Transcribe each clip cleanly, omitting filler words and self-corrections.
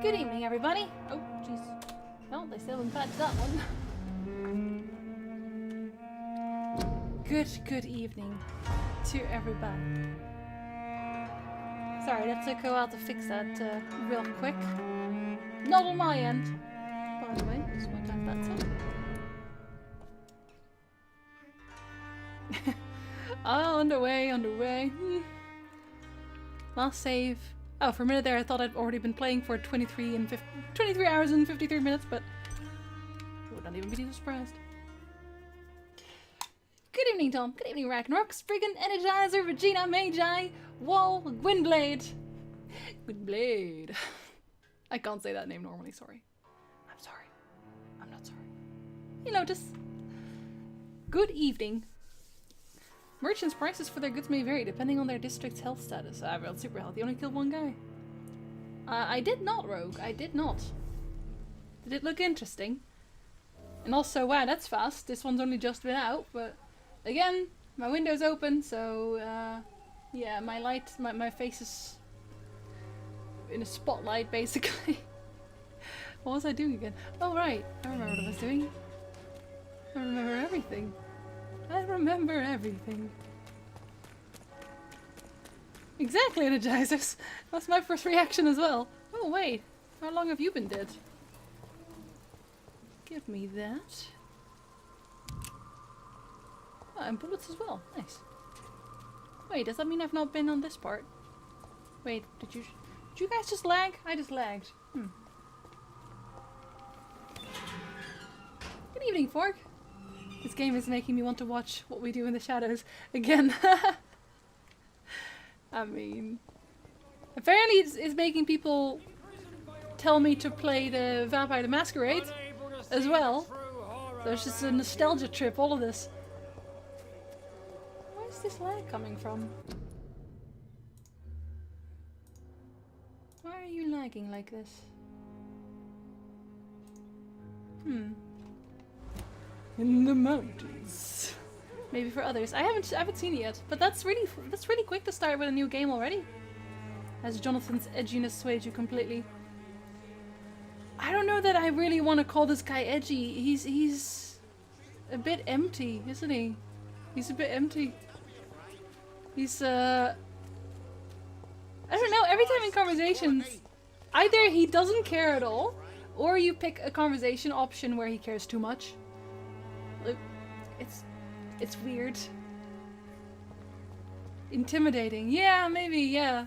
Good evening, everybody. Oh, jeez. Well, they still haven't patched that one. Good evening to everybody. Sorry, that took a while to fix that real quick. Not on my end, by the way. Just want to have that said. Oh, underway. Last save. Oh, for a minute there I thought I'd already been playing for 23 hours and 53 minutes, but I would not even be too surprised. Good evening, Tom. Good evening, Ragnarok, Spriggan, Energizer, Regina, Magi, Wall, Gwynblade. Gwynblade. I can't say that name normally, sorry. I'm sorry. I'm not sorry. You know, just... Good evening. Merchants' prices for their goods may vary depending on their district's health status. I rolled super healthy, only killed one guy. I did not, Rogue. I did not. Did it look interesting? And also, wow, that's fast. This one's only just been out, but again, my window's open, so yeah, my face is in a spotlight, basically. What was I doing again? Oh, right. I remember what I was doing. I remember everything. I remember everything. Exactly, Energizers. That's my first reaction as well. Oh wait, how long have you been dead? Give me that. Oh, and bullets as well. Nice. Wait, does that mean I've not been on this part? Wait, did you guys just lag? I just lagged. Good evening, Fork. This game is making me want to watch What We Do in the Shadows again. I mean, apparently it's making people tell me to play the Vampire the Masquerade as well. So it's just a nostalgia trip, all of this. Where's this lag coming from? Why are you lagging like this? In the mountains. Maybe for others. I haven't seen it yet, but that's really quick to start with a new game already. Has Jonathan's edginess swayed you completely? I don't know that I really want to call this guy edgy. He's a bit empty, isn't he? He's a bit empty. He's I don't know, every time in conversations, either he doesn't care at all, or you pick a conversation option where he cares too much. Look, it's weird. Intimidating. Yeah, maybe, yeah.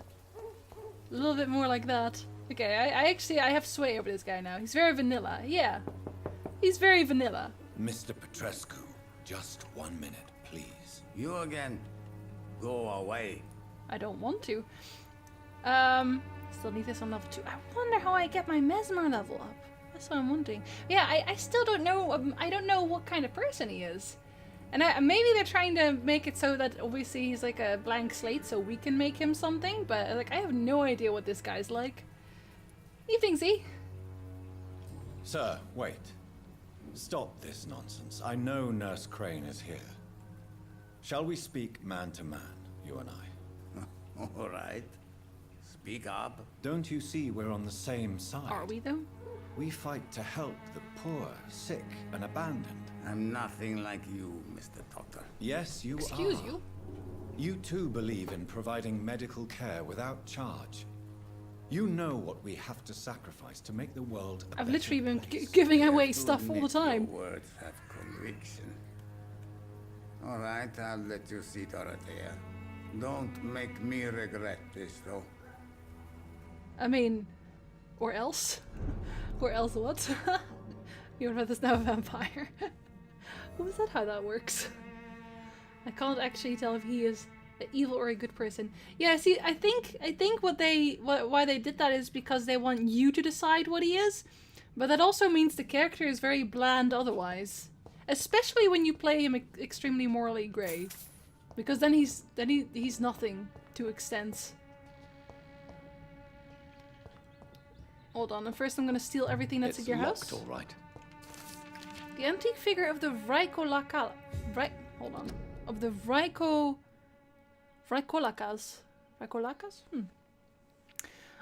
A little bit more like that. Okay, I have sway over this guy now. He's very vanilla. Yeah. He's very vanilla. Mr. Petrescu, just 1 minute, please. You again. Go away. I don't want to. Still need this on level 2. I wonder how I get my Mesmer level up. That's what I'm wondering. Yeah, I still don't know. I don't know what kind of person he is. And maybe they're trying to make it so that obviously he's like a blank slate so we can make him something. But like, I have no idea what this guy's like. Evening, Z. Sir, wait. Stop this nonsense. I know Nurse Crane is here. Shall we speak man to man, you and I? All right. Speak up. Don't you see we're on the same side? Are we though? We fight to help the poor, sick, and abandoned. I'm nothing like you, Mr. Doctor. Yes, you are. Excuse you? You too believe in providing medical care without charge. You know what we have to sacrifice to make the world a I've better literally been place. giving away Have to stuff all the admit time. Your words have conviction. All right, I'll let you see, Dorothea. Don't make me regret this, though. I mean, or else? Or else what? Your brother's now a vampire. Was that how that works? I can't actually tell if he is an evil or a good person. Yeah, see, I think why they did that is because they want you to decide what he is. But that also means the character is very bland otherwise. Especially when you play him extremely morally grey. Because then he's nothing to extent. Hold on, and first I'm gonna steal everything that's in your house. It's locked, all right. The antique figure of the Vrykolakas. Of the Vrykolakas.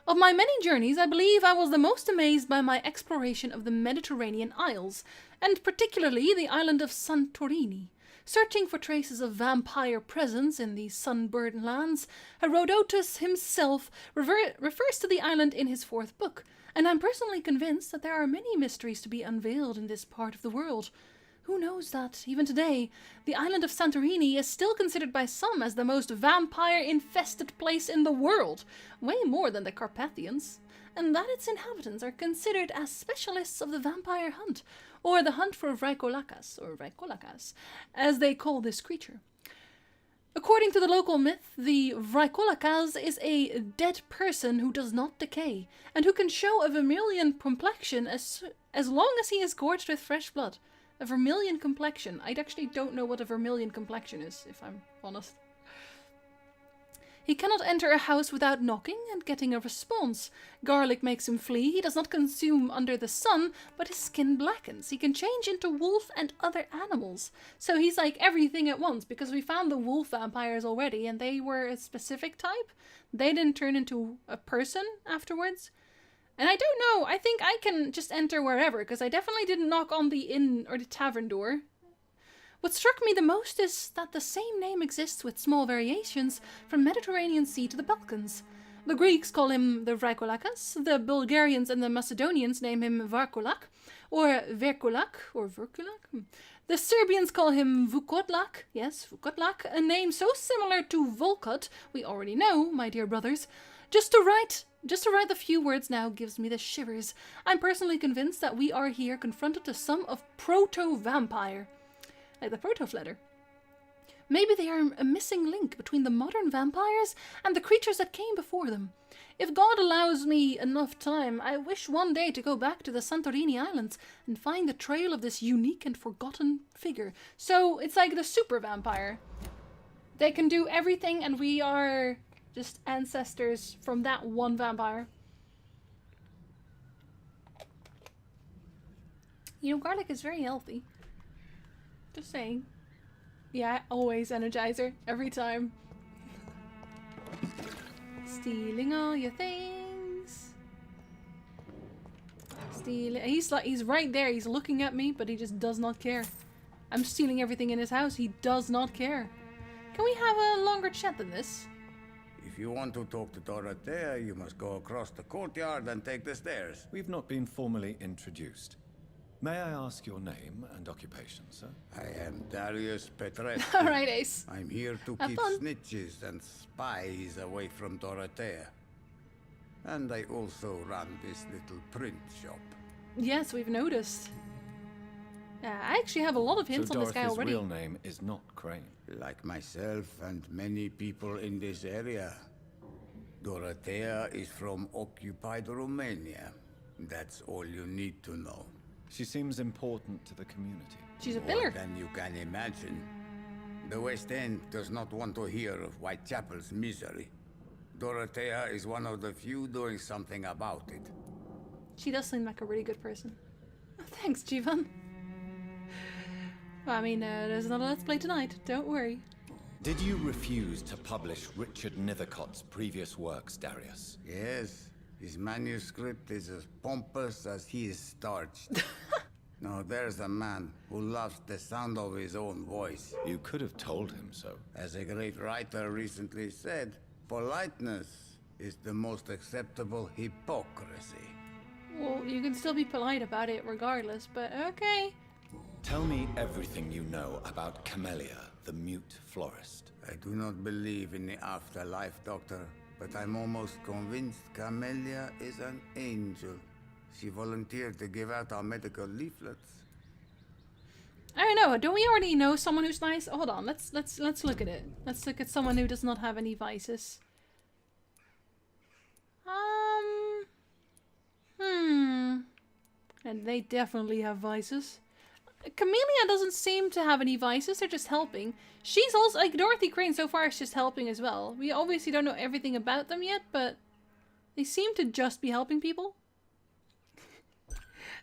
Of my many journeys, I believe I was the most amazed by my exploration of the Mediterranean Isles, and particularly the island of Santorini. Searching for traces of vampire presence in these sunburned lands, Herodotus himself refers to the island in his fourth book, and I'm personally convinced that there are many mysteries to be unveiled in this part of the world. Who knows that, even today, the island of Santorini is still considered by some as the most vampire-infested place in the world, way more than the Carpathians, and that its inhabitants are considered as specialists of the vampire hunt, or the hunt for Vrykolakas, as they call this creature. According to the local myth, the Vrykolakas is a dead person who does not decay, and who can show a vermilion complexion as long as he is gorged with fresh blood. A vermilion complexion. I actually don't know what a vermilion complexion is, if I'm honest. He cannot enter a house without knocking and getting a response. Garlic makes him flee. He does not consume under the sun, but his skin blackens. He can change into wolf and other animals. So he's like everything at once, because we found the wolf vampires already, and they were a specific type. They didn't turn into a person afterwards. And I don't know, I think I can just enter wherever, because I definitely didn't knock on the inn or the tavern door. What struck me the most is that the same name exists with small variations from Mediterranean Sea to the Balkans. The Greeks call him the Vrykolakas, the Bulgarians and the Macedonians name him Varkolak, or Verkulak. The Serbians call him Vukodlak, yes, Vukodlak, a name so similar to Volkot, we already know, my dear brothers. Just to write the few words now gives me the shivers. I'm personally convinced that we are here confronted to some of proto-vampire. Like the proto-fledder. Maybe they are a missing link between the modern vampires and the creatures that came before them. If God allows me enough time, I wish one day to go back to the Santorini Islands and find the trail of this unique and forgotten figure. So it's like the super vampire. They can do everything and we are just ancestors from that one vampire. You know, garlic is very healthy. Just saying. Yeah, always Energizer. Every time. Stealing all your things. Stealing. He's right there. He's looking at me, but he just does not care. I'm stealing everything in his house. He does not care. Can we have a longer chat than this? If you want to talk to Dorothea, you must go across the courtyard and take the stairs. We've not been formally introduced. May I ask your name and occupation, sir? I am Darius Petrescu. Alright, Ace. I'm here to Have keep fun. snitches and spies away from Dorothea. And I also run this little print shop. Yes, we've noticed. Yeah, I actually have a lot of hints on this guy already. Dorothy's real name is not Crane. Like myself and many people in this area, Dorothea is from occupied Romania. That's all you need to know. She seems important to the community. She's a More pillar. than you can imagine. The West End does not want to hear of Whitechapel's misery. Dorothea is one of the few doing something about it. She does seem like a really good person. Oh, thanks, Jivan. Well, I mean, there's another Let's Play tonight. Don't worry. Did you refuse to publish Richard Nethercott's previous works, Darius? Yes, his manuscript is as pompous as he is starched. Now there's a man who loves the sound of his own voice. You could have told him so. As a great writer recently said, politeness is the most acceptable hypocrisy. Well, you can still be polite about it regardless, but okay. Tell me everything you know about Camellia, the mute florist. I do not believe in the afterlife, Doctor, but I'm almost convinced Camellia is an angel. She volunteered to give out our medical leaflets. I don't know. Don't we already know someone who's nice? Hold on. Let's look at it. Let's look at someone who does not have any vices. And they definitely have vices. Camellia doesn't seem to have any vices. They're just helping. She's also like Dorothy Crane. So far, is just helping as well. We obviously don't know everything about them yet, but they seem to just be helping people.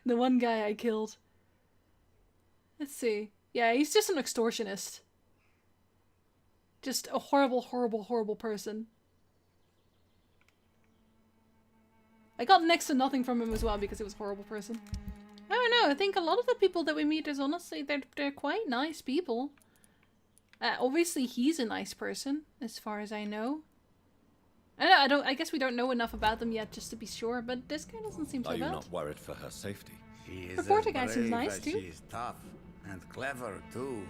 The one guy I killed. Let's see. Yeah, he's just an extortionist. Just a horrible, horrible, horrible person. I got next to nothing from him as well because he was a horrible person. I don't know, I think a lot of the people that we meet is honestly, they're quite nice people. Obviously he's a nice person, as far as I know. I guess we don't know enough about them yet just to be sure, but this guy doesn't seem so bad. Are you not worried for her safety? She is The as Porter guy seems brave nice as too. She is tough and clever too.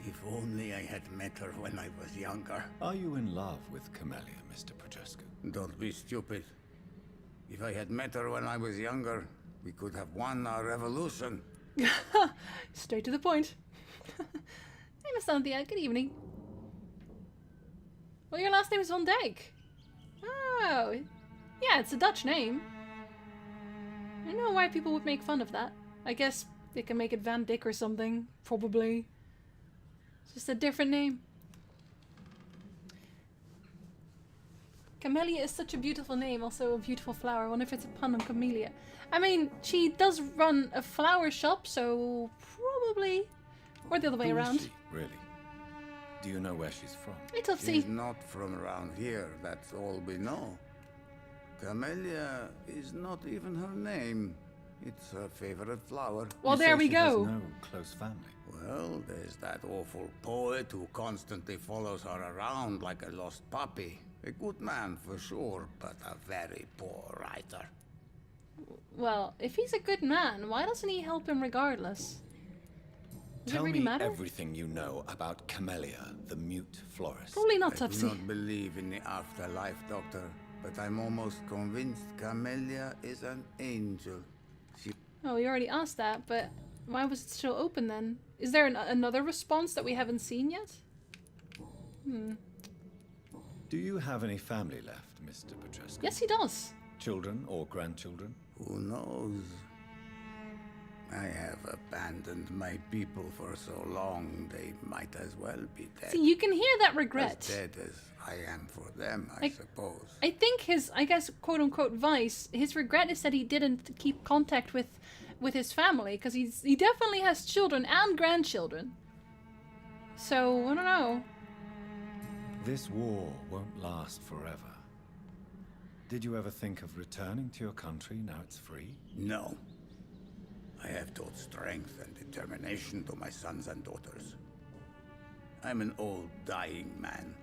If only I had met her when I was younger. Are you in love with Camellia, Mr. Progescu? Don't be stupid. If I had met her when I was younger, we could have won our revolution. Straight to the point. Hey, Miss Anthea, good evening. Well, your last name is Van Dijk. Oh, yeah, it's a Dutch name. I don't know why people would make fun of that. I guess they can make it Van Dyck or something, probably. It's just a different name. Camellia is such a beautiful name, also a beautiful flower. I wonder if it's a pun on camellia. I mean, she does run a flower shop, so probably. Or the other way Who around. is she, really? Do you know where she's from? Hey, Topsy. She's not from around here, that's all we know. Camellia is not even her name. It's her favorite flower. Well, You there say we she has go. no close family. Well, there's that awful poet who constantly follows her around like a lost puppy. A good man for sure, but a very poor writer. Well, if he's a good man, why doesn't he help him regardless? Does Tell it really me matter? everything you know about Camellia, the mute florist. Probably not, I Topsy. do not believe in the afterlife, Doctor, but I'm almost convinced Camellia is an angel. She Oh, we already asked that, but why was it still open then? Is there another response that we haven't seen yet? Do you have any family left, Mr. Progescu? Yes, he does. Children or grandchildren? Who knows? I have abandoned my people for so long, they might as well be dead. See, you can hear that As regret. dead as I am for them, I suppose. I think his, I guess, quote-unquote vice, his regret is that he didn't keep contact with his family, because he definitely has children and grandchildren. So, I don't know. This war won't last forever. Did you ever think of returning to your country now it's free? No. I have taught strength and determination to my sons and daughters. I'm an old, dying man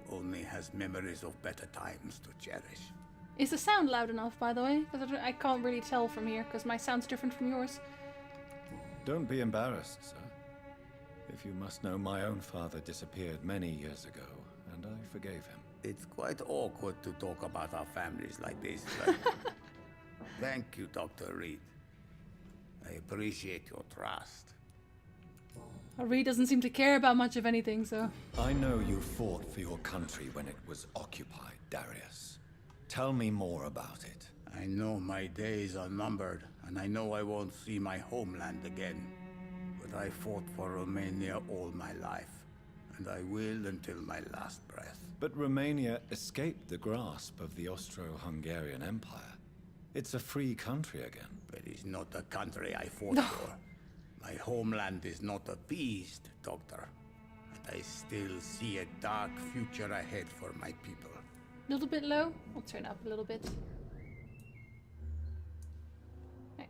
who only has memories of better times to cherish. Is the sound loud enough, by the way? Because I can't really tell from here, because my sound's different from yours. Don't be embarrassed, sir. If you must know, my own father disappeared many years ago, and I forgave him. It's quite awkward to talk about our families like this, but thank you, Dr. Reed. I appreciate your trust. Reed doesn't seem to care about much of anything, so... I know you fought for your country when it was occupied, Darius. Tell me more about it. I know my days are numbered, and I know I won't see my homeland again. But I fought for Romania all my life, and I will until my last breath. But Romania escaped the grasp of the Austro-Hungarian Empire. It's a free country again. But it's not the country I fought for. My homeland is not appeased, Doctor. And I still see a dark future ahead for my people. A little bit low? I'll turn up a little bit. Right.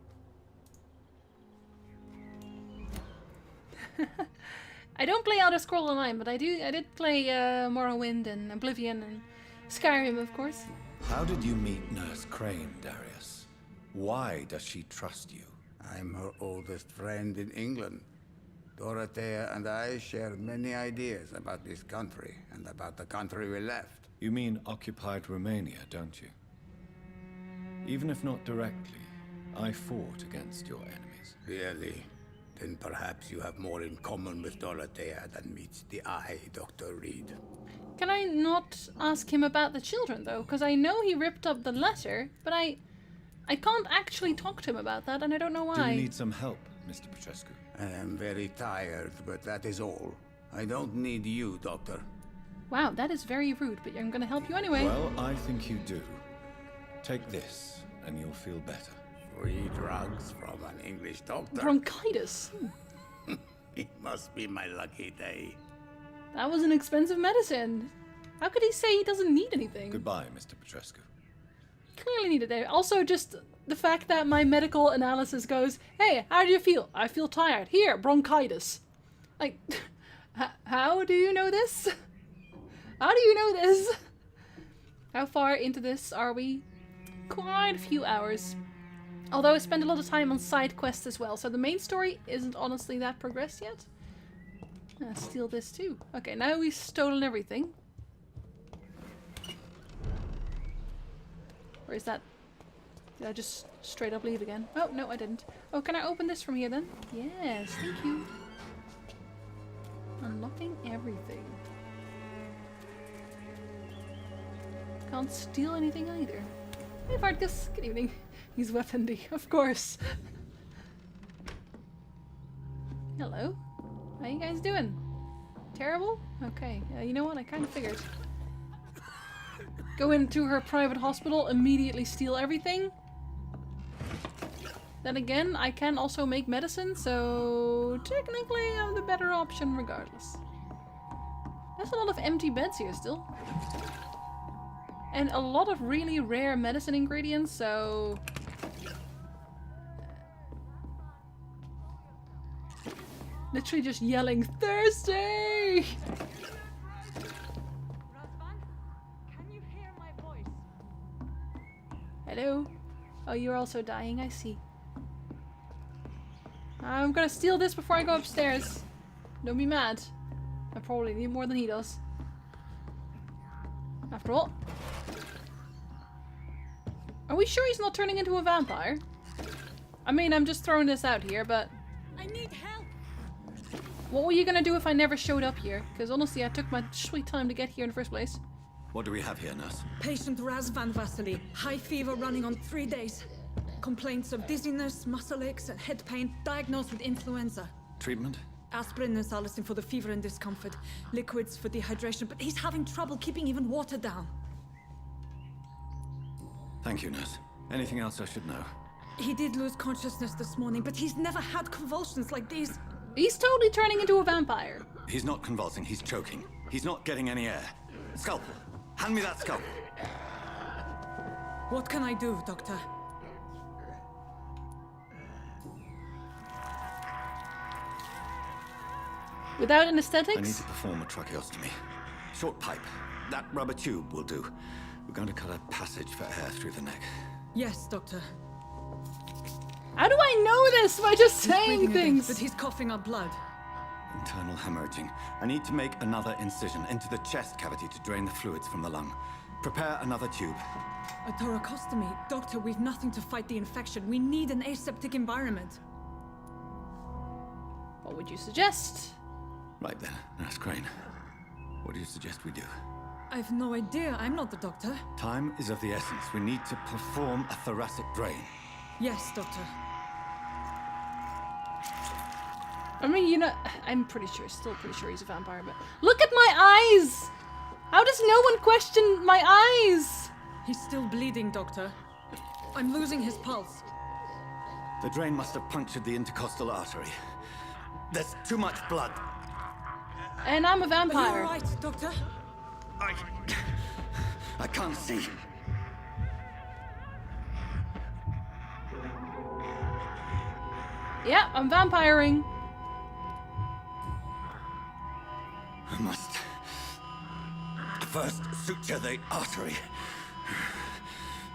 I don't play Elder Scrolls Online, but I did play Morrowind and Oblivion and Skyrim, of course. How did you meet Nurse Crane, Darius? Why does she trust you? I'm her oldest friend in England. Dorothea and I share many ideas about this country and about the country we left. You mean occupied Romania, don't you? Even if not directly, I fought against your enemies. Really? Then perhaps you have more in common with Dorothea than meets the eye, Dr. Reed. Can I not ask him about the children, though? Because I know he ripped up the letter, but I can't actually talk to him about that, and I don't know why. Do you need some help, Mr. Progescu? I am very tired, but that is all. I don't need you, Doctor. Wow, that is very rude, but I'm gonna help you anyway. Well, I think you do. Take this, and you'll feel better. Free drugs from an English doctor? Bronchitis. It must be my lucky day. That was an expensive medicine. How could he say he doesn't need anything? Goodbye, Mr. Petrescu. Clearly needed there. Also, just the fact that my medical analysis goes, hey, how do you feel? I feel tired. Here, bronchitis. Like, how do you know this? How do you know this? How far into this are we? Quite a few hours. Although I spent a lot of time on side quests as well, so the main story isn't honestly that progressed yet. Steal this too. Okay, now we've stolen everything. Or is that... Did I just straight up leave again? Oh, no, I didn't. Oh, can I open this from here then? Yes, thank you. Unlocking everything. Can't steal anything either. Hey, Vargas. Good evening. He's weaponry, of course. Hello. How you guys doing? Terrible? Okay. You know what? I kind of figured. Go into her private hospital, immediately steal everything. Then again, I can also make medicine, so technically I'm the better option regardless. There's a lot of empty beds here still. And a lot of really rare medicine ingredients, so... Literally just yelling, thirsty! Hello? Oh, you're also dying, I see. I'm gonna steal this before I go upstairs. Don't be mad. I probably need more than he does. After all. Are we sure he's not turning into a vampire? I mean, I'm just throwing this out here, but... I need help! What were you gonna do if I never showed up here? Because honestly, I took my sweet time to get here in the first place. What do we have here, nurse? Patient Razvan Vasily. High fever running on 3 days. Complaints of dizziness, muscle aches, and head pain. Diagnosed with influenza. Treatment? Aspirin and salicin for the fever and discomfort. Liquids for dehydration, but he's having trouble keeping even water down. Thank you, nurse. Anything else I should know? He did lose consciousness this morning, but he's never had convulsions like these. He's totally turning into a vampire. He's not convulsing, he's choking. He's not getting any air. Scalpel! Hand me that scalpel! What can I do, Doctor? Without I need anesthetics? to perform a tracheostomy. Short pipe. That rubber tube will do. We're going to cut a passage for air through the neck. Yes, Doctor. How do I know this by just He's saying breathing again, things? but he's coughing up blood. Internal hemorrhaging. I need to make another incision into the chest cavity to drain the fluids from the lung. Prepare another tube. A thoracostomy. Doctor, we've nothing to fight the infection. We need an aseptic environment. What would you suggest? Right then, Nurse Crane. What do you suggest we do? I've no idea. I'm not the doctor. Time is of the essence. We need to perform a thoracic drain. Yes, Doctor. I mean, you know, I'm still pretty sure he's a vampire, but look at my eyes! How does no one question my eyes? He's still bleeding, Doctor. I'm losing his pulse. The drain must have punctured the intercostal artery. There's too much blood. And I'm a Are you vampire. all right, Doctor? I can't see. Yeah, I'm vampiring. I must first suture the artery.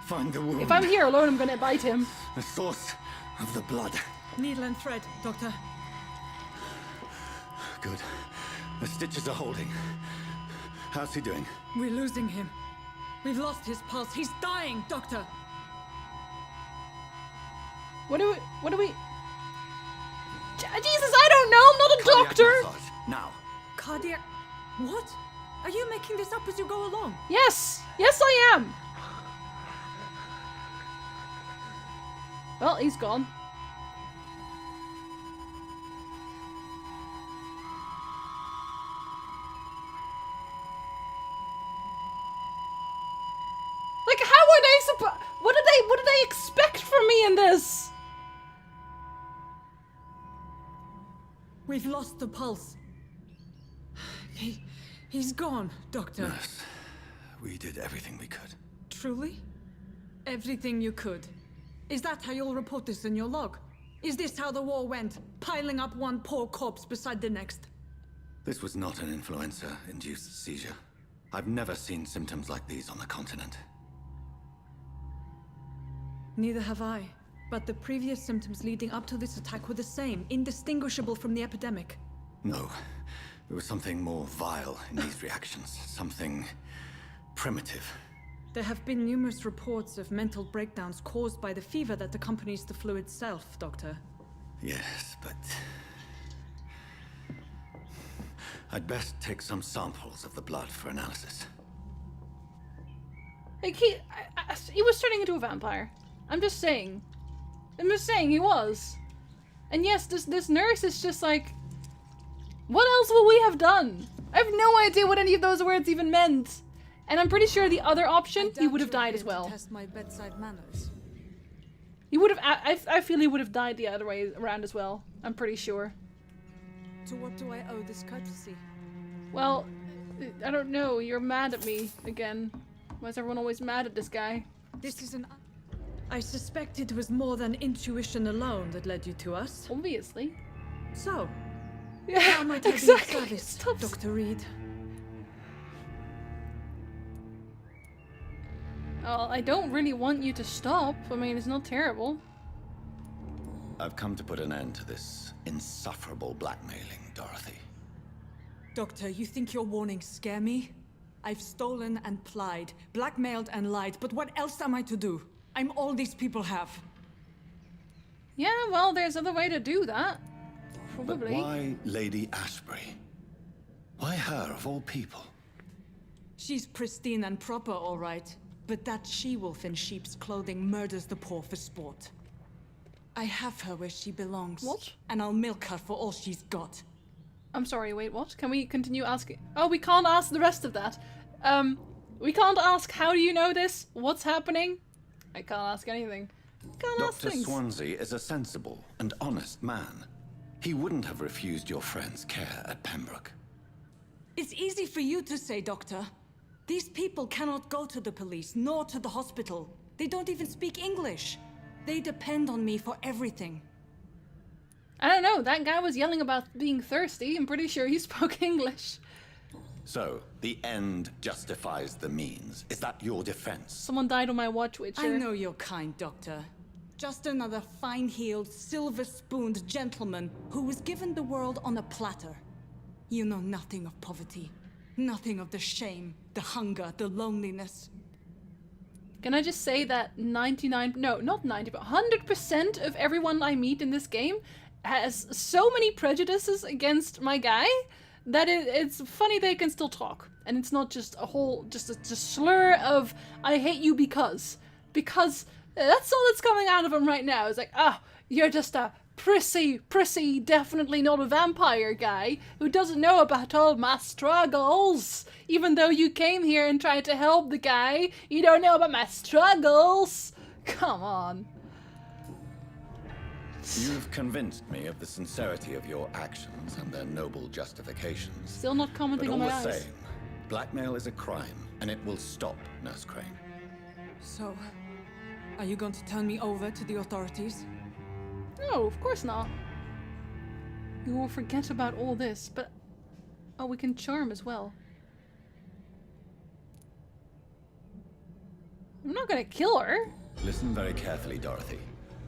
Find the wound. If I'm here alone, I'm gonna bite him. The source of the blood. Needle and thread, Doctor. Good. The stitches are holding. How's he doing? We're losing him. We've lost his pulse. He's dying, Doctor. What do we... Jesus, I don't know! I'm not a Cardiac doctor! massage. Now. Cardiac... What? Are you making this up as you go along? Yes! Yes, I am! Well, he's gone. Like, how are they supposed... What did they expect from me in this? We've lost the pulse. He's gone, Doctor. Nurse, we did everything we could. Truly? Everything you could. Is that how you'll report this in your log? Is this how the war went? Piling up one poor corpse beside the next? This was not an influenza-induced seizure. I've never seen symptoms like these on the continent. Neither have I. But the previous symptoms leading up to this attack were the same, indistinguishable from the epidemic. No. There was something more vile in these reactions. Something primitive. There have been numerous reports of mental breakdowns caused by the fever that accompanies the flu itself, Doctor. Yes, but... I'd best take some samples of the blood for analysis. Like, he was turning into a vampire. I'm just saying he was. And yes, this nurse is just like, what else will we have done? I have no idea what any of those words even meant. And I'm pretty sure the other option, he would have died as well. Test my bedside manners. He would have, I feel he would have died the other way around as well. I'm pretty sure. To what do I owe this courtesy? Well, I don't know. You're mad at me again. Why is everyone always mad at this guy? This is an... I suspect it was more than intuition alone that led you to us. Obviously. So, Yeah, how might I exactly. be of service, Stop. Dr. Reed? Well, I don't really want you to stop. I mean, it's not terrible. I've come to put an end to this insufferable blackmailing, Dorothy. Doctor, you think your warnings scare me? I've stolen and plied, blackmailed and lied, but what else am I to do? I'm all these people have. Yeah, well, there's other way to do that. But Probably. why Lady Ashbury? Why her, of all people? She's pristine and proper, all right. But that she-wolf in sheep's clothing murders the poor for sport. I have her where she belongs. What? And I'll milk her for all she's got. I'm sorry, wait, what? Can we continue asking? Oh, we can't ask the rest of that. We can't ask, how do you know this? What's happening? I can't ask anything. Can't ask Dr. things. Swansea is a sensible and honest man. He wouldn't have refused your friend's care at Pembroke. It's easy for you to say, Doctor. These people cannot go to the police, nor to the hospital. They don't even speak English. They depend on me for everything. I don't know, that guy was yelling about being thirsty. I'm pretty sure he spoke English. So, the end justifies the means. Is that your defense? Someone died on my watch, Witcher. I know you're kind, Doctor. Just another fine-heeled, silver-spooned gentleman who was given the world on a platter. You know nothing of poverty. Nothing of the shame, the hunger, the loneliness. Can I just say that 99, no, not 90, but 100% of everyone I meet in this game has so many prejudices against my guy that it's funny they can still talk. And it's not just a whole, just a slur of, I hate you because that's all that's coming out of him right now. It's like, you're just a prissy, definitely not a vampire guy who doesn't know about all my struggles. Even though you came here and tried to help the guy, you don't know about my struggles. Come on. You've convinced me of the sincerity of your actions and their noble justifications. Still not But commenting all on my the eyes. same, blackmail is a crime, and it will stop, Nurse Crane. So, are you going to turn me over to the authorities? No, of course not. You will forget about all this, but... Oh, we can charm as well. I'm not gonna kill her. Listen very carefully, Dorothy.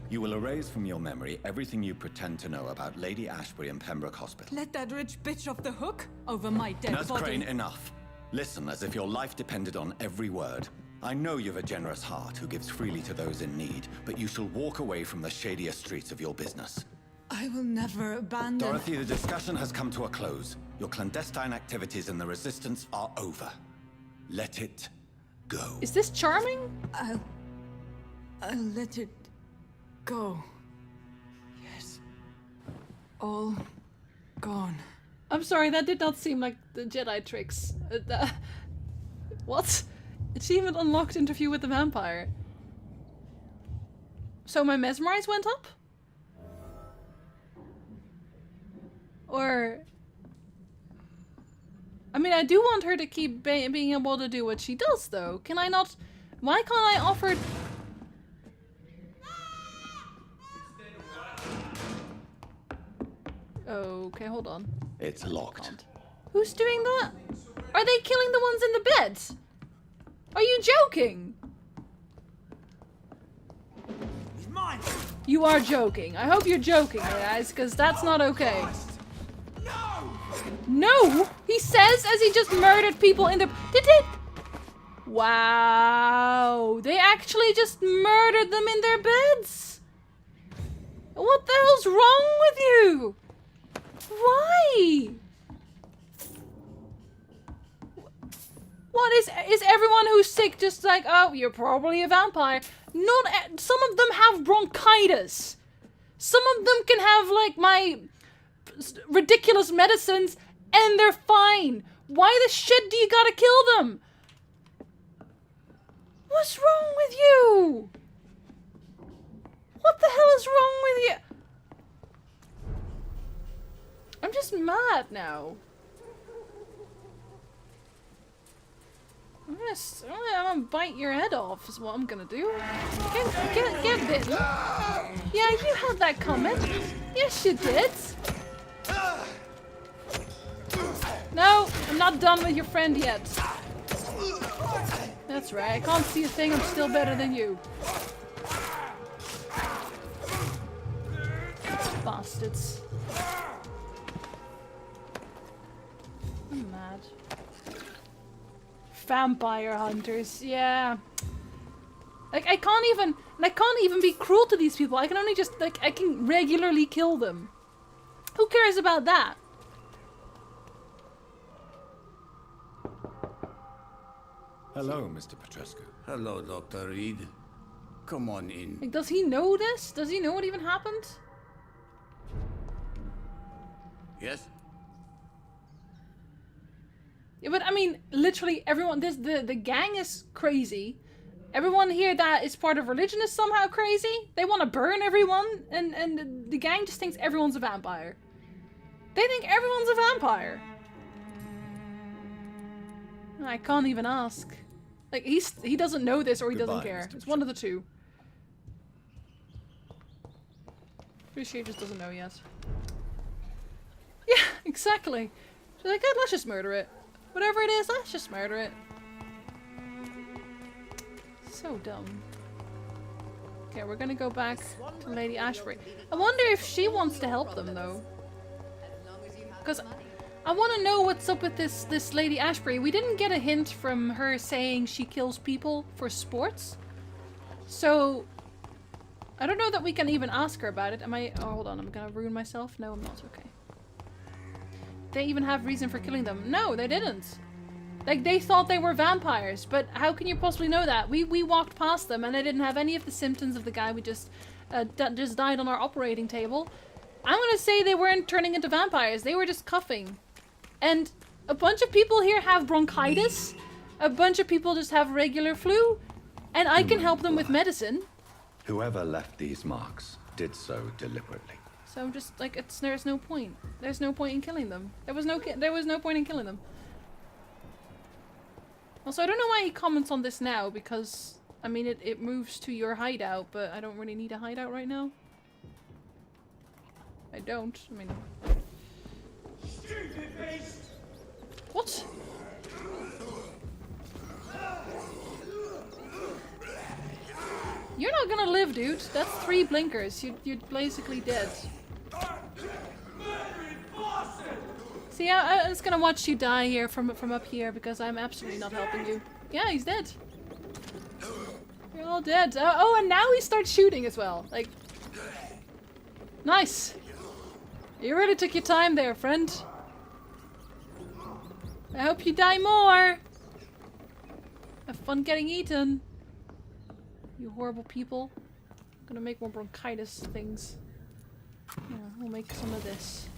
You will erase from your memory everything you pretend to know about Lady Ashbury and Pembroke Hospital. Let that rich bitch off the hook over my dead Nurse body. Crane, enough. Listen as if your life depended on every word. I know you've a generous heart who gives freely to those in need, but you shall walk away from the shadier streets of your business. I will never abandon... Dorothy, the discussion has come to a close. Your clandestine activities in the Resistance are over. Let it go. Is this charming? I'll let it go. Yes. All gone. I'm sorry, that did not seem like the Jedi tricks. What? Achievement unlocked, interview with the vampire. So my mesmerize went up? Or... I mean, I do want her to keep being able to do what she does, though. Can I not... Why can't I offer Okay, hold on. It's locked. Can't. Who's doing that? Are they killing the ones in the bed? Are you joking? He's mine. You are joking. I hope you're joking, guys, because that's not okay. No! No! He says as he just murdered people in the... Did they... Wow. They actually just murdered them in their beds. What the hell's wrong with you? Why? What is everyone who's sick just like, oh, you're probably a vampire? Not some of them have bronchitis. Some of them can have like my ridiculous medicines and they're fine. Why the shit do you gotta kill them? What's wrong with you? What the hell is wrong with you? I'm just mad now. I'm gonna bite your head off is what I'm gonna do. Get bitten. Yeah, you had that coming. Yes, you did. No, I'm not done with your friend yet. That's right, I can't see a thing, I'm still better than you. Bastards. I'm mad. Vampire hunters, yeah. Like I can't even be cruel to these people. I can only just I can regularly kill them. Who cares about that? Hello, Mr. Petrescu. Hello, Dr. Reed. Come on in. Like, does he know this? Does he know what even happened? Yes? Yeah, but I mean, literally everyone. The gang is crazy. Everyone here that is part of religion is somehow crazy. They want to burn everyone, and the gang just thinks everyone's a vampire. They think everyone's a vampire. I can't even ask. Like he doesn't know this or he doesn't care. It's one of the two. Pretty sure he just doesn't know yet. Yeah, exactly. She's like, let's just murder it. Whatever it is, let's just murder it. So dumb. Okay, we're gonna go back to Lady Ashbury. I wonder if she wants to help them though. Because I want to know what's up with this Lady Ashbury. We didn't get a hint from her saying she kills people for sports. So I don't know that we can even ask her about it. Am I... Oh, hold on. I'm gonna ruin myself. No, I'm not. Okay. They even have reason for killing them. No, they didn't. Like, they thought they were vampires. But how can you possibly know that? We walked past them and they didn't have any of the symptoms of the guy we just died on our operating table. I'm gonna say they weren't turning into vampires. They were just coughing. And a bunch of people here have bronchitis. A bunch of people just have regular flu. And I can help them with medicine. Whoever left these marks did so deliberately. So I'm just like, there's no point. There's no point in killing them. There was no point in killing them. Also, I don't know why he comments on this now, because, I mean, it moves to your hideout, but I don't really need a hideout right now. I don't. I mean... What? You're not gonna live, dude. That's 3 blinkers. You're basically dead. See, I'm just gonna watch you die here from up here because I'm absolutely not helping you. Yeah, he's dead. You're all dead. Oh, and now he starts shooting as well. Like, nice. You really took your time there, friend. I hope you die more. Have fun getting eaten. You horrible people. I'm gonna make more bronchitis things. Yeah, we'll make some of this.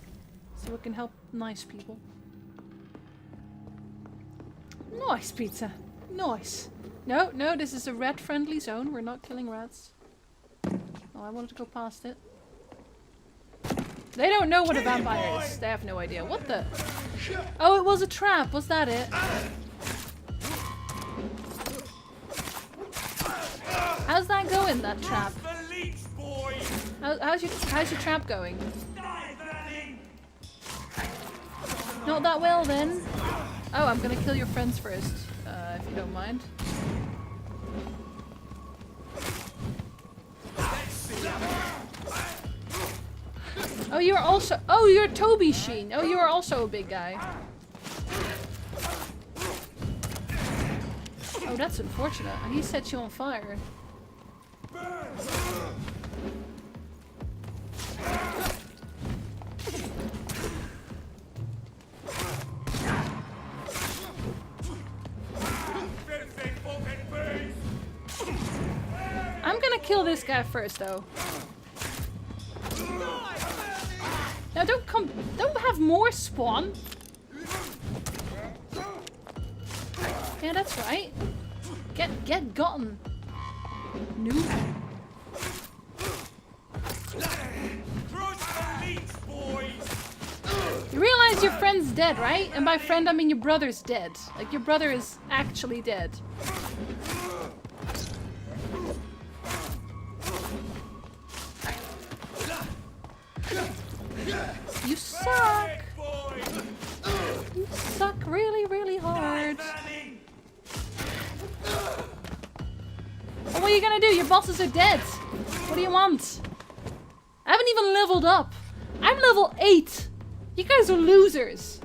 So we can help nice people. Nice pizza. Nice. No, no, this is a rat-friendly zone. We're not killing rats. Oh, I wanted to go past it. They don't know what a vampire is. They have no idea. What the? Oh, it was a trap. Was that it? How's that going, that trap? How's your trap going? Not that well then. Oh, I'm gonna kill your friends first, if you don't mind. Oh, you're also- oh, you're Toby Sheen. Oh, you are also a big guy. Oh, that's unfortunate. He set you on fire. I'm gonna kill this guy first, though. Now don't have more spawn. Yeah, that's right. Get gotten. Noob. You realize your friend's dead, right? And by friend I mean your brother's dead. Like your brother is actually dead. You suck! You suck really, really hard. What are you gonna do? Your bosses are dead. What do you want? I haven't even leveled up. I'm level 8. You guys are losers.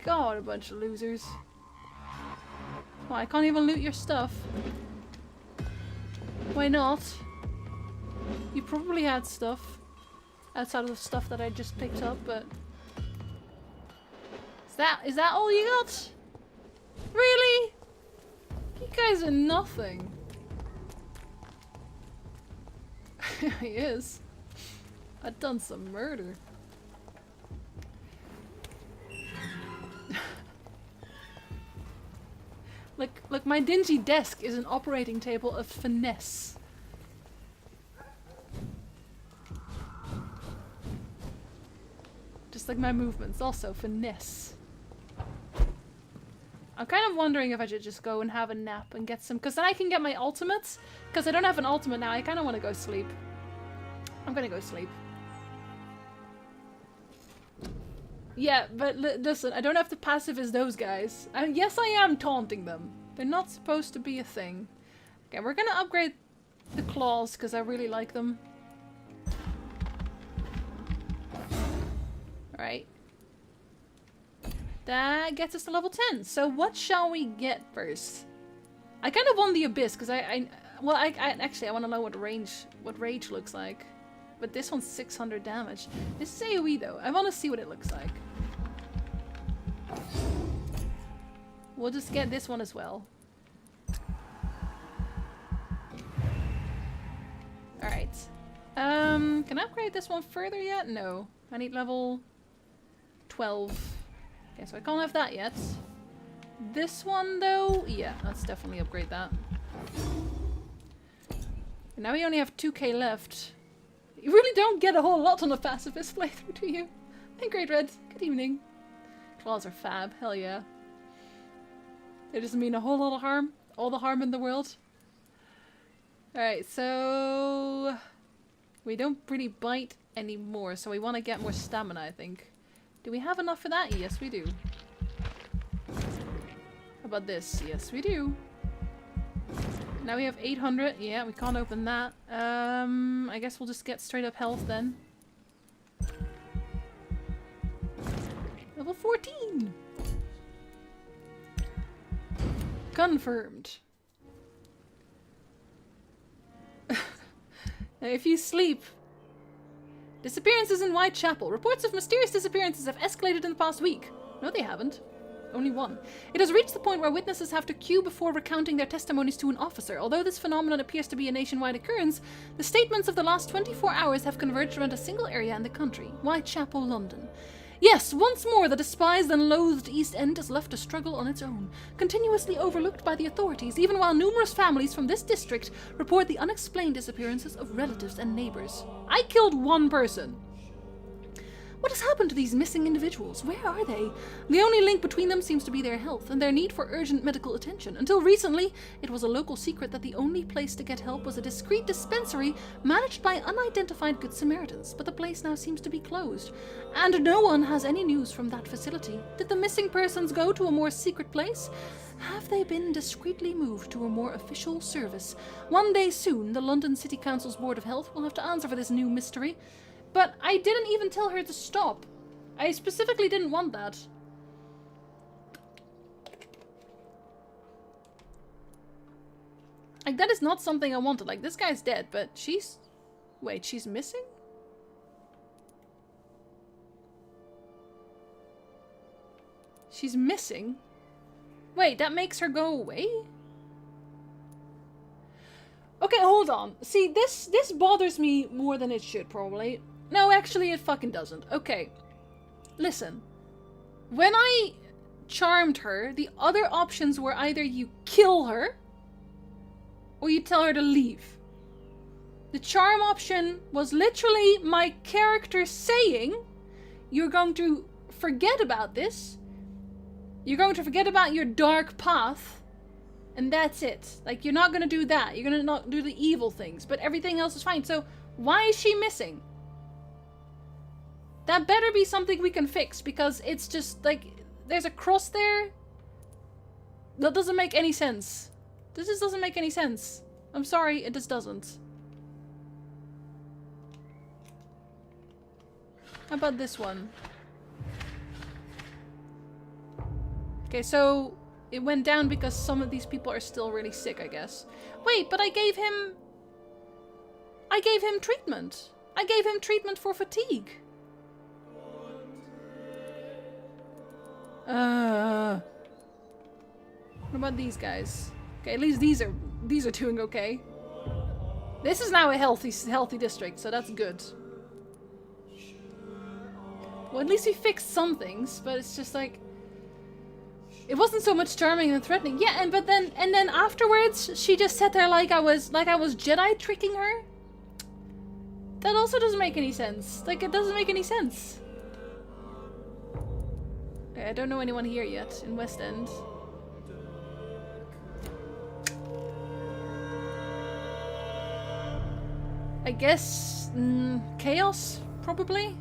God, a bunch of losers. Well, I can't even loot your stuff. Why not? You probably had stuff. Outside of the stuff that I just picked up, but... Is that all you got? Really? You guys are nothing. He is. I've done some murder. Look, my dingy desk is an operating table of finesse. Just like my movements, also finesse. I'm kind of wondering if I should just go and have a nap and get some, because then I can get my ultimates. Because I don't have an ultimate now, I kind of want to go sleep. I'm gonna go sleep. Yeah, but listen, I don't have to passive as those guys. Yes, I am taunting them. They're not supposed to be a thing. Okay, we're gonna upgrade the claws because I really like them. Alright. That gets us to level 10. So what shall we get first? I kind of want the Abyss because I actually I want to know what rage looks like. But this one's 600 damage. This is AoE though. I want to see what it looks like. We'll just get this one as well. Alright. Can I upgrade this one further yet? No. I need level 12. Okay, so I can't have that yet. This one though, yeah, let's definitely upgrade that. And now we only have 2k left. You really don't get a whole lot on a pacifist playthrough, do you? Hey, Great Red. Good evening. Claws are fab. Hell yeah. It doesn't mean a whole lot of harm. All the harm in the world. Alright, so... we don't really bite anymore, so we want to get more stamina, I think. Do we have enough for that? Yes, we do. How about this? Yes, we do. Now we have 800. Yeah, we can't open that. I guess we'll just get straight up health then. Level 14! Confirmed. If you sleep... Disappearances in Whitechapel. Reports of mysterious disappearances have escalated in the past week. No, they haven't. Only one. It has reached the point where witnesses have to queue before recounting their testimonies to an officer. Although this phenomenon appears to be a nationwide occurrence, the statements of the last 24 hours have converged around a single area in the country. Whitechapel, London. Yes, once more the despised and loathed East End is left to struggle on its own, continuously overlooked by the authorities, even while numerous families from this district report the unexplained disappearances of relatives and neighbors. I killed one person. What has happened to these missing individuals? Where are they? The only link between them seems to be their health and their need for urgent medical attention. Until recently, it was a local secret that the only place to get help was a discreet dispensary managed by unidentified Good Samaritans, but the place now seems to be closed, and no one has any news from that facility. Did the missing persons go to a more secret place? Have they been discreetly moved to a more official service? One day soon, the London City Council's Board of Health will have to answer for this new mystery. But I didn't even tell her to stop. I specifically didn't want that. Like, that is not something I wanted. Like, this guy's dead, but she's... Wait, she's missing? She's missing? Wait, that makes her go away? Okay, hold on. See, this bothers me more than it should, probably. No, actually, it fucking doesn't. Okay. Listen. When I charmed her, the other options were either you kill her or you tell her to leave. The charm option was literally my character saying, you're going to forget about this. You're going to forget about your dark path. And that's it. Like, you're not going to do that. You're going to not do the evil things. But everything else is fine. So, why is she missing? That better be something we can fix, because it's just, like, there's a cross there. That doesn't make any sense. This just doesn't make any sense. I'm sorry, it just doesn't. How about this one? Okay, so it went down because some of these people are still really sick, I guess. Wait, but I gave him treatment. I gave him treatment for fatigue. What about these guys? Okay, at least these are doing okay. This is now a healthy district, so that's good. Well, at least we fixed some things, but it's just like, it wasn't so much charming and threatening. Yeah, and then afterwards she just sat there like I was Jedi tricking her. That also doesn't make any sense. Like, it doesn't make any sense. Okay, I don't know anyone here yet in West End. I guess chaos, probably.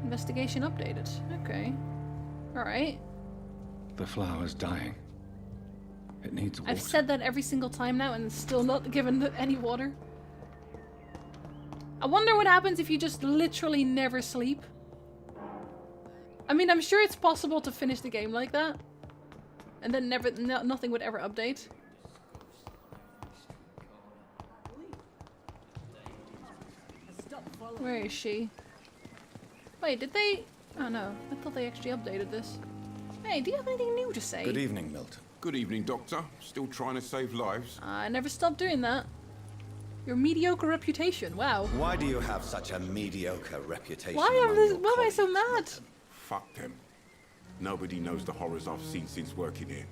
Investigation updated. Okay. Alright. The flower's dying. It needs water. I've said that every single time now and still not given any water. I wonder what happens if you just literally never sleep. I mean, I'm sure it's possible to finish the game like that. And then nothing would ever update. Where is she? Wait, did they... Oh no, I thought they actually updated this. Hey, do you have anything new to say? Good evening, Milton. Good evening, Doctor. Still trying to save lives? I never stopped doing that. Your mediocre reputation, wow. Why do you have such a mediocre reputation? Why am I so mad? Milton? Fuck them. Nobody knows the horrors I've seen since working here.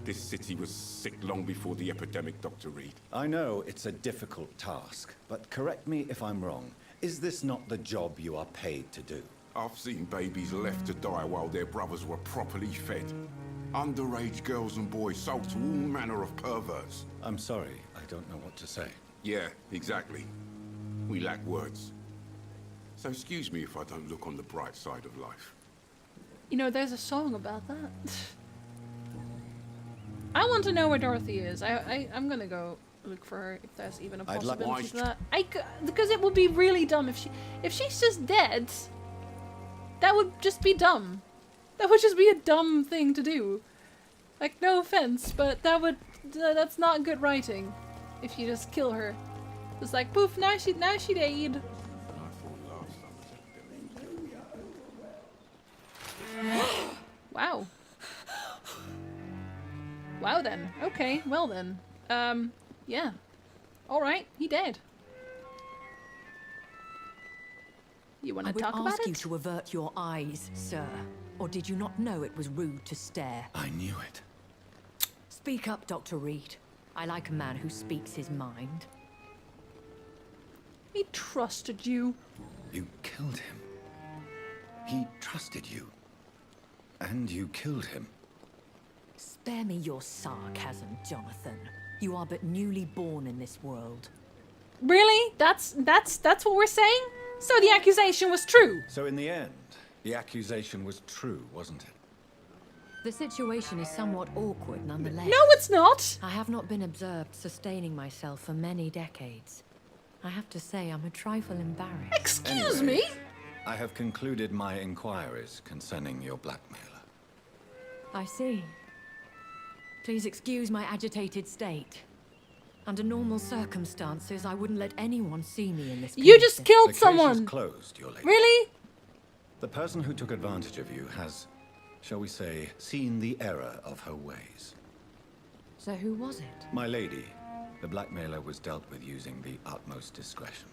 This city was sick long before the epidemic, Dr. Reed. I know it's a difficult task, but correct me if I'm wrong. Is this not the job you are paid to do? I've seen babies left to die while their brothers were properly fed. Underage girls and boys sold to all manner of perverts. I'm sorry, I don't know what to say. Yeah, exactly. We lack words. So excuse me if I don't look on the bright side of life. You know, there's a song about that. I want to know where Dorothy is. I'm gonna go look for her if there's even a I'd like- possibility for that. Because it would be really dumb if she's just dead. That would just be dumb. That would just be a dumb thing to do. Like, no offense, but that's not good writing. If you just kill her. It's like, poof, now she died. Wow. Wow then. Okay, well then. Yeah. Alright, he dead. You want to talk I would about ask you it? to avert your eyes, sir. Or did you not know it was rude to stare? I knew it. Speak up, Dr. Reed. I like a man who speaks his mind. He trusted you. You killed him. He trusted you. And you killed him. Spare me your sarcasm, Jonathan. You are but newly born in this world. Really? That's what we're saying? So the accusation was true. So in the end, the accusation was true, wasn't it? The situation is somewhat awkward nonetheless. No, it's not. I have not been observed sustaining myself for many decades. I have to say I'm a trifle embarrassed. Excuse Anyway, me? I have concluded my inquiries concerning your blackmailer. I see. Please excuse my agitated state. Under normal circumstances, I wouldn't let anyone see me in this You just condition. killed The case someone. is closed, your lady. Really? The person who took advantage of you has, shall we say, seen the error of her ways. So who was it? My lady, the blackmailer was dealt with using the utmost discretion.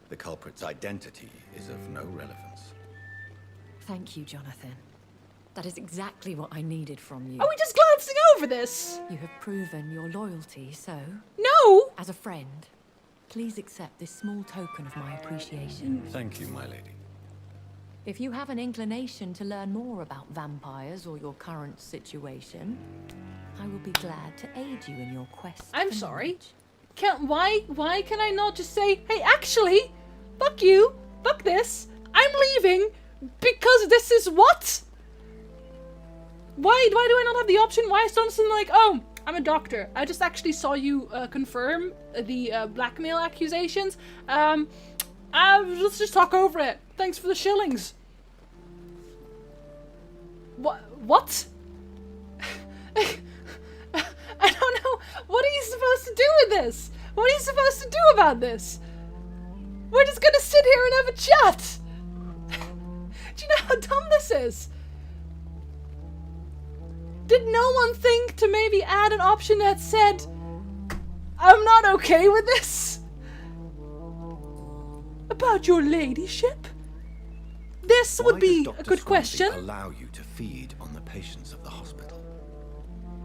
The culprit's identity is of no relevance. Thank you, Jonathan. That is exactly what I needed from you. Are we just glancing over this? You have proven your loyalty, so, No. as a friend, please accept this small token of my appreciation. Thank you, my lady. If you have an inclination to learn more about vampires or your current situation, I will be glad to aid you in your quest. I'm for sorry. knowledge. Why can I not just say, hey, actually, fuck you, fuck this, I'm leaving because this is what? Why do I not have the option? Why is something like, oh, I'm a doctor. I just actually saw you confirm the blackmail accusations. Let's just talk over it. Thanks for the shillings. What? I don't know. What are you supposed to do with this? What are you supposed to do about this? We're just gonna sit here and have a chat. Do you know how dumb this is? Did no one think to maybe add an option that said, I'm not okay with this? About your ladyship? This would be a good question. Allow you to feed on the patients of the hospital.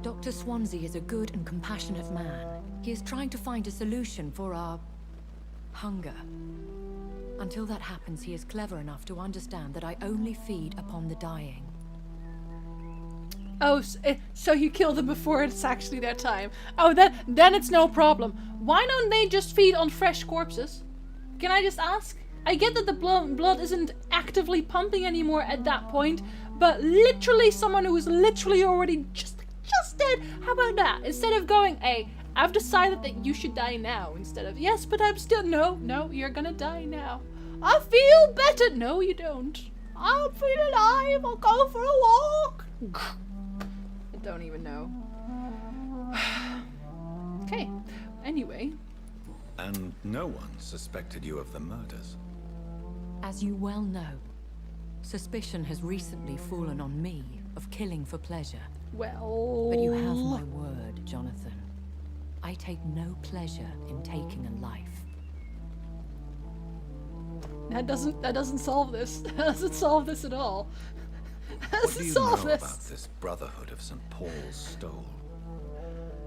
Dr. Swansea is a good and compassionate man. He is trying to find a solution for our hunger. Until that happens, he is clever enough to understand that I only feed upon the dying. Oh, so you kill them before it's actually their time. Oh, then it's no problem. Why don't they just feed on fresh corpses? Can I just ask? I get that the blood isn't actively pumping anymore at that point, but literally someone who is literally already just dead. How about that? Instead of going, hey, I've decided that you should die now. Instead of, yes, but I'm still, no, you're gonna die now. I feel better. No, you don't. I'll feel alive. I'll go for a walk. I don't even know. Okay, anyway. And no one suspected you of the murders. As you well know, suspicion has recently fallen on me of killing for pleasure. Well... But you have my word, Jonathan. I take no pleasure in taking a life. That doesn't solve this. That doesn't solve this at all. That What do doesn't you solve know this. about this Brotherhood of St. Paul's Stole?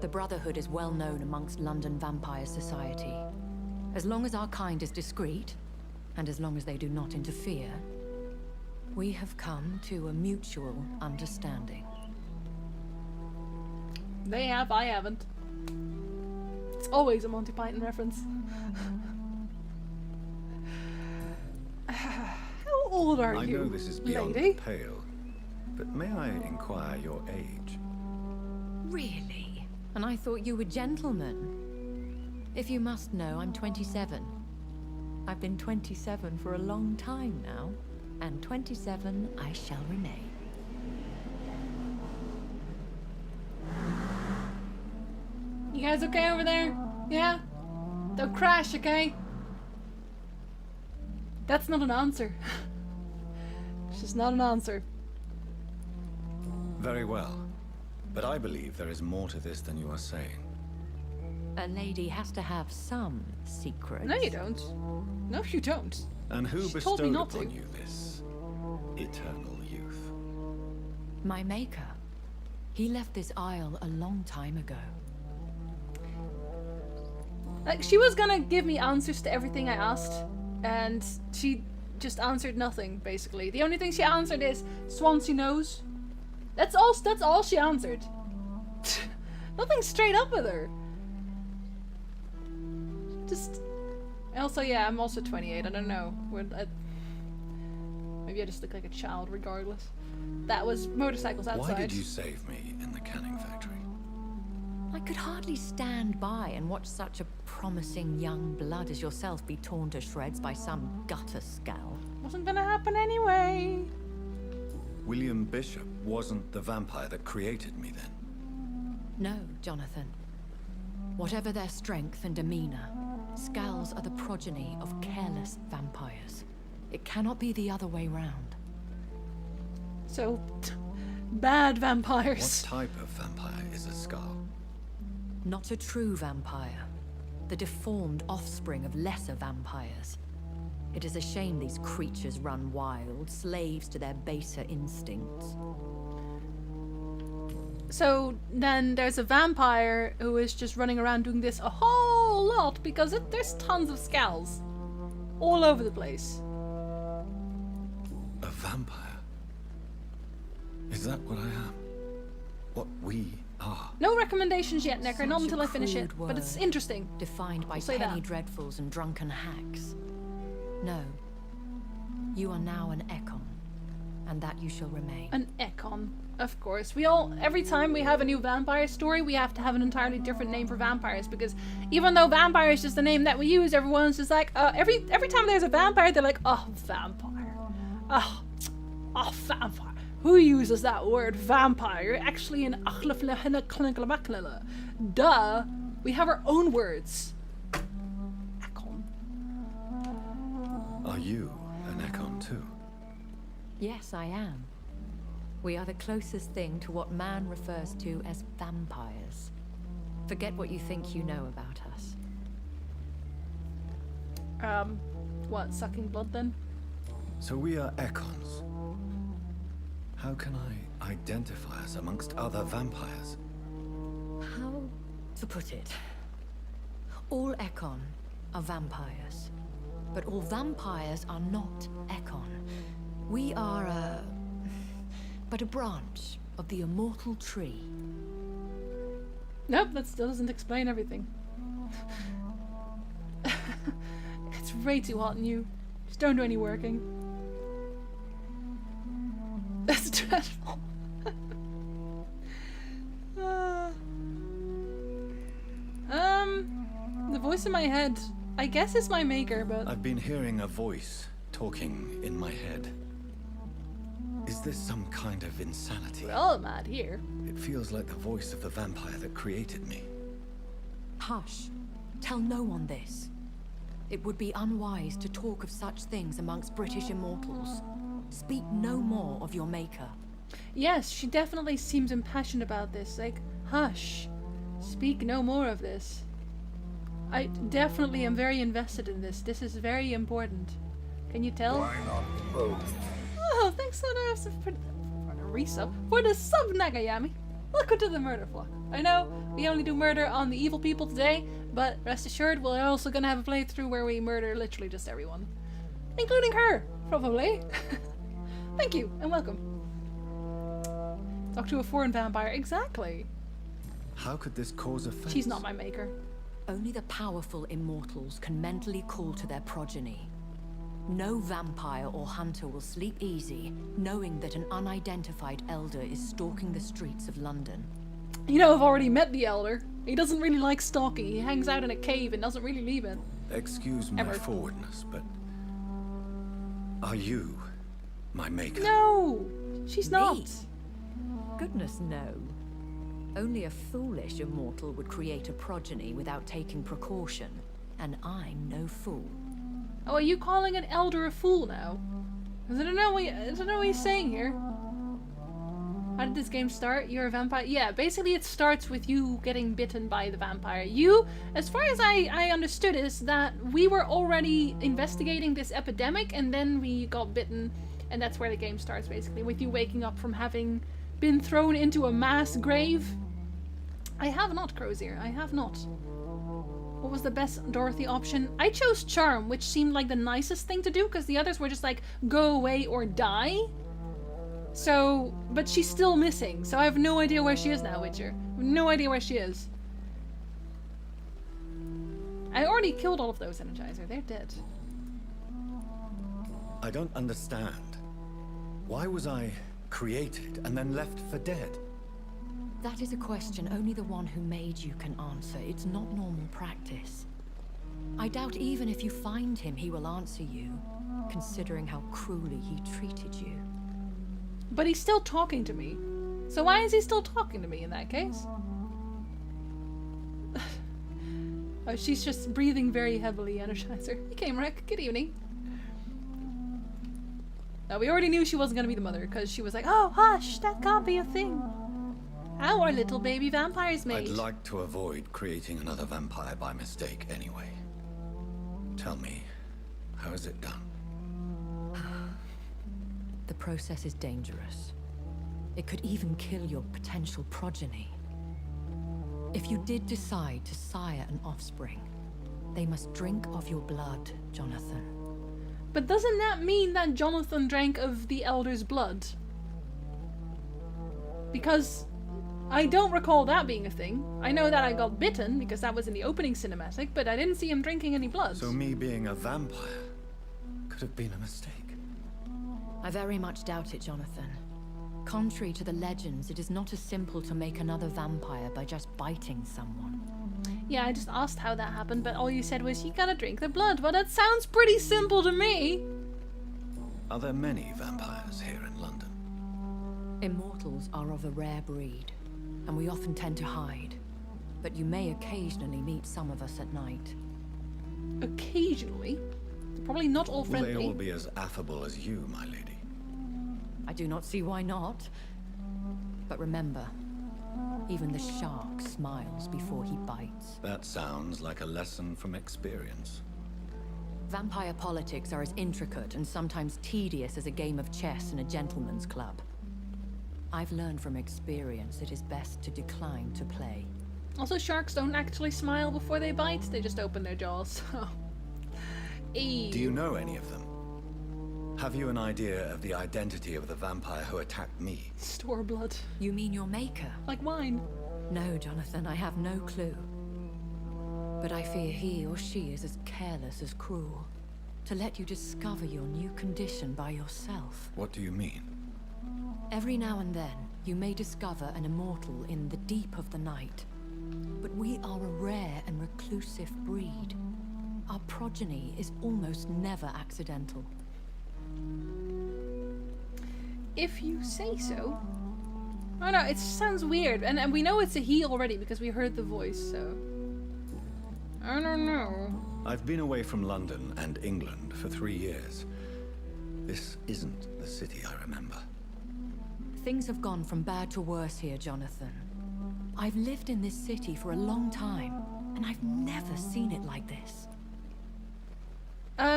The Brotherhood is well known amongst London Vampire Society. As long as our kind is discreet, and as long as they do not interfere, we have come to a mutual understanding. They have, I haven't. It's always a Monty Python reference. How old are I you, know this is beyond lady? the pale, but may I inquire your age? Really? And I thought you were gentlemen. If you must know, I'm 27. I've been 27 for a long time now, and 27 I shall remain. You guys okay over there? Yeah? Don't crash, okay? That's not an answer. It's just not an answer. Very well. But I believe there is more to this than you are saying. A lady has to have some secrets. No, you don't. No, you don't. And who She told me bestowed not upon to. you this eternal youth? My maker. He left this isle a long time ago. Like, she was gonna give me answers to everything I asked, and she just answered nothing, basically. The only thing she answered is Swansea knows. That's all she answered. Nothing straight up with her. Just... Also, yeah, I'm also 28. I don't know. Maybe I just look like a child regardless. That was motorcycles outside. Why did you save me in the canning factory? I could hardly stand by and watch such a promising young blood as yourself be torn to shreds by some gutter scowl. Wasn't gonna happen anyway. William Bishop wasn't the vampire that created me then. No, Jonathan. Whatever their strength and demeanor, Scowls are the progeny of careless vampires. It cannot be the other way round. So, bad What vampires. type of vampire is a Skull? Not a true vampire. The deformed offspring of lesser vampires. It is a shame these creatures run wild, slaves to their baser instincts. So then there's a vampire who is just running around doing this a whole lot because there's tons of scowls all over the place. A vampire? Is that what I am? What we are? No recommendations yet, Necker, not Such a until I finish it, crude but it's word. interesting. Defined by I'll say penny that. dreadfuls and drunken hacks. No. You are now an Ekon, and that you shall remain. An Ekon, of course. Every time we have a new vampire story, we have to have an entirely different name for vampires, because even though vampire is just the name that we use, everyone's just like, every time there's a vampire, they're like, oh, vampire. Oh, vampire. Who uses that word, vampire? Actually, in duh, we have our own words. Ekon. Are you an Ekon too? Yes, I am. We are the closest thing to what man refers to as vampires. Forget what you think you know about us. What, sucking blood then? So we are Ekons. How can I identify us amongst other vampires? How to put it? All Ekon are vampires. But all vampires are not Ekon. We are but a branch of the immortal tree. Nope, that still doesn't explain everything. It's way too hot in you. Just don't do any working. That's dreadful. The voice in my head, I guess is my maker, but I've been hearing a voice talking in my head. Is this some kind of insanity? we're all mad here. It feels like the voice of the vampire that created me. Hush. Tell no one this. It would be unwise to talk of such things amongst British immortals. Speak no more of your maker. Yes, she definitely seems impassioned about this. Like, hush. Speak no more of this. I definitely am very invested in this. This is very important. Can you tell? Why not both? Oh, thanks for the resub. For the sub, Nagayami. Welcome to the murder flock. I know we only do murder on the evil people today, but rest assured we're also gonna have a playthrough where we murder literally just everyone. Including her, probably. Thank you, and welcome. Talk to a foreign vampire. Exactly. How could this cause offense? She's not my maker. Only the powerful immortals can mentally call to their progeny. No vampire or hunter will sleep easy, knowing that an unidentified elder is stalking the streets of London. You know, I've already met the elder. He doesn't really like stalking. He hangs out in a cave and doesn't really leave it. Excuse my Ever. forwardness, but are you my maker? No, she's not. Me? Goodness, no. Only a foolish immortal would create a progeny without taking precaution, and I'm no fool. Oh, are you calling an elder a fool now? 'Cause I don't know what he's saying here. How did this game start? You're a vampire? Yeah, basically it starts with you getting bitten by the vampire. You, as far as I understood, is that we were already investigating this epidemic and then we got bitten, and that's where the game starts, basically, with you waking up from having been thrown into a mass grave. I have not, Crozier. I have not. What was the best Dorothy option? I chose Charm, which seemed like the nicest thing to do, because the others were just like, go away or die. So, but she's still missing, so I have no idea where she is now, Witcher. No idea where she is. I already killed all of those Energizer. They're dead. I don't understand. Why was I created and then left for dead? That is a question only the one who made you can answer. It's not normal practice. I doubt even if you find him, he will answer you, considering how cruelly he treated you. But he's still talking to me. So why is he still talking to me in that case? Oh, she's just breathing very heavily, Energizer. You came, Rick. Good evening. Now, we already knew she wasn't going to be the mother, because she was like, oh, hush, that can't be a thing. How are little baby vampires made? I'd like to avoid creating another vampire by mistake anyway. Tell me, how is it done? The process is dangerous. It could even kill your potential progeny. If you did decide to sire an offspring, they must drink of your blood, Jonathan. But doesn't that mean that Jonathan drank of the Elder's blood? Because I don't recall that being a thing. I know that I got bitten, because that was in the opening cinematic, but I didn't see him drinking any blood. So me being a vampire could have been a mistake. I very much doubt it, Jonathan. Contrary to the legends, it is not as simple to make another vampire by just biting someone. Yeah, I just asked how that happened, but all you said was, you gotta drink the blood. Well, that sounds pretty simple to me. Are there many vampires here in London? Immortals are of a rare breed, and we often tend to hide. But you may occasionally meet some of us at night. Occasionally? They're probably not all friendly. Will they all be as affable as you, my lady? I do not see why not. But remember, even the shark smiles before he bites. That sounds like a lesson from experience. Vampire politics are as intricate and sometimes tedious as a game of chess in a gentleman's club. I've learned from experience it is best to decline to play. Also, sharks don't actually smile before they bite, they just open their jaws. Ew. Do you know any of them? Have you an idea of the identity of the vampire who attacked me? Store blood. You mean your maker? Like wine. No, Jonathan, I have no clue. But I fear he or she is as careless as cruel. To let you discover your new condition by yourself. What do you mean? Every now and then, you may discover an immortal in the deep of the night. But we are a rare and reclusive breed. Our progeny is almost never accidental. If you say so. Oh no, it sounds weird. And we know it's a he already because we heard the voice, so... I don't know. I've been away from London and England for 3 years. This isn't the city I remember. Things have gone from bad to worse here, Jonathan. I've lived in this city for a long time, and I've never seen it like this.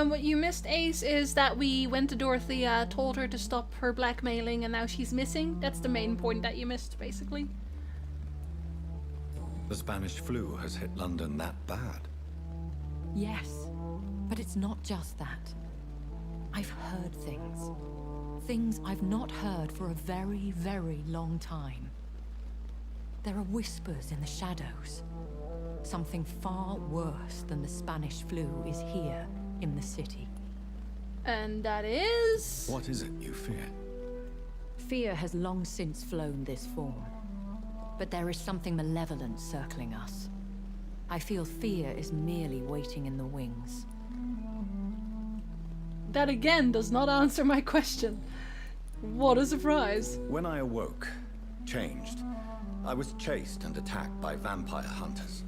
What you missed, Ace, is that we went to Dorothy, told her to stop her blackmailing, and now she's missing. That's the main point that you missed, basically. The Spanish flu has hit London that bad. Yes, but it's not just that. I've heard things. Things I've not heard for a very, very long time. There are whispers in the shadows. Something far worse than the Spanish flu is here in the city. And that is... What is it you fear? Fear has long since flown this form. But there is something malevolent circling us. I feel fear is merely waiting in the wings. That again does not answer my question. What a surprise. When I awoke, changed, I was chased and attacked by vampire hunters.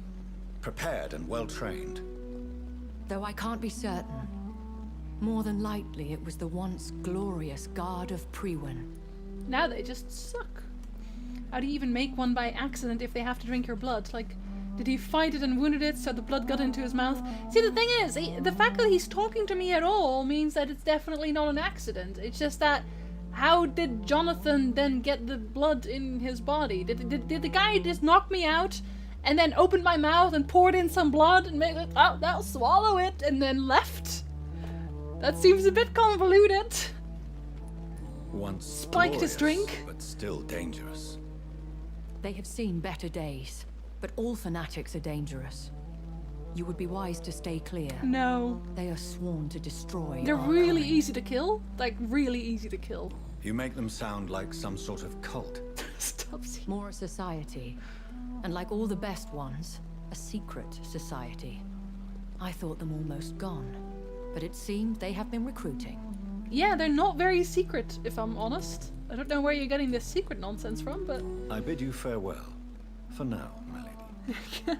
Prepared and well-trained. Though I can't be certain, more than likely it was the once glorious Guard of Priwen. Now they just suck. How do you even make one by accident if they have to drink your blood? Like, did he fight it and wounded it so the blood got into his mouth? See, the thing is, the fact that he's talking to me at all means that it's definitely not an accident. It's just that, how did Jonathan then get the blood in his body? Did the guy just knock me out and then opened my mouth and poured in some blood and made it, oh, that'll swallow it, and then left. That seems a bit convoluted. Once Spiked his glorious, drink. but still dangerous. They have seen better days, but all fanatics are dangerous. You would be wise to stay clear. No. They are sworn to destroy They're our really kind. easy to kill. Like, really easy to kill. You make them sound like some sort of cult. Stop seeing. More a society, and like all the best ones, a secret society. I thought them almost gone, but it seemed they have been recruiting. Yeah, they're not very secret, if I'm honest. I don't know where you're getting this secret nonsense from, but... I bid you farewell. For now, my lady.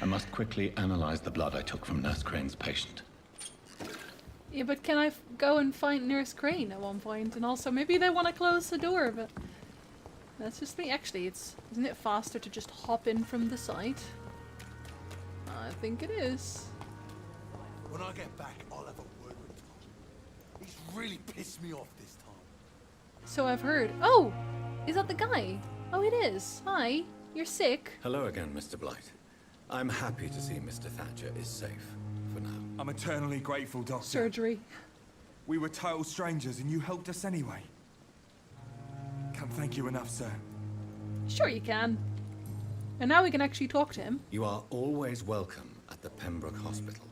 I must quickly analyze the blood I took from Nurse Crane's patient. Yeah, but can I go and find Nurse Crane at one point? And also, maybe they want to close the door, but... That's just me. Actually, isn't it faster to just hop in from the side? I think it is. When I get back, I'll have a word with Tom. He's really pissed me off this time. So I've heard. Oh! Is that the guy? Oh, it is. Hi. You're sick. Hello again, Mr. Blight. I'm happy to see Mr. Thatcher is safe, for now. I'm eternally grateful, Doctor. Surgery. We were total strangers and you helped us anyway. Can't thank you enough, sir. Sure you can. And now we can actually talk to him. You are always welcome at the Pembroke Hospital.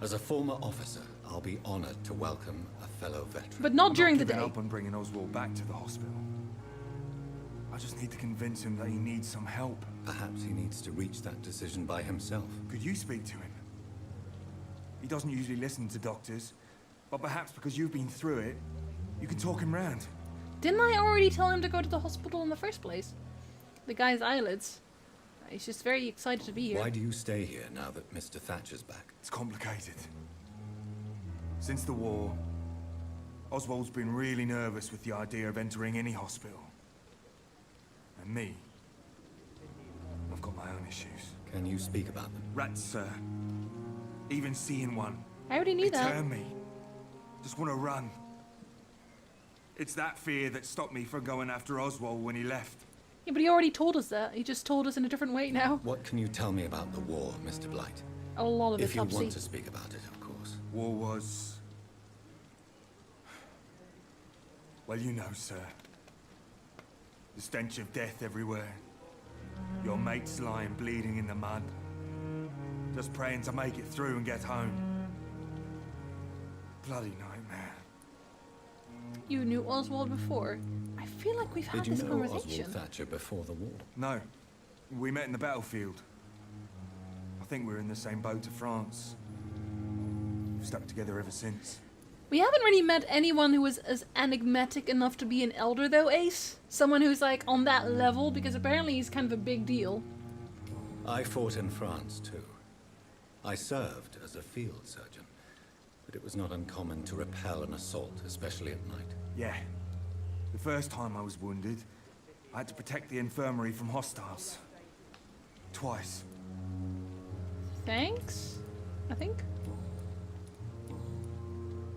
As a former officer, I'll be honored to welcome a fellow veteran. But not I'm during the giving day. up on bringing Oswald back to the hospital. I just need to convince him that he needs some help. Perhaps he needs to reach that decision by himself. Could you speak to him? He doesn't usually listen to doctors, but perhaps because you've been through it, you can talk him round. Didn't I already tell him to go to the hospital in the first place? The guy's eyelids. He's just very excited to be here. Why do you stay here now that Mr. Thatcher's back? It's complicated. Since the war, Oswald's been really nervous with the idea of entering any hospital. And me, I've got my own issues. Can you speak about them? Rats, sir. Even seeing one. I already knew They that. turn me. Just want to run. It's that fear that stopped me from going after Oswald when he left. Yeah, but he already told us that. He just told us in a different way now. What can you tell me about the war, Mr. Blight? A lot of If it's you up want to speak about it, of course. War was... Well, you know, sir. The stench of death everywhere. Your mates lying bleeding in the mud. Just praying to make it through and get home. Bloody nightmare. You knew Oswald before. I feel like we've had Did you this know conversation. Oswald Thatcher before the war? No. We met in the battlefield. I think we're in the same boat to France. We've stuck together ever since. We haven't really met anyone who was as enigmatic enough to be an elder though, Ace. Someone who's like on that level, because apparently he's kind of a big deal. I fought in France, too. I served as a field surgeon, but it was not uncommon to repel an assault, especially at night. Yeah. The first time I was wounded, I had to protect the infirmary from hostiles. Twice. Thanks, I think.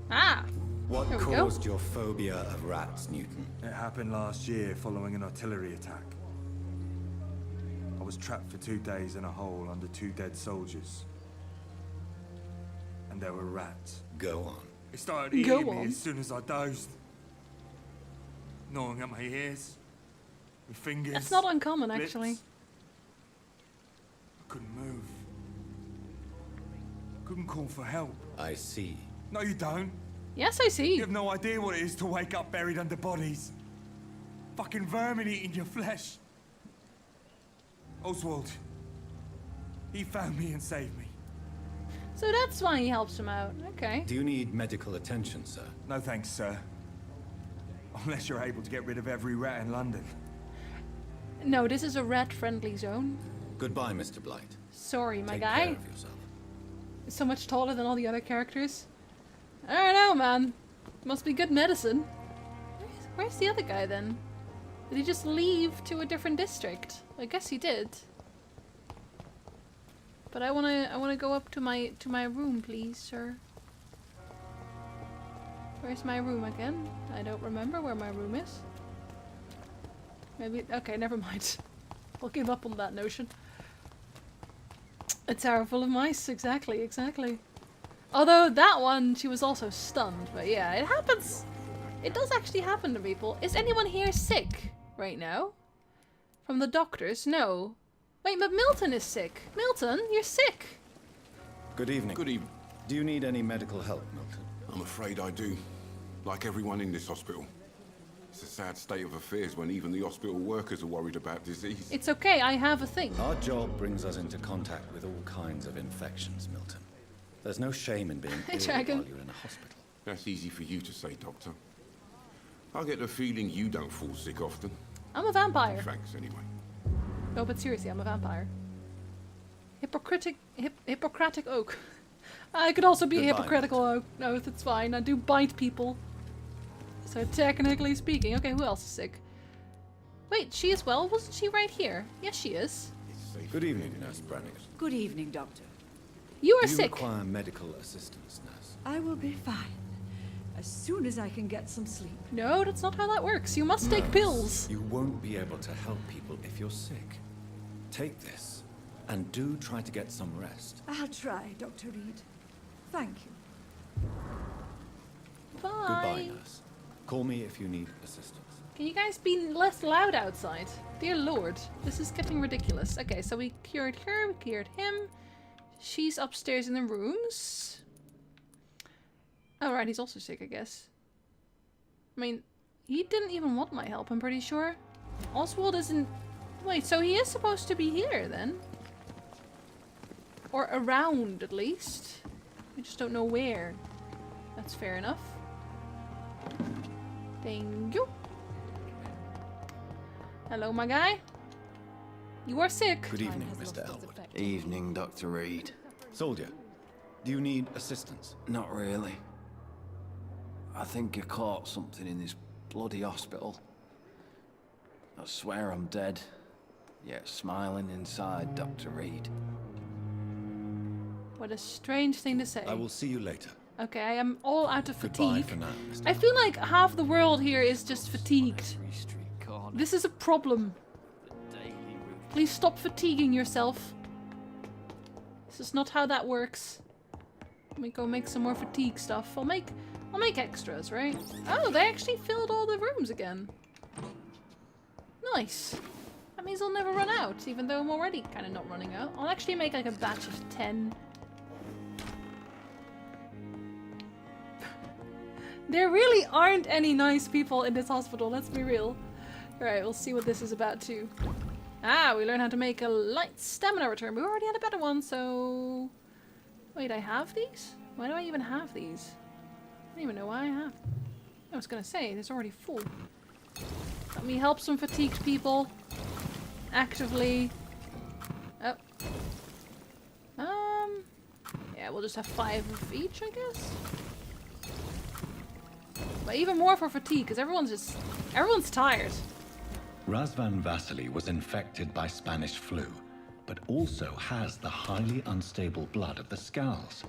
Ah! What There we go. caused your phobia of rats, Newton? It happened last year following an artillery attack. I was trapped for 2 days in a hole under 2 dead soldiers. And there were rats. Go on. It started Go eating me on. as soon as I dozed. Gnawing at my ears. My fingers. That's not uncommon, lips. actually. I couldn't move. Couldn't call for help. I see. No, you don't. Yes, I see. You have no idea what it is to wake up buried under bodies. Fucking vermin eating your flesh. Oswald. He found me and saved me. So that's why he helps him out. Okay. Do you need medical attention, sir? No thanks, sir. Unless you're able to get rid of every rat in London. No, this is a rat-friendly zone. Goodbye, Mr. Blight. Sorry, my Take guy. care of yourself. So much taller than all the other characters. I don't know, man. Must be good medicine. Where's the other guy then? Did he just leave to a different district? I guess he did. But I wanna go up to my room, please, sir. Where's my room again? I don't remember where my room is. Maybe okay, never mind. I'll give up on that notion. A tower full of mice, exactly. Although that one, she was also stunned, but yeah, it happens. It does actually happen to people. Is anyone here sick right now? From the doctors? No. Wait, but Milton is sick. Milton, you're sick. Good evening. Good evening. Do you need any medical help, Milton? I'm afraid I do. Like everyone in this hospital. It's a sad state of affairs when even the hospital workers are worried about disease. It's okay, I have a thing. Our job brings us into contact with all kinds of infections, Milton. There's no shame in being ill Dragon. while you're in a hospital. That's easy for you to say, Doctor. I get the feeling you don't fall sick often. I'm a vampire. Thanks, anyway. No, but seriously, I'm a vampire. Hippocratic oak. I could also be a Goodbye, hypocritical oath, it's fine. I do bite people. So technically speaking, okay, who else is sick? Wait, she is well? Wasn't she right here? Yes, she is. It's safe. Good evening, Nurse Brannigan. Good evening, Doctor. You are Do you sick. require medical assistance, Nurse? I will be fine. As soon as I can get some sleep. No, that's not how that works. You must take pills. You won't be able to help people if you're sick. Take this, and do try to get some rest. I'll try, Dr. Reed. Thank you. Bye. Goodbye, Nurse. Call me if you need assistance. Can you guys be less loud outside? Dear Lord, this is getting ridiculous. Okay, so we cured her, we cured him. She's upstairs in the rooms. Oh, right, he's also sick, I guess. I mean, he didn't even want my help, I'm pretty sure. Oswald isn't... Wait, so he is supposed to be here, then? Or around, at least. We just don't know where. That's fair enough. Thank you. Hello, my guy. You are sick. Good evening, Mr. Elwood. Evening, Dr. Reed. Soldier, do you need assistance? Not really. I think I caught something in this bloody hospital. I swear I'm dead, yet smiling inside, Dr. Reed. What a strange thing to say. I will see you later. Okay, I am all out of Goodbye fatigue. for now, Mr. I feel like half the world here is just fatigued. This is a problem. Please stop fatiguing yourself. This is not how that works. Let me go make some more fatigue stuff. I'll make extras, right? Oh, they actually filled all the rooms again. Nice. That means I'll never run out, even though I'm already kind of not running out. I'll actually make like a batch of 10. There really aren't any nice people in this hospital, let's be real. Alright, we'll see what this is about too. Ah, we learn how to make a light stamina return. We already had a better one, so... Wait, I have these? Why do I even have these? I don't even know why I have. I was gonna say, it's already full. Let me help some fatigued people. Actively. Oh. Yeah, we'll just have 5 of each, I guess. But even more for fatigue, because everyone's tired. Razvan Vasily was infected by Spanish flu, but also has the highly unstable blood of the Skulls.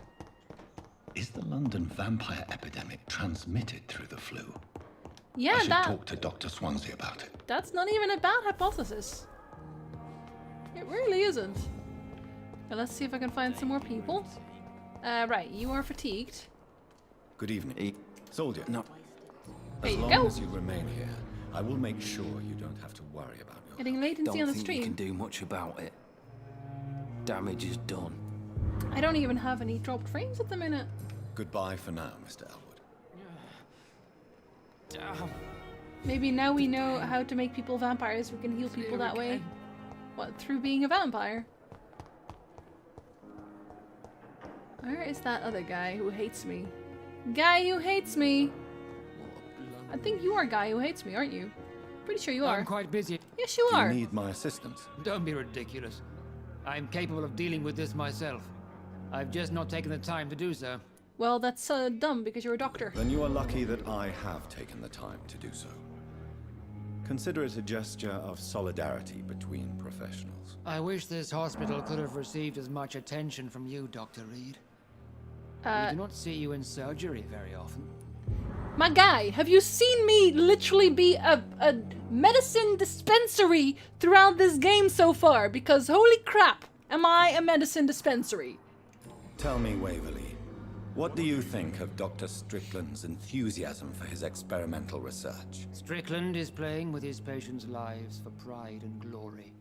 Is the London vampire epidemic transmitted through the flu? Yeah, I should talk to Dr. Swansea about it. That's not even a bad hypothesis. It really isn't. Now let's see if I can find some more people. Right, you are fatigued. Good evening. Soldier. No. There As you long go. as you remain here, I will make sure you don't have to worry about your Getting latency on Don't the think you can stream. do much about it. Damage is done. I don't even have any dropped frames at the minute. Goodbye for now, Mr. Elwood. Maybe now we know how to make people vampires, we can heal people that way. What, through being a vampire? Where is that other guy who hates me? Guy who hates me! I think you are a guy who hates me, aren't you? Pretty sure you are. I'm quite busy. Yes, you Do you are. need my assistance? Don't be ridiculous. I'm capable of dealing with this myself. I've just not taken the time to do so. Well, that's dumb because you're a doctor. Then you are lucky that I have taken the time to do so. Consider it a gesture of solidarity between professionals. I wish this hospital could have received as much attention from you, Dr. Reed. We do not see you in surgery very often. My guy, have you seen me literally be a medicine dispensary throughout this game so far? Because holy crap, am I a medicine dispensary? Tell me, Waverly, what do you think of Dr. Strickland's enthusiasm for his experimental research? Strickland is playing with his patients' lives for pride and glory.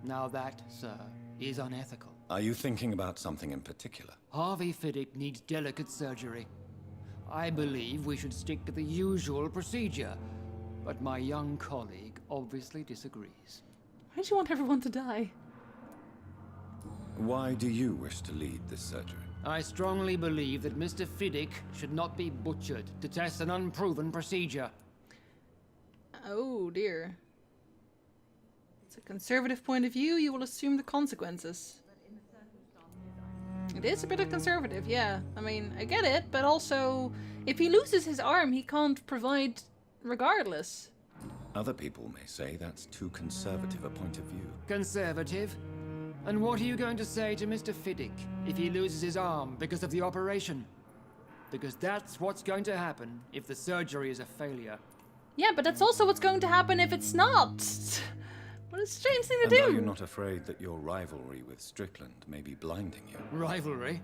Now that, sir, is unethical. Are you thinking about something in particular? Harvey Fiddick needs delicate surgery. I believe we should stick to the usual procedure, but my young colleague obviously disagrees. Why do you want everyone to die? Why do you wish to lead this surgery? I strongly believe that Mr. Fiddick should not be butchered to test an unproven procedure. Oh dear. It's a conservative point of view, you will assume the consequences. It is a bit of conservative, yeah. I mean, I get it, but also, if he loses his arm, he can't provide regardless. Other people may say that's too conservative a point of view. Conservative? And what are you going to say to Mr. Fiddick if he loses his arm because of the operation? Because that's what's going to happen if the surgery is a failure. Yeah, but that's also what's going to happen if it's not. What a strange thing to And do. are you not afraid that your rivalry with Strickland may be blinding you? Rivalry?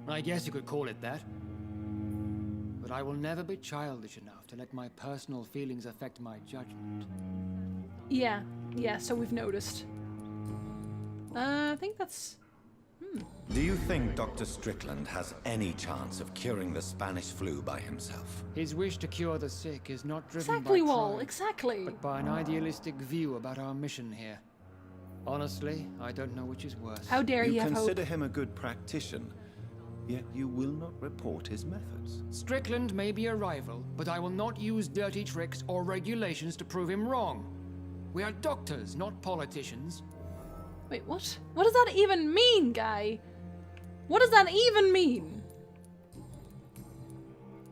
I guess you could call it that. But I will never be childish enough to let my personal feelings affect my judgment. Yeah, so we've noticed. I think that's... Do you think Dr. Strickland has any chance of curing the Spanish flu by himself? His wish to cure the sick is not driven Exactly, by Wall, pride, exactly. but by an idealistic view about our mission here. Honestly, I don't know which is worse. How dare you have consider hope? him a good practitioner, yet you will not report his methods. Strickland may be a rival, but I will not use dirty tricks or regulations to prove him wrong. We are doctors, not politicians. Wait, what? What does that even mean, guy? What does that even mean?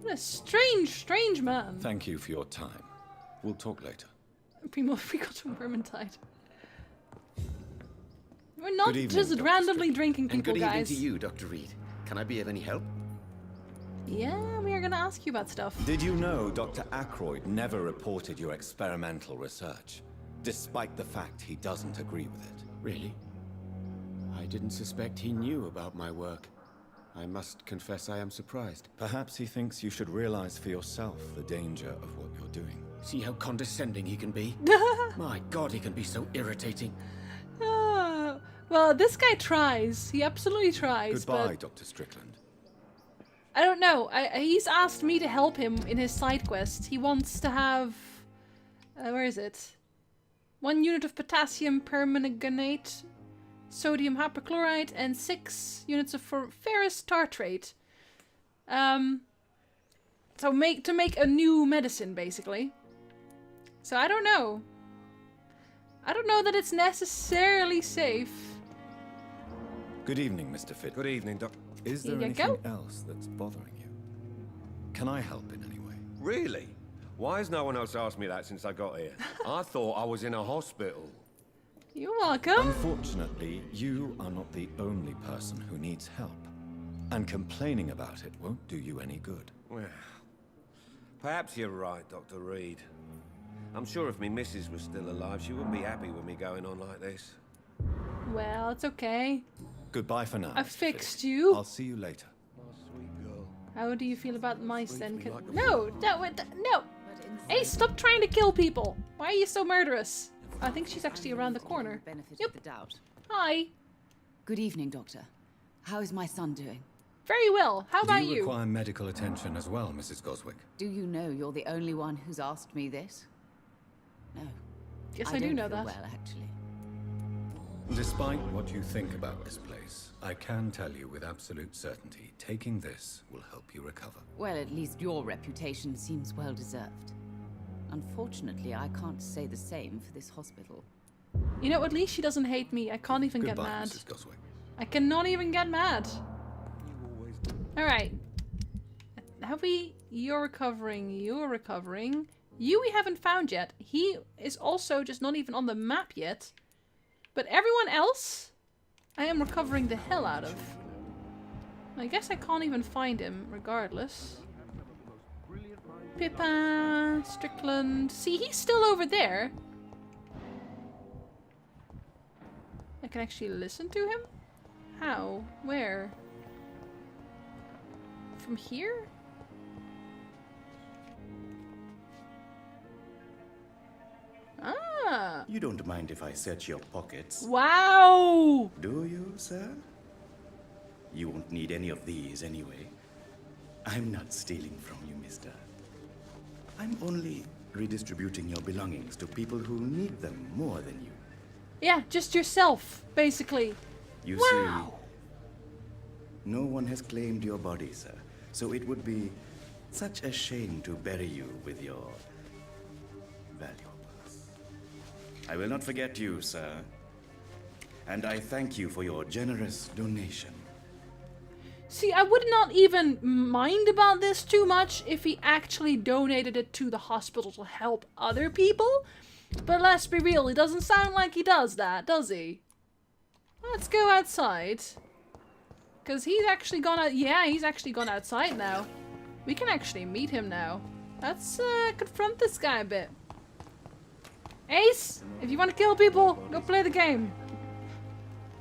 What a strange man. Thank you for your time. We'll talk later. Primo, we got to Vermintide. We're not Good evening, just Dr. randomly Strickland. drinking people, And good evening guys. to you, Dr. Reed. Can I be of any help? Yeah, we are gonna ask you about stuff. Did you know Dr. Ackroyd never reported your experimental research, despite the fact he doesn't agree with it? Really? I didn't suspect he knew about my work. I must confess I am surprised. Perhaps he thinks you should realize for yourself the danger of what you're doing. See how condescending he can be? My God, he can be so irritating. Ah, well, this guy tries. He absolutely tries. Goodbye, but Dr. Strickland. I don't know. He's asked me to help him in his side quest. He wants to have... where is it? 1 unit of potassium permanganate, sodium hypochlorite, and 6 units of ferrous tartrate. So to make a new medicine, basically. So I don't know. I don't know that it's necessarily safe. Good evening, Mr. Fiddick. Good evening, Doc. Is there Here you anything go. else that's bothering you? Can I help in any way? Really? Why has no one else asked me that since I got here? I thought I was in a hospital. You're welcome. Unfortunately, you are not the only person who needs help. And complaining about it won't do you any good. Well, perhaps you're right, Dr. Reed. I'm sure if me missus was still alive, she wouldn't be happy with me going on like this. Well, it's okay. Goodbye for now. I Mr. fixed Fiddick. you. I'll see you later. Oh, sweet girl. How do you feel about mice then? me like a No, no. Hey, stop trying to kill people. Why are you so murderous? I think she's actually around the corner. Benefit Yep. of the doubt. Hi. Good evening, Doctor. How is my son doing? Very well. How about Do you you? require medical attention as well, Mrs. Goswick? Do you know you're the only one who's asked me this? No. Yes, I do don't know feel that. well, actually. Despite what you think about this place, I can tell you with absolute certainty, taking this will help you recover. Well, at least your reputation seems well deserved. Unfortunately, I can't say the same for this hospital. You know, at least she doesn't hate me. I can't even Goodbye, get mad. Mrs. Goswick. I cannot even get mad. Alright. Have we... You're recovering. You're recovering. You we haven't found yet. He is also just not even on the map yet. But everyone else, I am recovering the hell out of. I guess I can't even find him, regardless. Pippa, Strickland. See, he's still over there. I can actually listen to him? How? Where? From here? Ah! You don't mind if I search your pockets? Wow! Do you, sir? You won't need any of these anyway. I'm not stealing from you, mister. I'm only redistributing your belongings to people who need them more than you. Yeah, just yourself, basically. You wow! See, no one has claimed your body, sir. So it would be such a shame to bury you with your valuables. I will not forget you, sir. And I thank you for your generous donation. See, I would not even mind about this too much if he actually donated it to the hospital to help other people. But let's be real, it doesn't sound like he does that, does he? Let's go outside. Because he's actually gone out. Yeah, he's actually gone outside now. We can actually meet him now. Let's confront this guy a bit. Ace, if you want to kill people, go play the game.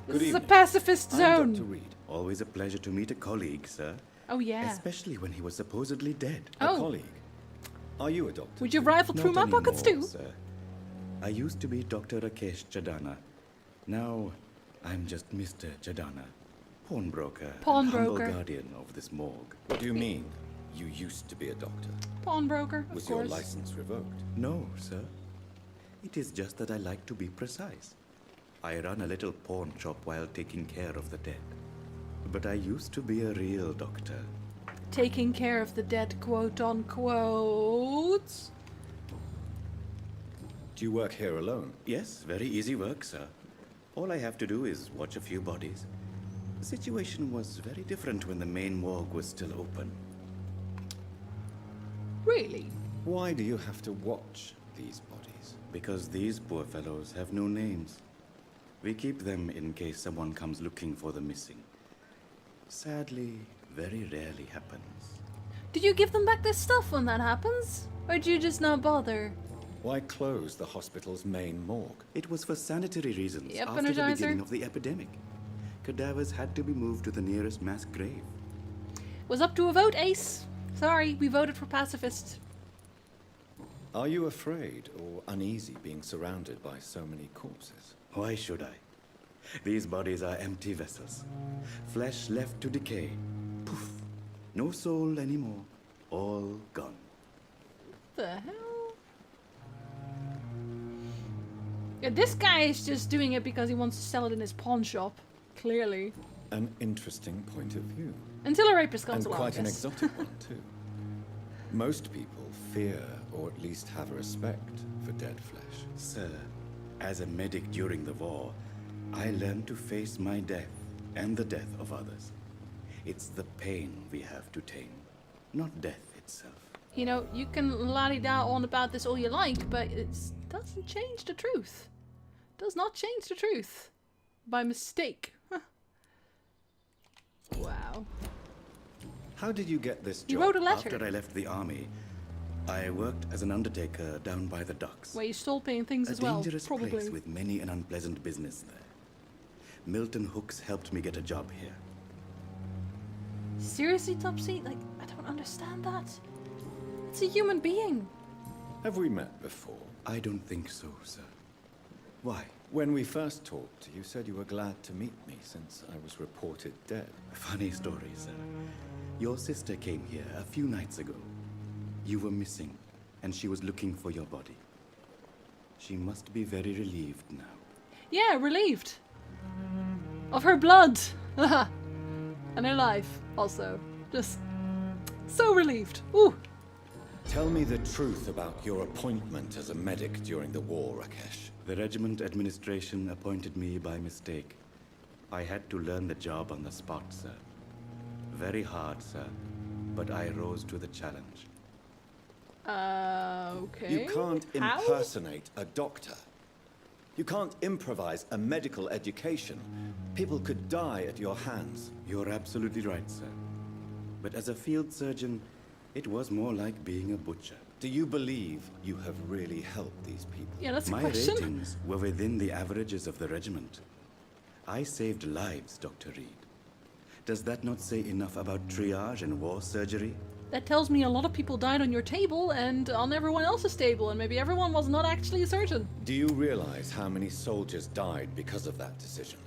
This is a pacifist zone. I'm Dr. Reed. Always a pleasure to meet a colleague, sir. Oh, yeah. Especially when he was supposedly dead. Oh. A colleague? Are you a doctor? Would you rifle through my pockets too? Sir. I used to be Dr. Rakesh Chadana. Now, I'm just Mr. Chadana. Pawnbroker. Pawnbroker. Humble guardian of this morgue. What do you mean? You used to be a doctor? Pawnbroker, of Was course. your license revoked? No, sir. It is just that I like to be precise. I run a little pawn shop while taking care of the dead. But I used to be a real doctor. Taking care of the dead, quote unquote. Do you work here alone? Yes, very easy work, sir. All I have to do is watch a few bodies. The situation was very different when the main morgue was still open. Really? Why do you have to watch these bodies? Because these poor fellows have no names. We keep them in case someone comes looking for the missing. Sadly, very rarely happens. Do you give them back their stuff when that happens? Or do you just not bother? Why close the hospital's main morgue? It was for sanitary reasons Yep, after the Energizer. beginning of the epidemic. Cadavers had to be moved to the nearest mass grave. Was up to a vote, Ace. Sorry, we voted for pacifist. Are you afraid or uneasy being surrounded by so many corpses? Why should I? These bodies are empty vessels. Flesh left to decay. Poof. No soul anymore. All gone. The hell? Yeah, this guy is just doing it because he wants to sell it in his pawn shop. Clearly. An interesting point of view. Until a rapist comes And along, quite an yes. exotic one, too. Most people fear, or at least have a respect, for dead flesh. Sir, as a medic during the war, I learned to face my death and the death of others. It's the pain we have to tame, not death itself. You know, you can la-di-da on about this all you like, but it doesn't change the truth. Does not change the truth. By mistake. Wow. How did you get this job? You wrote a letter. After I left the army, I worked as an undertaker down by the docks. Where you stole paying things A as well, dangerous probably. place with many an unpleasant business there. Milton Hooks helped me get a job here. Seriously, Topsy? Like, I don't understand that. It's a human being. Have we met before? I don't think so, sir. Why? When we first talked, you said you were glad to meet me since I was reported dead. Funny story, sir. Your sister came here a few nights ago. You were missing, and she was looking for your body. She must be very relieved now. Yeah, relieved. Of her blood. And her life, also. Just so relieved. Ooh. Tell me the truth about your appointment as a medic during the war, Rakesh. The regiment administration appointed me by mistake. I had to learn the job on the spot, sir. Very hard, sir, but I rose to the challenge. Okay. You can't How? impersonate a doctor. You can't improvise a medical education. People could die at your hands. You're absolutely right, sir. But as a field surgeon, It was more like being a butcher. Do you believe you have really helped these people? Yeah, that's a My question. ratings were within the averages of the regiment. I saved lives, Dr. Reed. Does that not say enough about triage and war surgery? That tells me a lot of people died on your table and on everyone else's table, and maybe everyone was not actually a surgeon. Do you realize how many soldiers died because of that decision?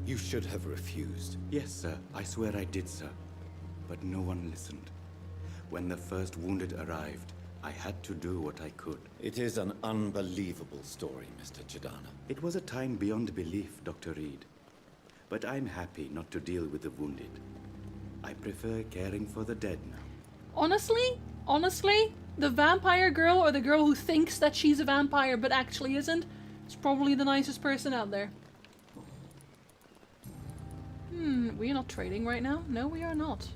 You should have refused. Yes, sir. I swear I did, sir. But no one listened. When the first wounded arrived, I had to do what I could. It is an unbelievable story, Mr. Chidana. It was a time beyond belief, Dr. Reed. But I'm happy not to deal with the wounded. I prefer caring for the dead now. Honestly, the vampire girl or the girl who thinks that she's a vampire but actually isn't is probably the nicest person out there. We're not trading right now? No, we are not.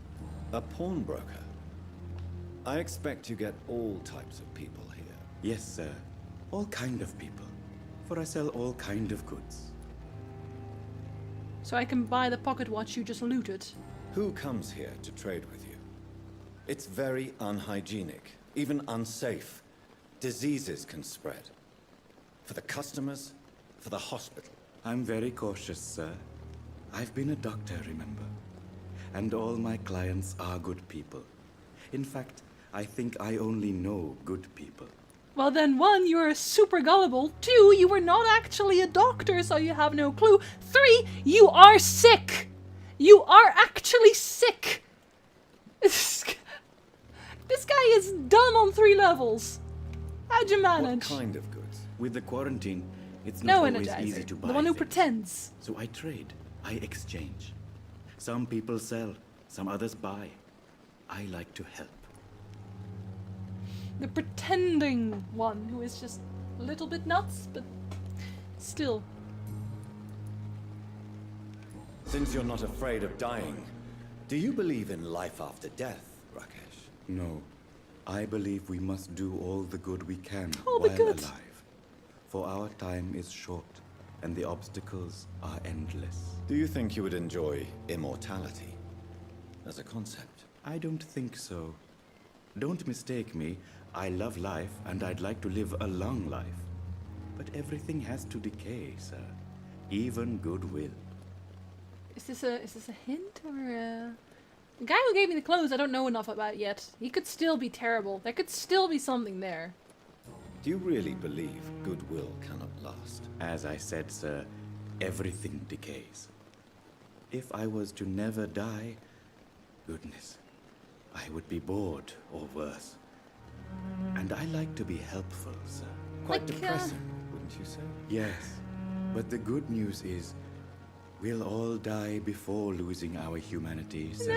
A pawnbroker? I expect you get all types of people here. Yes, sir. All kind of people. For I sell all kind of goods. So I can buy the pocket watch you just looted. Who comes here to trade with you? It's very unhygienic, even unsafe. Diseases can spread. For the customers, for the hospital. I'm very cautious, sir. I've been a doctor, remember? And all my clients are good people. In fact, I think I only know good people. Well then, 1, you're super gullible. 2, you were not actually a doctor, so you have no clue. 3, you are sick! You are actually sick! This guy is done on 3 levels. How'd you manage? What kind of goods? With the quarantine, it's No not always Energizer. easy to buy The one who things. pretends. So I trade. I exchange. Some people sell, some others buy. I like to help. The pretending one who is just a little bit nuts, but still. Since you're not afraid of dying, do you believe in life after death, Rakesh? No. I believe we must do all the good we can All the while good. alive. For our time is short, and the obstacles are endless. Do you think you would enjoy immortality as a concept? I don't think so. Don't mistake me. I love life, and I'd like to live a long life. But everything has to decay, sir. Even goodwill. Is this a hint or a... The guy who gave me the clothes I don't know enough about yet. He could still be terrible. There could still be something there. Do you really believe goodwill cannot last? As I said, sir, everything decays. If I was to never die, goodness, I would be bored or worse. And I like to be helpful, sir. Quite depressing, wouldn't you say? Yes, but the good news is, we'll all die before losing our humanity, sir.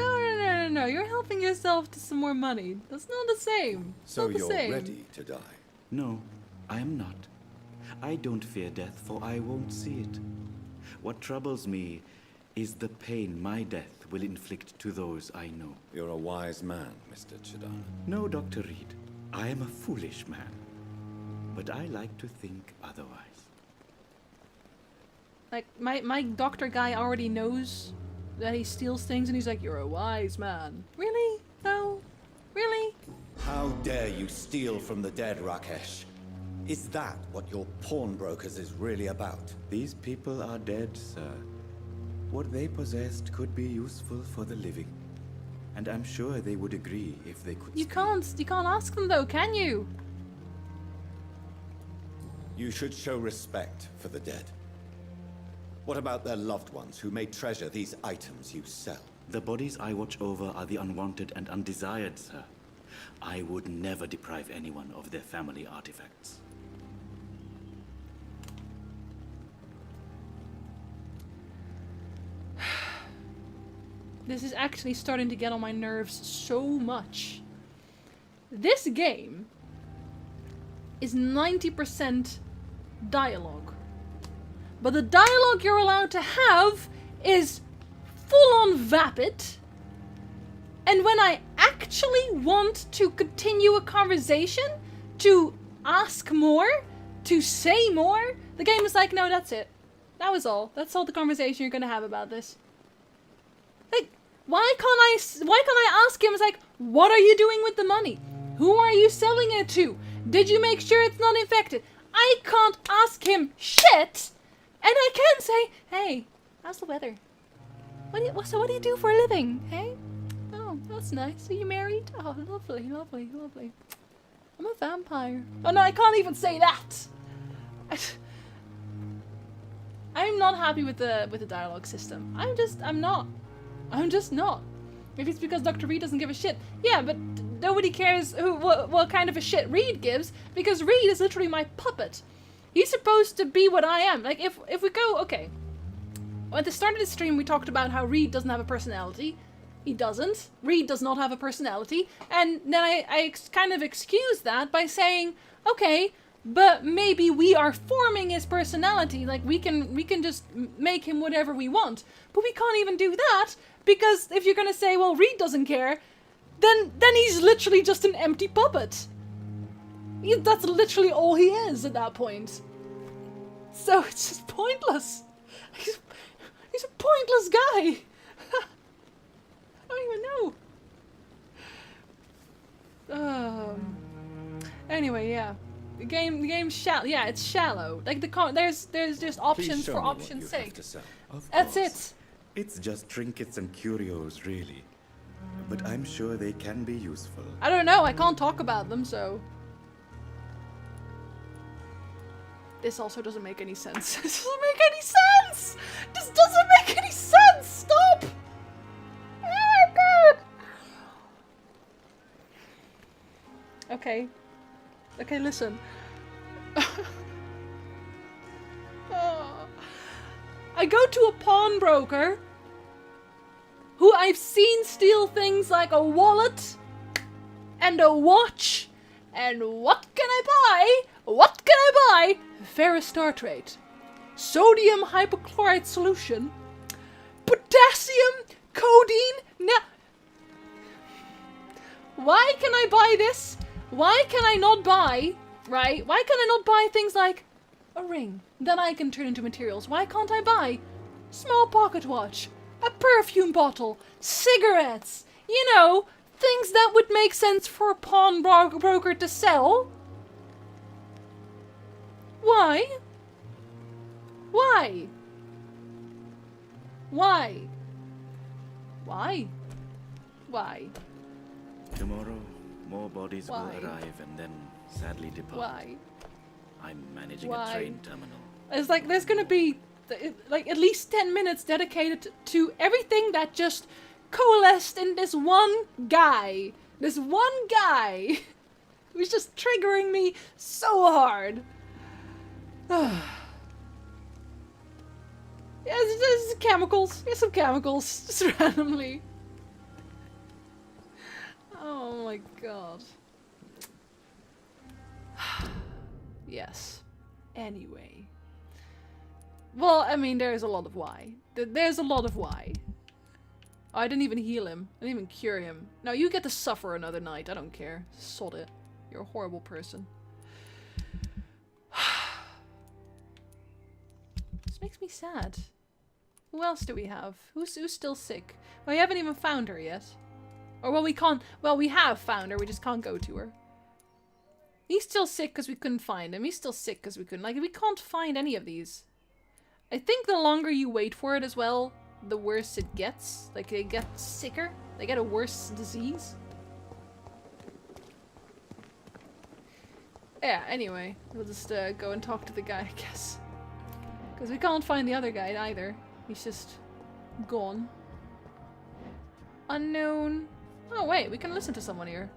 No. You're helping yourself to some more money. That's not the same. It's So not the you're same. ready to die? No, I am not. I don't fear death, for I won't see it. What troubles me is the pain my death will inflict to those I know. You're a wise man, Mr. Chidana. No, Dr. Reed. I am a foolish man. But I like to think otherwise. Like, my doctor guy already knows that he steals things and he's like, you're a wise man. Really? No? Really? How dare you steal from the dead, Rakesh? Is that what your pawnbrokers is really about? These people are dead, sir. What they possessed could be useful for the living. And I'm sure they would agree if they could. You can't ask them though, can you? You should show respect for the dead. What about their loved ones who may treasure these items you sell? The bodies I watch over are the unwanted and undesired, sir. I would never deprive anyone of their family artifacts. This is actually starting to get on my nerves so much. This game is 90% dialogue. But the dialogue you're allowed to have is full-on vapid. And when I actually want to continue a conversation, to ask more, to say more, the game is like, no, that's it. That was all. That's all the conversation you're gonna have about this. Like, Why can't I ask him, it's like, what are you doing with the money? Who are you selling it to? Did you make sure it's not infected? I can't ask him shit, and I can say, hey, how's the weather? So what do you do for a living, hey? Oh, that's nice. Are you married? Oh, lovely, lovely, lovely. I'm a vampire. Oh no, I can't even say that! I'm not happy with the dialogue system. I'm just not. Maybe it's because Dr. Reed doesn't give a shit. Yeah, but nobody cares what kind of a shit Reed gives, because Reed is literally my puppet. He's supposed to be what I am. Like, if we go, okay. At the start of the stream, we talked about how Reed doesn't have a personality. He doesn't. Reed does not have a personality. And then I kind of excuse that by saying, okay, but maybe we are forming his personality. Like, we can just make him whatever we want. But we can't even do that, because if you're gonna say, well, Reed doesn't care, then he's literally just an empty puppet. That's literally all he is at that point. So it's just pointless. He's a pointless guy. I don't even know. Anyway, yeah. The game's shallow. Yeah, it's shallow. Like there's just options for option's sake. That's it. It's just trinkets and curios, really. But I'm sure they can be useful. I don't know. I can't talk about them, so. This also doesn't make any sense. This doesn't make any sense! This doesn't make any sense! Stop! Oh, God! Okay. Okay, listen. I go to a pawnbroker who I've seen steal things like a wallet and a watch. And what can I buy? What can I buy? Ferrous tartrate, sodium hypochlorite solution, potassium, codeine. Why can I buy this? Why can I not buy, right? Why can I not buy things like a ring that I can turn into materials? Why can't I buy small pocket watch, a perfume bottle, cigarettes? You know, things that would make sense for a pawnbroker to sell. Why? Why? Why? Why? Why? Tomorrow, more bodies Why? will arrive and then sadly depart. Why? I'm managing Why? a train terminal. It's like there's gonna be like at least 10 minutes dedicated to everything that just coalesced in this one guy. This one guy who's just triggering me so hard. Yeah, it's chemicals. It's some chemicals. Just randomly. Oh my god. Yes. Anyway. Well, I mean, there's a lot of why. There's a lot of why. Oh, I didn't even heal him. I didn't even cure him. No, you get to suffer another night. I don't care. Sod it. You're a horrible person. This makes me sad. Who else do we have? Who's still sick? Well, we haven't even found her yet. Or, well, we can't. Well, we have found her. We just can't go to her. He's still sick because we couldn't find him. He's still sick because we couldn't. Like, we can't find any of these. I think the longer you wait for it as well, the worse it gets. Like, they get sicker. They get a worse disease. Yeah, anyway. We'll just go and talk to the guy, I guess. Because we can't find the other guy either. He's just gone. Unknown. Oh, wait. We can listen to someone here.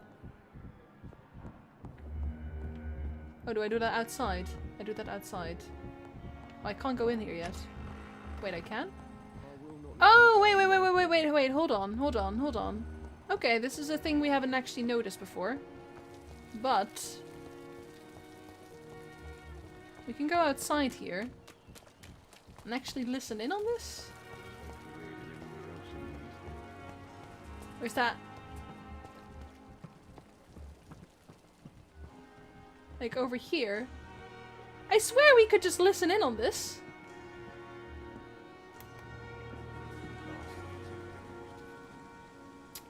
Oh, do I do that outside? I do that outside. Oh, I can't go in here yet. Wait, I can? Oh, wait, hold on. Okay, this is a thing we haven't actually noticed before. But we can go outside here and actually listen in on this. Where's that? Like over here. I swear we could just listen in on this.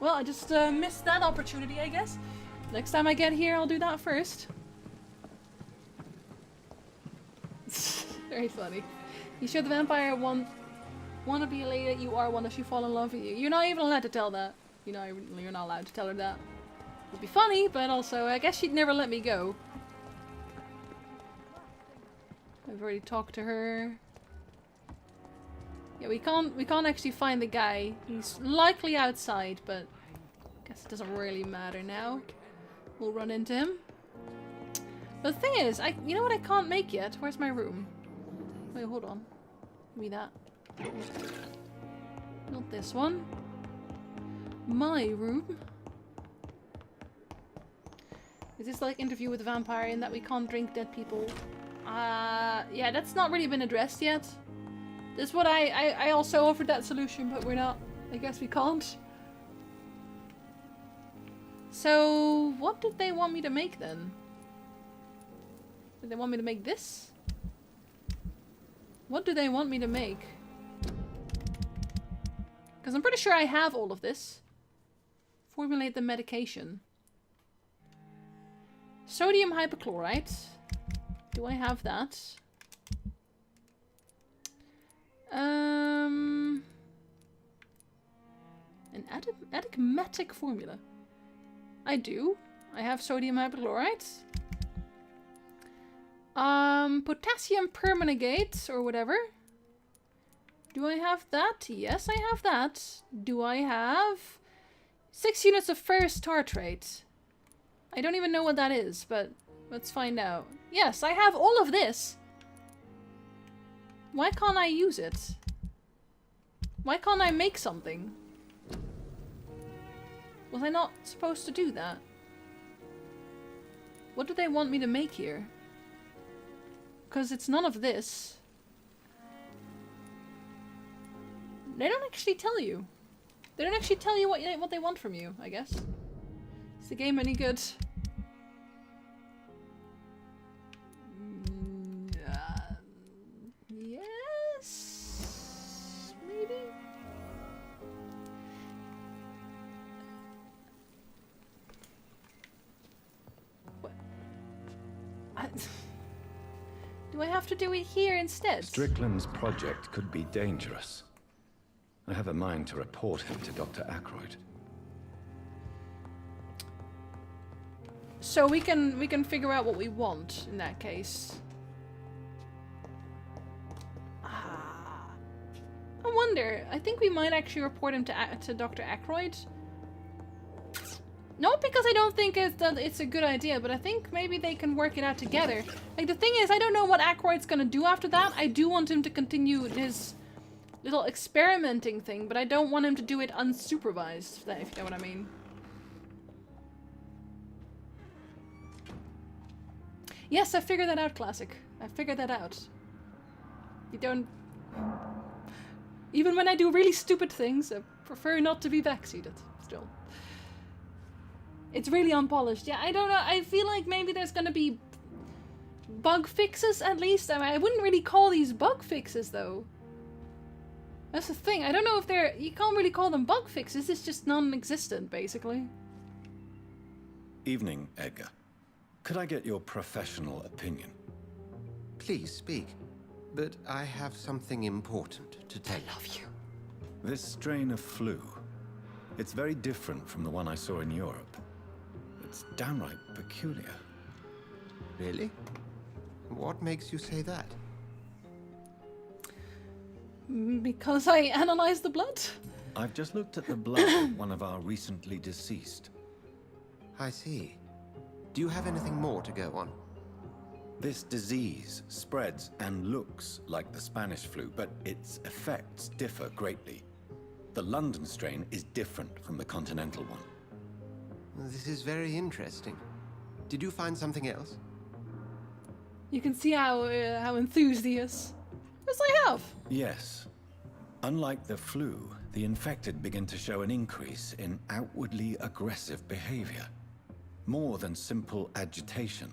Well, I just missed that opportunity, I guess. Next time I get here, I'll do that first. Very funny. You show the vampire want to be a lady that you are one if she fall in love with you. You're not even allowed to tell that. You know, you're not allowed to tell her that. It'd be funny, but also I guess she'd never let me go. I've already talked to her. Yeah, we can't actually find the guy. He's likely outside, but I guess it doesn't really matter now. We'll run into him. But the thing is, you know what I can't make yet? Where's my room? Wait, hold on. Give me that. Not this one. My room. Is this like Interview with the Vampire in that we can't drink dead people? Yeah, that's not really been addressed yet. That's what I also offered that solution, but we're not. I guess we can't. So, what did they want me to make then? Did they want me to make this? What do they want me to make? Because I'm pretty sure I have all of this. Formulate the medication. Sodium hypochlorite. Do I have that? An enigmatic formula. I do. I have sodium hypochlorite. Potassium permanganate or whatever. Do I have that? Yes, I have that. Do I have 6 units of ferrous tartrate? I don't even know what that is, but let's find out. Yes, I have all of this. Why can't I use it? Why can't I make something? Was I not supposed to do that? What do they want me to make here? Because it's none of this. They don't actually tell you. They don't actually tell you what they want from you, I guess. Is the game any good? Yes? Maybe? What? Do I have to do it here instead? Strickland's project could be dangerous. I have a mind to report him to Dr. Ackroyd. So we can figure out what we want in that case. I wonder. I think we might actually report him to Dr. Ackroyd. Not because I don't think it's a good idea, but I think maybe they can work it out together. Like, the thing is, I don't know what Ackroyd's gonna do after that. I do want him to continue his little experimenting thing, but I don't want him to do it unsupervised, if you know what I mean. Yes, I figured that out, Classic. I figured that out. You don't... Even when I do really stupid things, I prefer not to be backseated, still. It's really unpolished. Yeah, I don't know. I feel like maybe there's gonna be bug fixes, at least. I mean, I wouldn't really call these bug fixes, though. That's the thing. I don't know if they're... You can't really call them bug fixes. It's just non-existent, basically. Evening, Edgar. Could I get your professional opinion? Please speak. But I have something important to tell you. I love you. This strain of flu. It's very different from the one I saw in Europe. It's downright peculiar. Really? What makes you say that? Because I analyzed the blood? I've just looked at the blood of one of our recently deceased. I see. Do you have anything more to go on? This disease spreads and looks like the Spanish flu, but its effects differ greatly. The London strain is different from the continental one. This is very interesting. Did you find something else? You can see how enthused he is. Yes, I have. Yes. Unlike the flu, the infected begin to show an increase in outwardly aggressive behavior. More than simple agitation.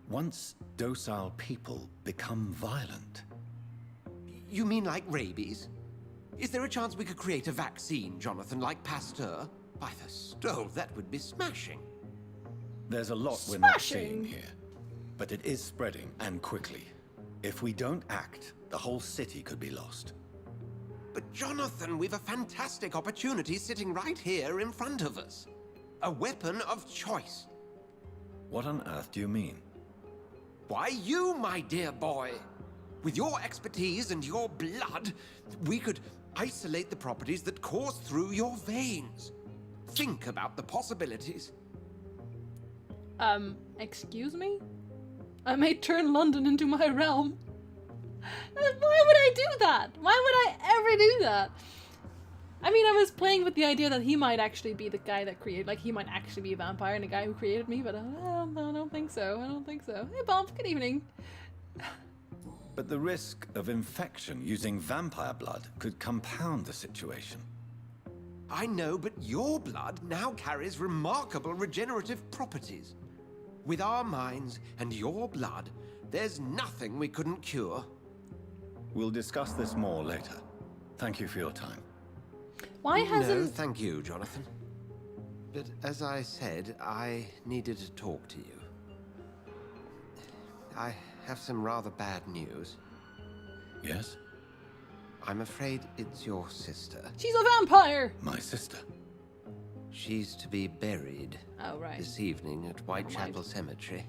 Once docile people become violent. You mean like rabies? Is there a chance we could create a vaccine, Jonathan, like Pasteur? By the stove, that would be smashing. There's a lot we're not Smashing. seeing here, but it is spreading, and quickly. If we don't act, the whole city could be lost. But Jonathan, we've a fantastic opportunity sitting right here in front of us. A weapon of choice. What on earth do you mean? Why, you, my dear boy. With your expertise and your blood, we could isolate the properties that course through your veins. Think about the possibilities. Excuse me? I may turn London into my realm. Why would I do that? Why would I ever do that? I mean, I was playing with the idea that he might actually be the guy that created, like, he might actually be a vampire and the guy who created me, but I don't think so. I don't think so. Hey, Bob, good evening. But the risk of infection using vampire blood could compound the situation. I know, but your blood now carries remarkable regenerative properties. With our minds and your blood, there's nothing we couldn't cure. We'll discuss this more later. Thank you for your time. Why hasn't... No, thank you, Jonathan. But as I said, I needed to talk to you. I have some rather bad news. Yes? I'm afraid it's your sister. She's a vampire! My sister? She's to be buried this evening at Whitechapel Cemetery.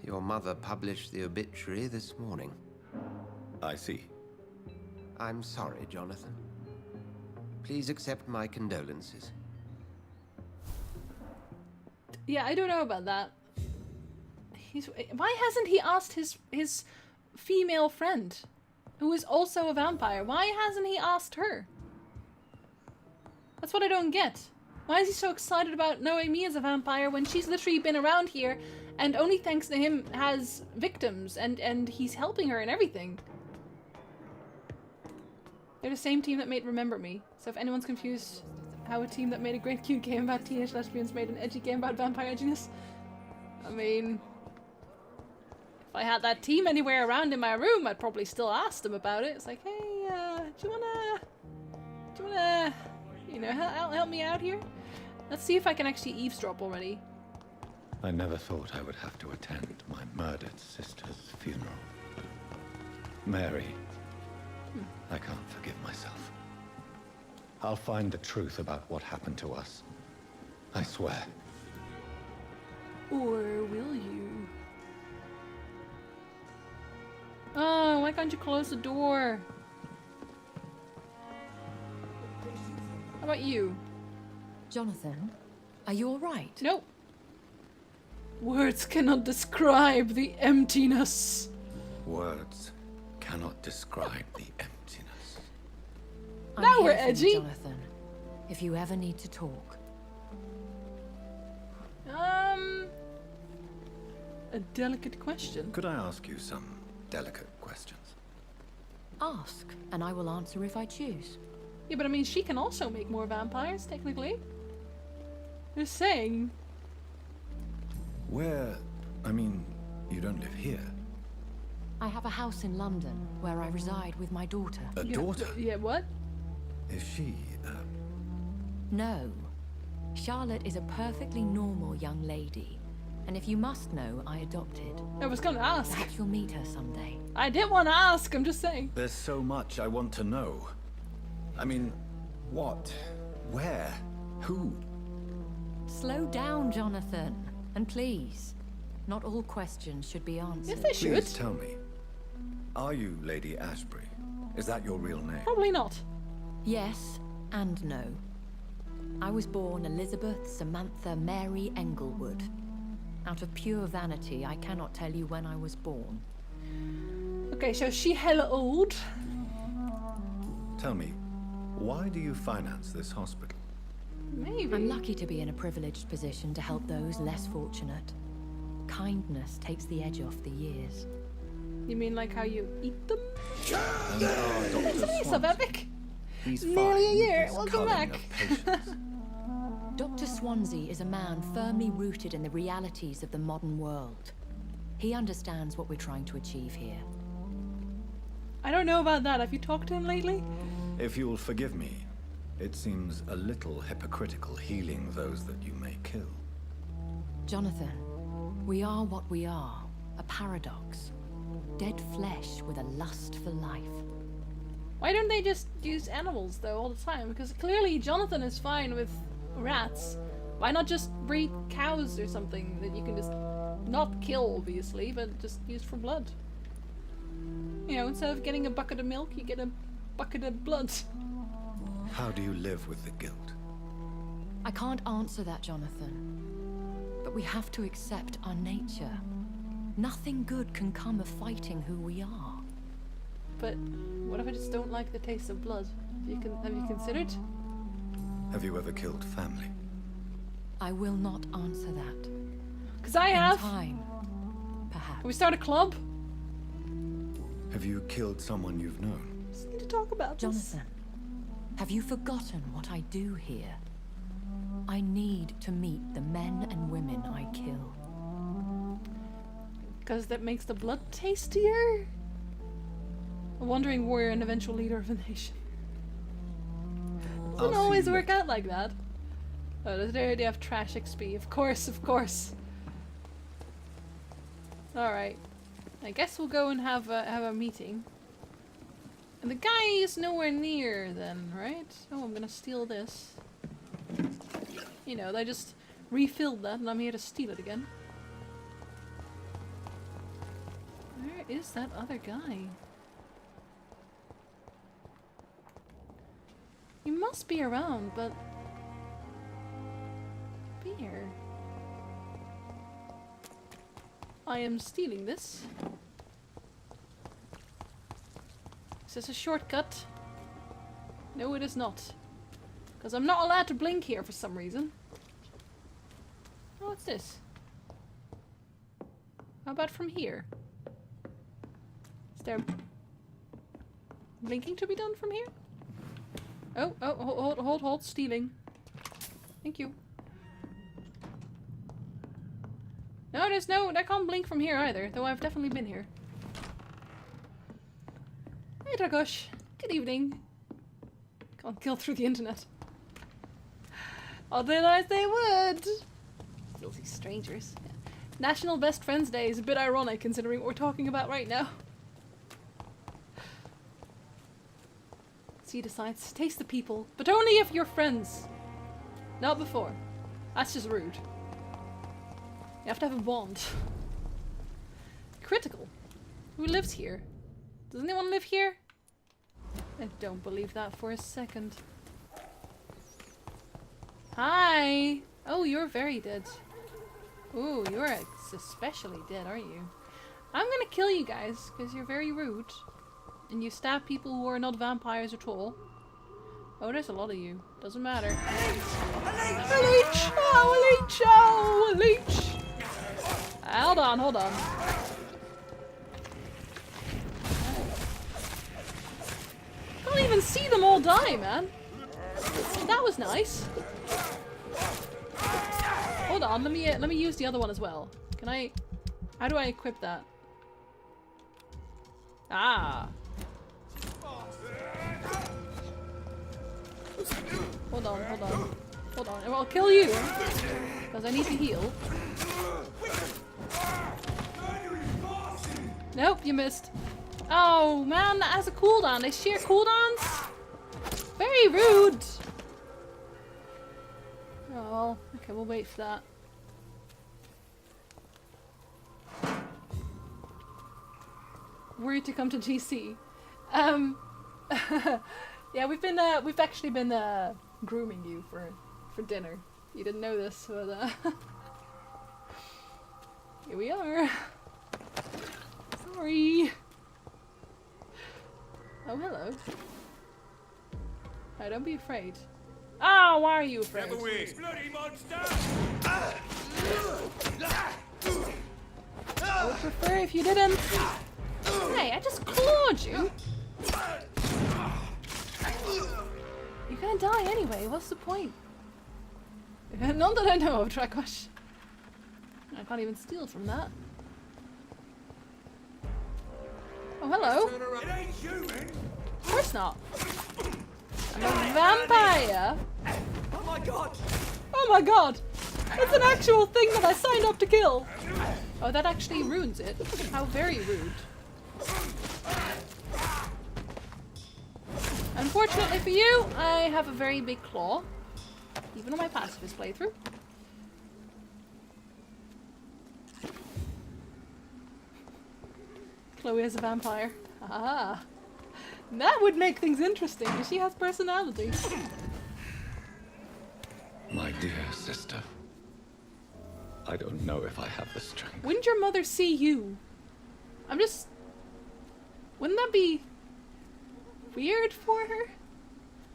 Your mother published the obituary this morning. I see. I'm sorry, Jonathan. Please accept my condolences. Yeah, I don't know about that. Why hasn't he asked his female friend, who is also a vampire? Why hasn't he asked her? That's what I don't get. Why is he so excited about knowing me as a vampire when she's literally been around here and only thanks to him has victims and he's helping her and everything? They're the same team that made Remember Me. So if anyone's confused how a team that made a great cute game about teenage lesbians made an edgy game about vampire edginess, I mean, if I had that team anywhere around in my room, I'd probably still ask them about it. It's like, hey, do you wanna, you know, help me out here? Let's see if I can actually eavesdrop already. I never thought I would have to attend my murdered sister's funeral. Mary, I can't forgive myself. I'll find the truth about what happened to us. I swear. Or will you? Oh, why can't you close the door? How about you? Jonathan, are you alright? Nope. Words cannot describe the emptiness. Words cannot describe the emptiness. I'm Now here we're for you, edgy. Jonathan, if you ever need to talk. A delicate question. Could I ask you some delicate questions? Ask, and I will answer if I choose. Yeah, but I mean, she can also make more vampires, technically. Just saying. Where... I mean, you don't live here. I have a house in London where I reside with my daughter. A daughter? Yeah, what? Is she, No. Charlotte is a perfectly normal young lady. And if you must know, I adopted. I was gonna ask. Perhaps you'll meet her someday. I didn't want to ask, I'm just saying. There's so much I want to know. I mean, what? Where? Who? Slow down, Jonathan. And please, not all questions should be answered. Yes, they should. Please tell me. Are you Lady Ashbury? Is that your real name? Probably not. Yes and no. I was born Elizabeth Samantha Mary Englewood. Out of pure vanity, I cannot tell you when I was born. Okay, so she hella old. Tell me, why do you finance this hospital? Maybe. I'm lucky to be in a privileged position to help those less fortunate. Kindness takes the edge off the years. You mean like how you eat them? And our Dr. Lisa Bevic. He's Nearly a fine year. with this Welcome culling back. of patients. Dr. Swansea is a man firmly rooted in the realities of the modern world. He understands what we're trying to achieve here. I don't know about that. Have you talked to him lately? If you'll forgive me, It seems a little hypocritical healing those that you may kill. Jonathan, we are what we are. A paradox. Dead flesh with a lust for life. Why don't they just use animals though all the time? Because clearly Jonathan is fine with rats. Why not just breed cows or something that you can just not kill, obviously, but just use for blood? You know, instead of getting a bucket of milk, you get a bucket of blood. How do you live with the guilt? I can't answer that, Jonathan. But we have to accept our nature. Nothing good can come of fighting who we are. But what if I just don't like the taste of blood? Have you considered? Have you ever killed family? I will not answer that. Because I have. In time, perhaps. Can we start a club? Have you killed someone you've known? Just need to talk about Jonathan, have you forgotten what I do here? I need to meet the men and women I kill. Because that makes the blood tastier? A wandering warrior and eventual leader of a nation. Doesn't always work out like that. Oh, they already have trash XP. Of course, of course. Alright. I guess we'll go and have a meeting. And the guy is nowhere near then, right? Oh, I'm gonna steal this. You know, they just refilled that and I'm here to steal it again. Where is that other guy? He must be around, but... Vampyr. I am stealing this. Is this a shortcut? No, it is not. Because I'm not allowed to blink here for some reason. Oh, what's this? How about from here? Is there blinking to be done from here? Oh, hold, stealing. Thank you. No, I can't blink from here either, though I've definitely been here. Hey Dragos, good evening. Can't kill through the internet. Otherwise they would. Filthy strangers. Yeah. National Best Friends Day is a bit ironic considering what we're talking about right now. See the sights, taste the people, but only if you're friends. Not before. That's just rude. You have to have a bond. Critical. Who lives here? Does anyone live here? I don't believe that for a second. Hi! Oh, you're very dead. Ooh, you're especially dead, aren't you? I'm gonna kill you guys, because you're very rude. And you stab people who are not vampires at all. Oh, there's a lot of you. Doesn't matter. A leech! Oh, a leech! Oh, a leech! Hold on, hold on. Can't even see them all die, man. That was nice. Hold on, let me use the other one as well. Can I? How do I equip that? Ah. Hold on. I'll kill you because I need to heal. Nope, you missed. Oh man, that has a cooldown. They share cooldowns? Very rude. Oh well, okay, we'll wait for that. Worried to come to GC. Yeah, we've actually been grooming you for dinner. You didn't know this, but here we are. Sorry. Oh, hello. Oh, don't be afraid. Oh, why are you afraid? Bloody monster! I would prefer if you didn't. Hey, I just clawed you. You're gonna die anyway, what's the point? None that I know of, Dragos. I can't even steal from that. Oh, hello. It ain't human. Of course not. I'm a vampire. Oh my god! Oh my god! It's an actual thing that I signed up to kill! Oh, that actually ruins it. How very rude. Unfortunately for you, I have a very big claw. Even on my pacifist playthrough. Chloe is a vampire. Ah. That would make things interesting, because she has personality. My dear sister, I don't know if I have the strength. Wouldn't your mother see you? Wouldn't that be weird for her?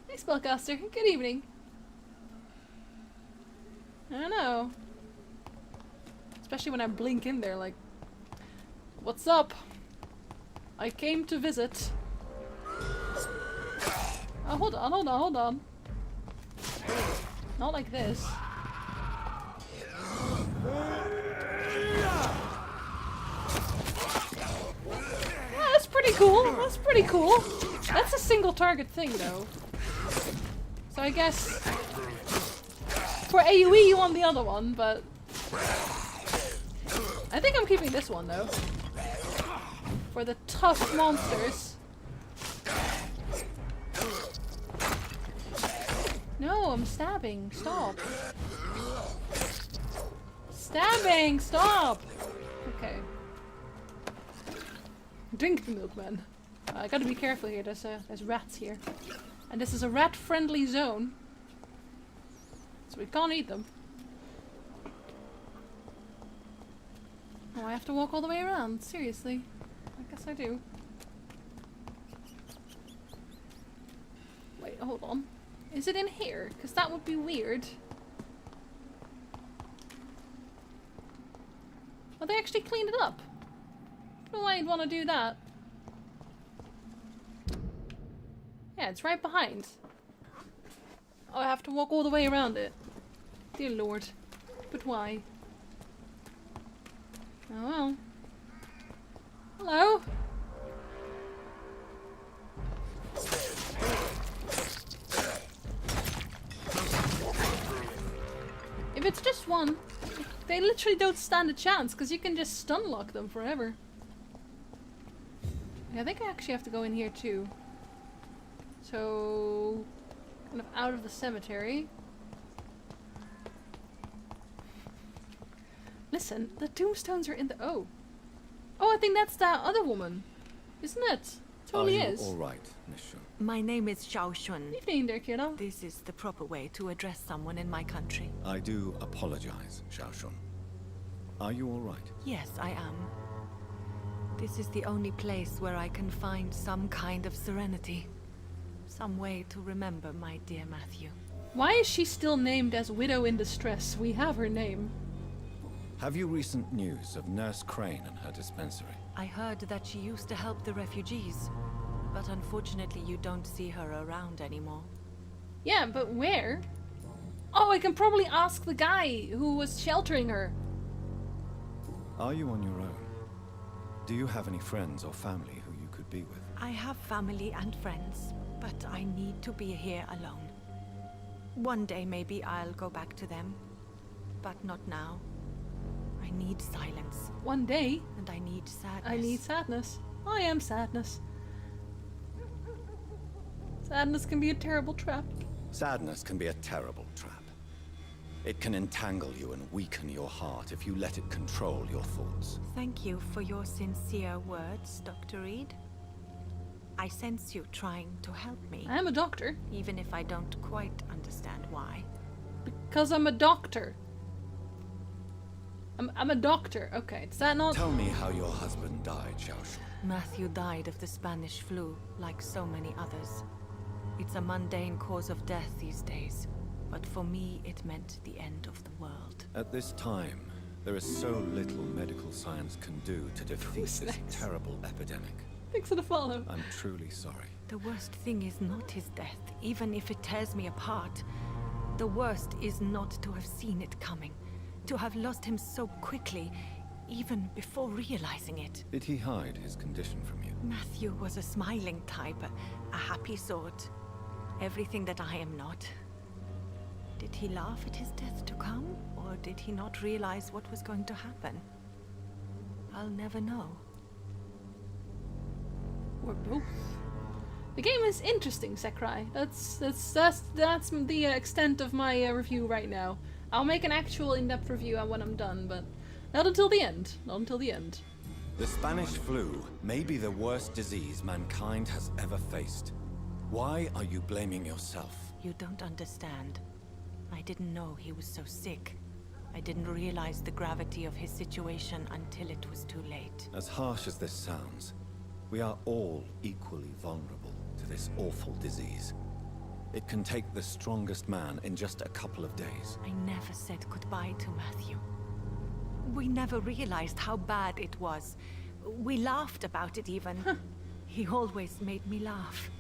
Hey, Spellcaster. Good evening. I don't know. Especially when I blink in there, like, what's up? I came to visit. Oh, hold on. Not like this. Oh, that's pretty cool. That's a single target thing, though. So I guess for AoE you want the other one, but I think I'm keeping this one, though. For the tough monsters. No, I'm stabbing. Stop. Stabbing! Stop! Okay. Drink the milk, man. I gotta be careful here. There's rats here. And this is a rat-friendly zone. So we can't eat them. Oh, I have to walk all the way around. Seriously. I guess I do. Wait, hold on. Is it in here? Because that would be weird. Oh, they actually cleaned it up. I don't know why you'd want to do that. Yeah, it's right behind. Oh, I have to walk all the way around it. Dear Lord. But why? Oh well. Hello? If it's just one, they literally don't stand a chance because you can just stun lock them forever. Yeah, I think I actually have to go in here too. So, kind of out of the cemetery. Listen, the tombstones are in the... Oh, I think that's that other woman, isn't it? Totally is. All right, Miss Shun. My name is Xiao Shun. Evening there, kiddo. This is the proper way to address someone in my country. I do apologize, Xiao Shun. Are you all right? Yes, I am. This is the only place where I can find some kind of serenity. Some way to remember my dear Matthew. Why is she still named as Widow in Distress? We have her name. Have you recent news of Nurse Crane and her dispensary? I heard that she used to help the refugees, but unfortunately you don't see her around anymore. Yeah, but where? Oh, I can probably ask the guy who was sheltering her. Are you on your own? Do you have any friends or family who you could be with? I have family and friends, but I need to be here alone. One day maybe I'll go back to them, but not now. I need silence. One day? And I need sadness. I need sadness. I am sadness. Sadness can be a terrible trap. Sadness can be a terrible trap. It can entangle you and weaken your heart if you let it control your thoughts. Thank you for your sincere words, Dr. Reed. I sense you trying to help me. I am a doctor. Even if I don't quite understand why. Because I'm a doctor. I'm a doctor. Okay, is that not... Tell me how your husband died, Xiao Shun. Matthew died of the Spanish flu, like so many others. It's a mundane cause of death these days, but for me it meant the end of the world. At this time, there is so little medical science can do to defeat this terrible epidemic. Thanks for the follow. I'm truly sorry. The worst thing is not his death, even if it tears me apart. The worst is not to have seen it coming. To have lost him so quickly, even before realizing it. Did he hide his condition from you? Matthew was a smiling type, a happy sort. Everything that I am not. Did he laugh at his death to come, or did he not realize what was going to happen? I'll never know. Or both. The game is interesting, Sakurai. That's the extent of my review right now. I'll make an actual in-depth review when I'm done, but not until the end. Not until the end. The Spanish flu may be the worst disease mankind has ever faced. Why are you blaming yourself? You don't understand. I didn't know he was so sick. I didn't realize the gravity of his situation until it was too late. As harsh as this sounds, we are all equally vulnerable to this awful disease. It can take the strongest man in just a couple of days. I never said goodbye to Matthew. We never realized how bad it was. We laughed about it even. He always made me laugh.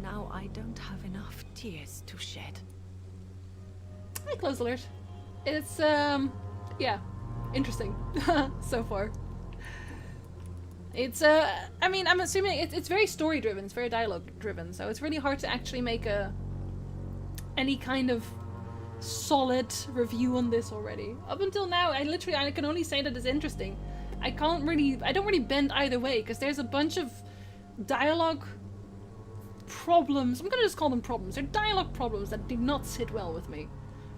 Now I don't have enough tears to shed. Hi, Close Alert. It's, yeah, interesting so far. It's, I mean, I'm assuming it's very story-driven, it's very dialogue-driven, so it's really hard to actually make any kind of solid review on this already. Up until now, I can only say that it's interesting. I don't really bend either way, because there's a bunch of dialogue problems. I'm gonna just call them problems. They're dialogue problems that do not sit well with me.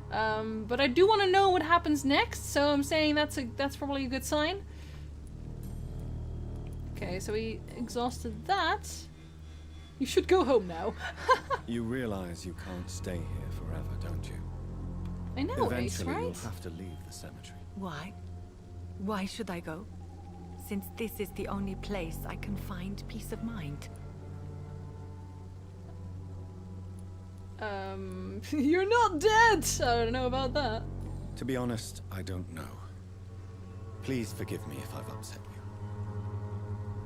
But I do want to know what happens next, so I'm saying that's probably a good sign. Okay, so we exhausted that. You should go home now. You realize you can't stay here forever, don't you? I know, Eventually, Ace, right? you'll have to leave the cemetery. Why? Why should I go? Since this is the only place I can find peace of mind. You're not dead! I don't know about that. To be honest, I don't know. Please forgive me if I've upset you.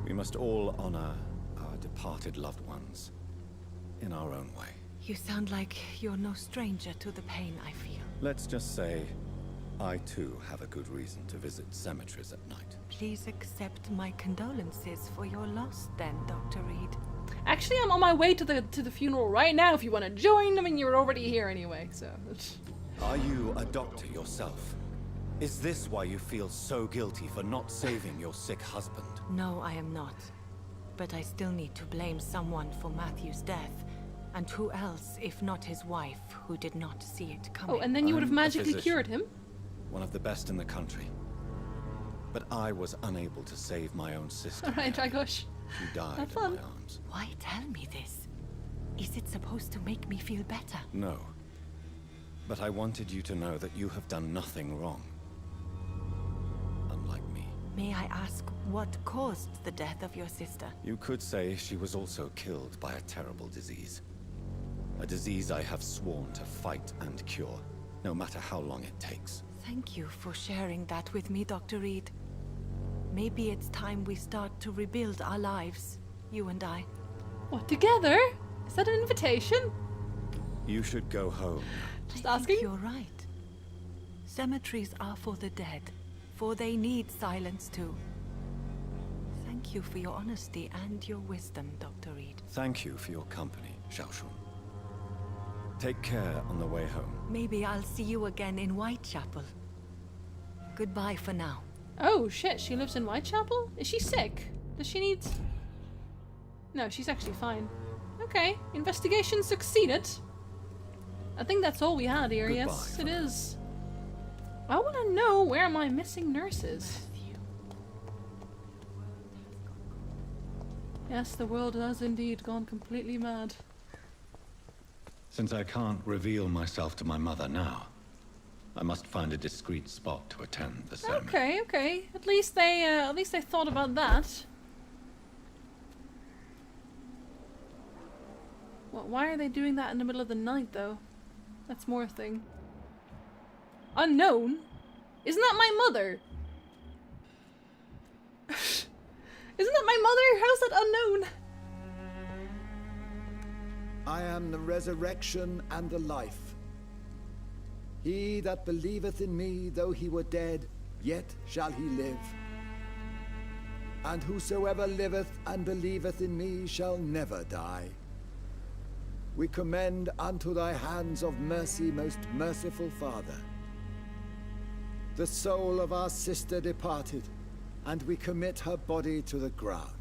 We must all honor our departed loved ones in our own way. You sound like you're no stranger to the pain I feel. Let's just say, I too have a good reason to visit cemeteries at night. Please accept my condolences for your loss then, Dr. Reed. Actually, I'm on my way to the funeral right now if you want to join. I mean, you're already here anyway, so... Are you a doctor yourself? Is this why you feel so guilty for not saving your sick husband? No, I am not. But I still need to blame someone for Matthew's death. And who else, if not his wife, who did not see it coming? Oh, and then you would have magically cured him? One of the best in the country. But I was unable to save my own sister. Alright, Dragosh. She died Have in fun. my arms. Why tell me this? Is it supposed to make me feel better? No. But I wanted you to know that you have done nothing wrong. Unlike me. May I ask what caused the death of your sister? You could say she was also killed by a terrible disease. A disease I have sworn to fight and cure, no matter how long it takes. Thank you for sharing that with me, Dr. Reed. Maybe it's time we start to rebuild our lives, you and I. What, together? Is that an invitation? You should go home. Just I asking? think you're right. Cemeteries are for the dead, for they need silence too. Thank you for your honesty and your wisdom, Dr. Reed. Thank you for your company, Xiaoshun. Take care on the way home. Maybe I'll see you again in Whitechapel. Goodbye for now. Oh shit, she lives in Whitechapel? Is she sick? Does she need... No, she's actually fine. Okay, investigation succeeded. I think that's all we had here, Goodbye yes it is. I want to know where my missing nurse is. Yes, the world has indeed gone completely mad. Since I can't reveal myself to my mother now, I must find a discreet spot to attend the ceremony. Okay, okay. At least they thought about that. Well, why are they doing that in the middle of the night, though? That's more a thing. Unknown? Isn't that my mother? Isn't that my mother? How's that unknown? I am the resurrection and the life. He that believeth in me, though he were dead, yet shall he live. And whosoever liveth and believeth in me shall never die. we commend unto thy hands of mercy, most merciful Father, the soul of our sister departed, and we commit her body to the ground.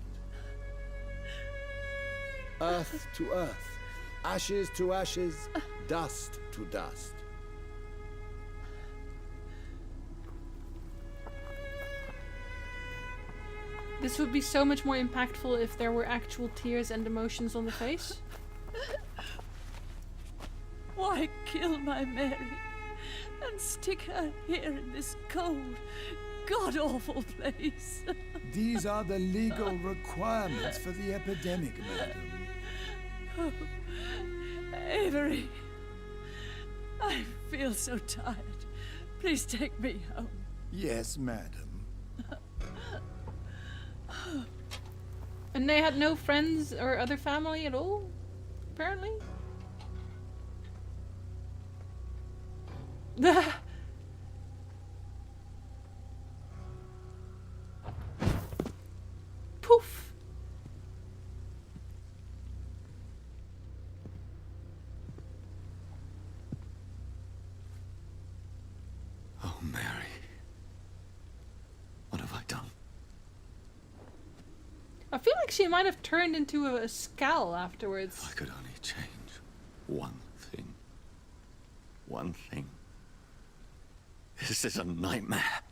Earth to earth, ashes to ashes, dust to dust. This would be so much more impactful if there were actual tears and emotions on the face. Why kill my Mary and stick her here in this cold, god-awful place? These are the legal requirements for the epidemic, madam. Oh, Avery, I feel so tired. Please take me home. Yes, madam. And they had no friends or other family at all, apparently. Poof. Oh, Mary. What have I done? I feel like she might have turned into a skull afterwards. If I could only change one thing. One thing. This is a nightmare.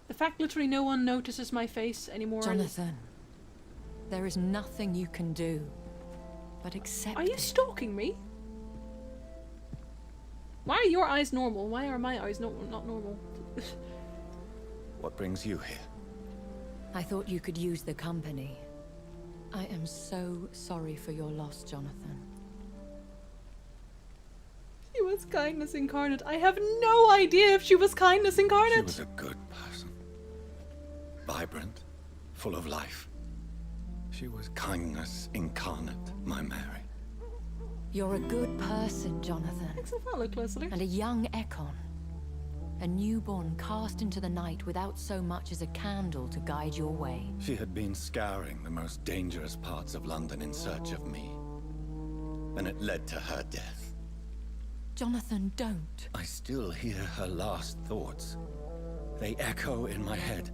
The fact literally no one notices my face anymore. Jonathan, there is nothing you can do but accept Are you stalking me? Why are your eyes normal? Why are my eyes not normal? What brings you here? I thought you could use the company. I am so sorry for your loss, Jonathan. She was kindness incarnate. I have no idea if she was kindness incarnate. She was a good person. Vibrant, full of life. She was kindness incarnate, my Mary. You're a good person, Jonathan. Thanks a lot, closely. And a young Ekon. A newborn cast into the night without so much as a candle to guide your way. She had been scouring the most dangerous parts of London in search of me. And it led to her death. Jonathan, don't. I still hear her last thoughts. They echo in my head.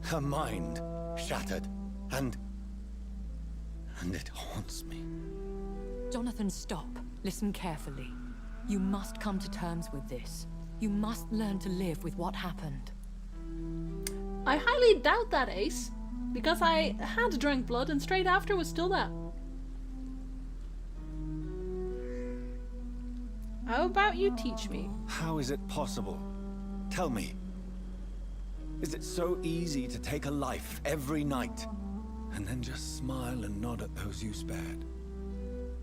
Her mind shattered, and it haunts me. Jonathan, stop. Listen carefully. You must come to terms with this. You must learn to live with what happened. I highly doubt that, Ace. Because I had drank blood and straight after was still that. How about you teach me? How is it possible? Tell me. Is it so easy to take a life every night and then just smile and nod at those you spared?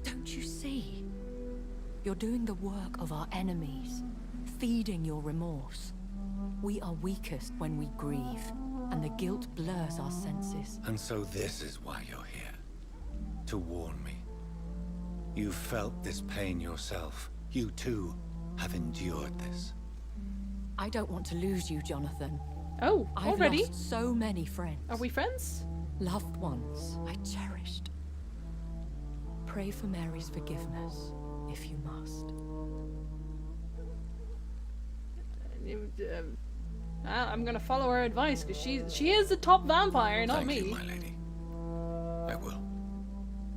Don't you see? You're doing the work of our enemies, feeding your remorse. We are weakest when we grieve, and the guilt blurs our senses. And so this is why you're here. To warn me. You've felt this pain yourself. You too have endured this. I don't want to lose you, Jonathan. Oh, already? I've lost so many friends. Are we friends? Loved ones I cherished. Pray for Mary's forgiveness, if you must. I'm gonna follow her advice, because she is the top vampire, not me. Thank you, my lady. I will.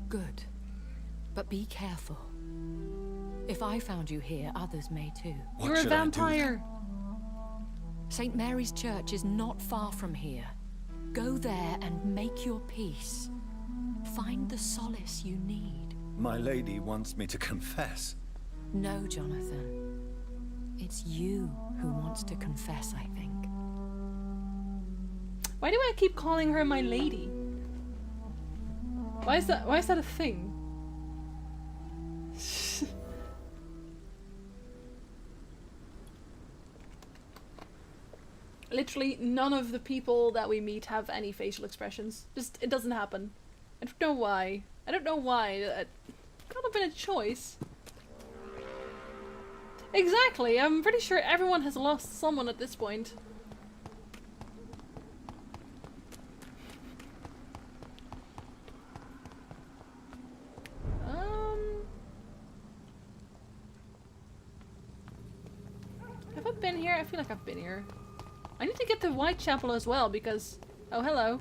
Good. But be careful. If I found you here, others may too. You're a vampire. St. Mary's Church is not far from here. Go there and make your peace. Find the solace you need. My lady wants me to confess. No, Jonathan. It's you who wants to confess, I think. Why do I keep calling her my lady? Why is that a thing? Literally none of the people that we meet have any facial expressions. Just, it doesn't happen. I don't know why. I don't know why. It could have been a choice. Exactly, I'm pretty sure everyone has lost someone at this point. here? I feel like I've been here. I need to get to Whitechapel as well because... Oh, hello.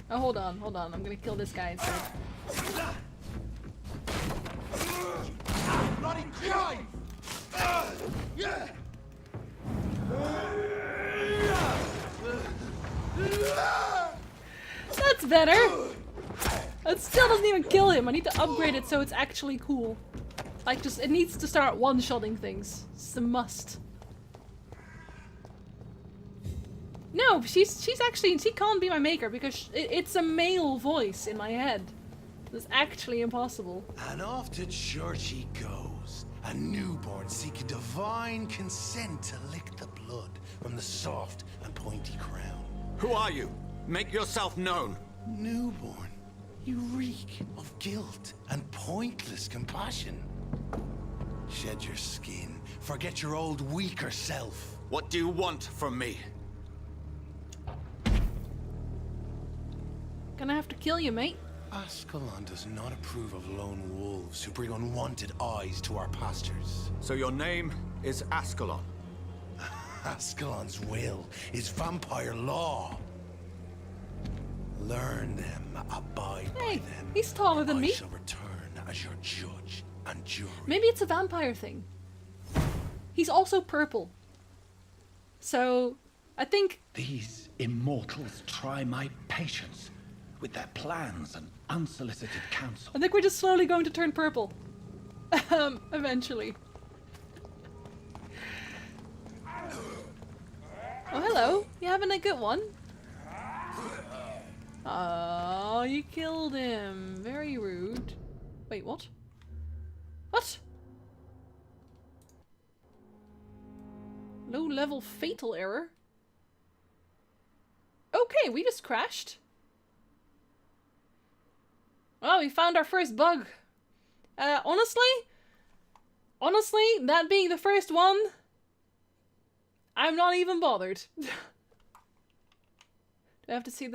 Oh, hold on, hold on. I'm gonna kill this guy instead. Bloody crime! That's better! That still doesn't even kill him. I need to upgrade it so it's actually cool. Like, just, it needs to start one-shotting things. It's a must. No, she's actually, she can't be my maker because it's a male voice in my head. It's actually impossible. And off to church he goes. A newborn seeking divine consent to lick the blood from the soft and pointy crown. Who are you? Make yourself known. Newborn, you reek of guilt and pointless compassion. Shed your skin. Forget your old weaker self. What do you want from me? Gonna have to kill you, mate. Ascalon does not approve of lone wolves who bring unwanted eyes to our pastures. So your name is Ascalon? Ascalon's will is vampire law. Learn them, abide by them. He's taller than me. I shall return as your judge and jury. Maybe it's a vampire thing. He's also purple. So, I think... These immortals try my patience with their plans and unsolicited counsel. I think we're just slowly going to turn purple. Eventually. Oh, hello. You having a good one? Oh, you killed him. Very rude. Wait, what? What? Low level fatal error? Okay, we just crashed. Well, we found our first bug. Honestly, that being the first one, I'm not even bothered. Do I have to see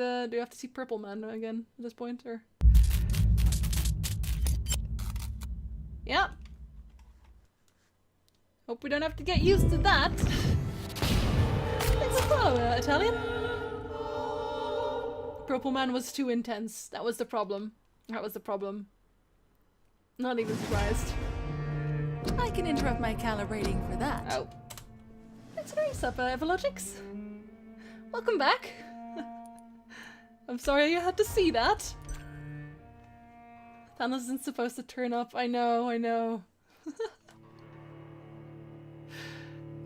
Purple Man again at this point, or? Yeah. Hope we don't have to get used to that. Thanks for follow, Italian. Purple Man was too intense. That was the problem. That was the problem. Not even surprised. I can interrupt my calibrating for that. Oh. Thanks for your up, Evologix. Welcome back. I'm sorry you had to see that. Thanos isn't supposed to turn up. I know, I know.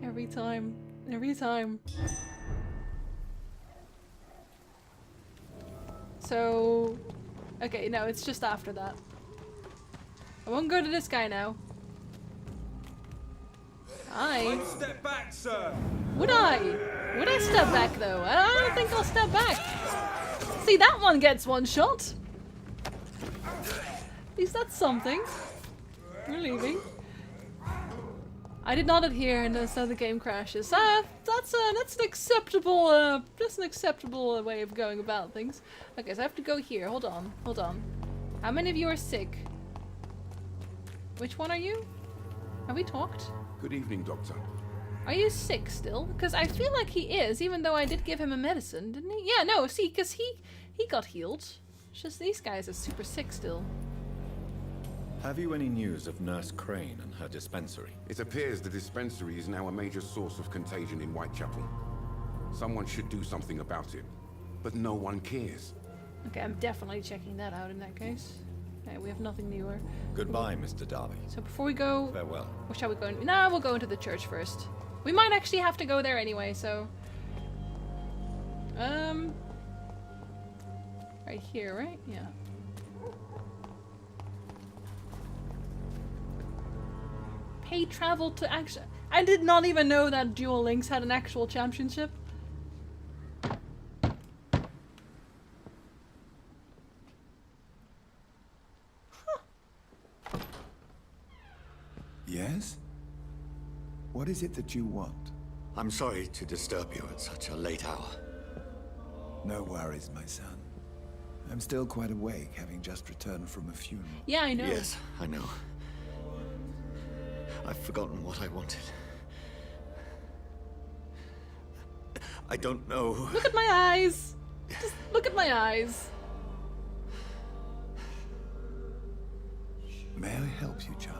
Every time. Every time. So... Okay, no, it's just after that. I won't go to this guy now. Hi. Step back, sir. Would I? Would I step back though? I don't think I'll step back. See, that one gets one shot. At least that's something. We're leaving. I did not adhere, and so the game crashes. That's an acceptable way of going about things. Okay, so I have to go here. Hold on, hold on. How many of you are sick? Which one are you? Have we talked? Good evening, Doctor. Are you sick still? Because I feel like he is, even though I did give him a medicine, didn't he? Yeah, no, see, because he got healed. It's just these guys are super sick still. Have you any news of Nurse Crane and her dispensary? It appears the dispensary is now a major source of contagion in Whitechapel. Someone should do something about it, but no one cares. Okay, I'm definitely checking that out in that case. Okay, we have nothing newer. Goodbye, Mr. Darby. So before we go... Farewell. Or shall we go in? No, we'll go into the church first. We might actually have to go there anyway, so... Right here, right? Yeah. Pay travel to action. I did not even know that Duel Links had an actual championship. Yes? What is it that you want? I'm sorry to disturb you at such a late hour. No worries, my son. I'm still quite awake, having just returned from a funeral. Yeah, I know. Yes, I know. I've forgotten what I wanted. I don't know. Look at my eyes! Just look at my eyes. May I help you, child?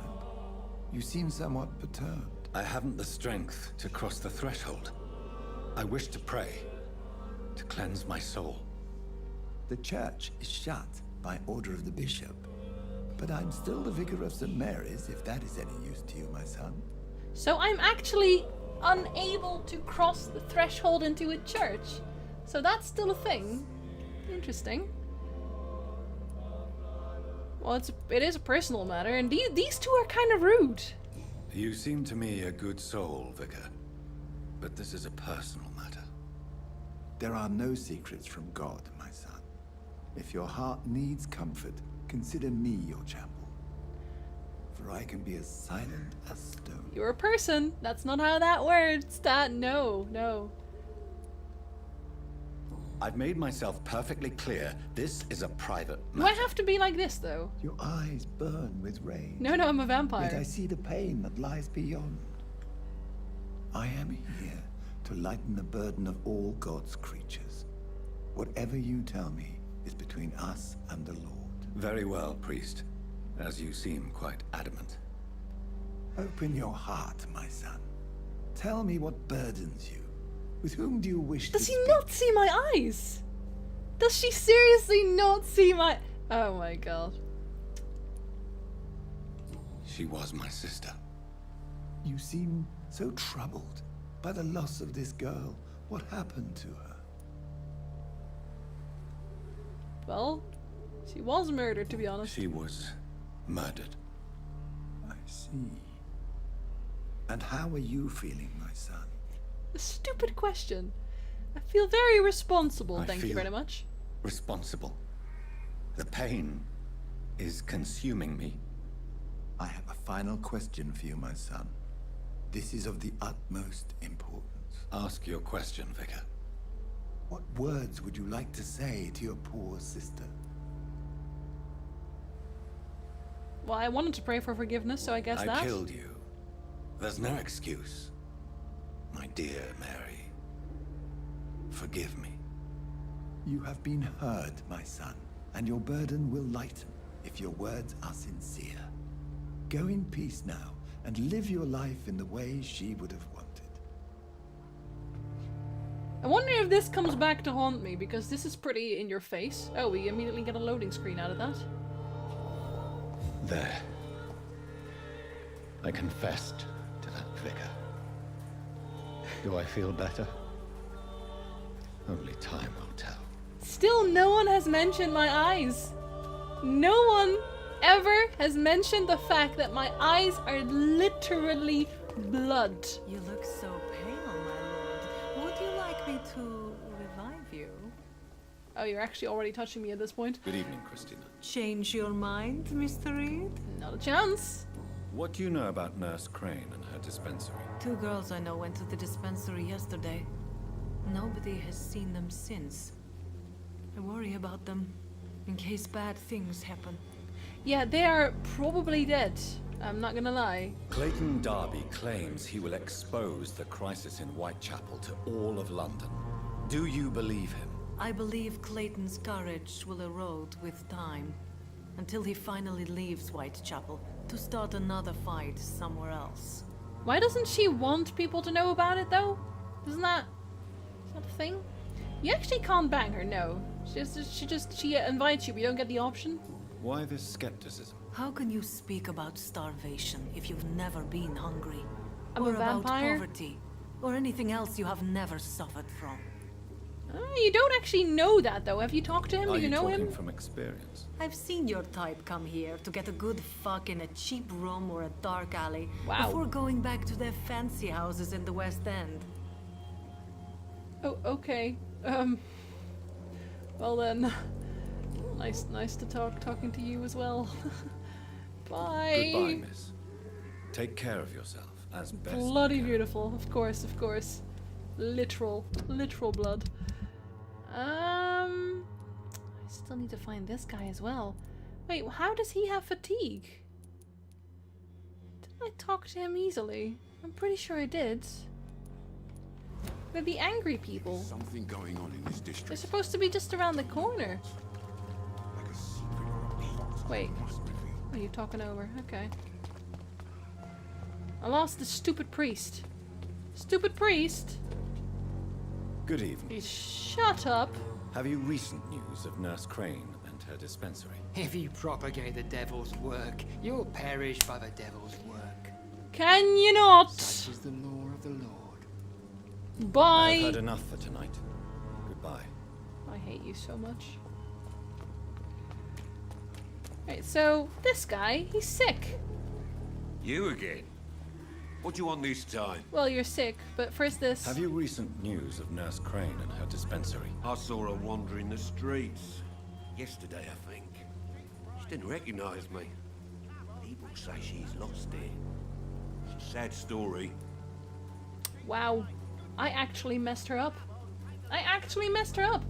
You seem somewhat perturbed. I haven't the strength to cross the threshold. I wish to pray, to cleanse my soul. The church is shut by order of the bishop. But I'm still the vicar of St. Mary's, if that is any use to you, my son. So I'm actually unable to cross the threshold into a church. So that's still a thing. Interesting. Well, it is a personal matter, and these two are kind of rude. You seem to me a good soul, Vicar. But this is a personal matter. There are no secrets from God, my son. If your heart needs comfort, consider me your chapel. For I can be as silent as stone. You're a person. That's not how that works. No. I've made myself perfectly clear. This is a private Do I have to be like this, though? Your eyes burn with rage. No, I'm a vampire. Yet I see the pain that lies beyond. I am here to lighten the burden of all God's creatures. Whatever you tell me is between us and the Lord. Very well, priest. As you seem quite adamant. Open your heart, my son. Tell me what burdens you. With whom do you wish to Does he speak? not see my eyes? Does she seriously not see my... Oh my god. She was my sister. You seem so troubled by the loss of this girl. What happened to her? Well, she was murdered, to be honest. She was murdered. I see. And how are you feeling, my son? A stupid question. I feel very responsible, I thank you feel very much. Responsible. The pain is consuming me. I have a final question for you, my son. This is of the utmost importance. Ask your question, Vicar. What words would you like to say to your poor sister? Well, I wanted to pray for forgiveness, so I guess that. I killed you. There's no excuse. My dear Mary, forgive me. You have been heard, my son, and your burden will lighten if your words are sincere. Go in peace now, and live your life in the way she would have wanted. I wonder if this comes back to haunt me, because this is pretty in your face. Oh, we immediately get a loading screen out of that. There. I confessed to that vicar. Do I feel better? Only time will tell. Still, no one has mentioned my eyes. No one ever has mentioned the fact that my eyes are literally blood. You look so pale, my lord. Would you like me to revive you? Oh, you're actually already touching me at this point. Good evening, Christina. Change your mind, Mr. Reed? Not a chance. What do you know about Nurse Crane and her dispensary? 2 girls I know went to the dispensary yesterday. Nobody has seen them since. I worry about them, in case bad things happen. Yeah, they are probably dead. I'm not gonna lie. Clayton Darby claims he will expose the crisis in Whitechapel to all of London. Do you believe him? I believe Clayton's courage will erode with time, until he finally leaves Whitechapel to start another fight somewhere else. Why doesn't she want people to know about it, though? Isn't that a thing? You actually can't bang her, no. She invites you, but you don't get the option. Why this skepticism? How can you speak about starvation if you've never been hungry? I'm or a vampire. About poverty, or anything else you have never suffered from? You don't actually know that, though. Have you talked to him? Are Do you know talking him? from experience? I've seen your type come here to get a good fuck in a cheap room or a dark alley before going back to their fancy houses in the West End. Oh, okay. Well then, nice to talking to you as well. Bye. Goodbye, miss. Take care of yourself as best. Bloody beautiful, of course. Literal blood. I still need to find this guy as well. Wait, how does he have fatigue? I talk to him easily. I'm pretty sure I did. They're the angry people. Something going on in this district. They're supposed to be just around the corner. Wait. Are you talking over? Okay. I lost the stupid priest. Stupid priest? Good evening. Shut up. Have you recent news of Nurse Crane and her dispensary? If you propagate the devil's work, you'll perish by the devil's work. Can you not? Such is the law of the Lord. Bye. I've heard enough for tonight. Goodbye. I hate you so much. Right, so this guy, he's sick. You again? What do you want this time? Well, you're sick, but first this. Have you recent news of Nurse Crane and her dispensary? I saw her wandering the streets. Yesterday, I think. She didn't recognize me. People say she's lost it. It's a sad story. Wow. I actually messed her up. I actually messed her up.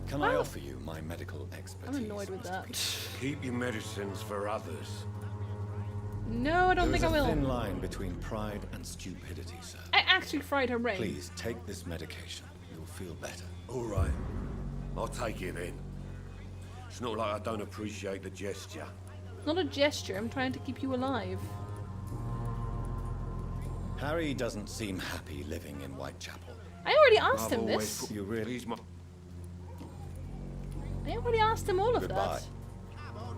Can I offer you my medical expertise? I'm annoyed with that. Keep your medicines for others. No, I don't think I will. There's a thin line between pride and stupidity, sir. I actually fried her brain. Please, take this medication. You'll feel better. All right. I'll take it then. It's not like I don't appreciate the gesture. It's not a gesture. I'm trying to keep you alive. Harry doesn't seem happy living in Whitechapel. I already asked him this. You really? I already asked him all of Goodbye. that.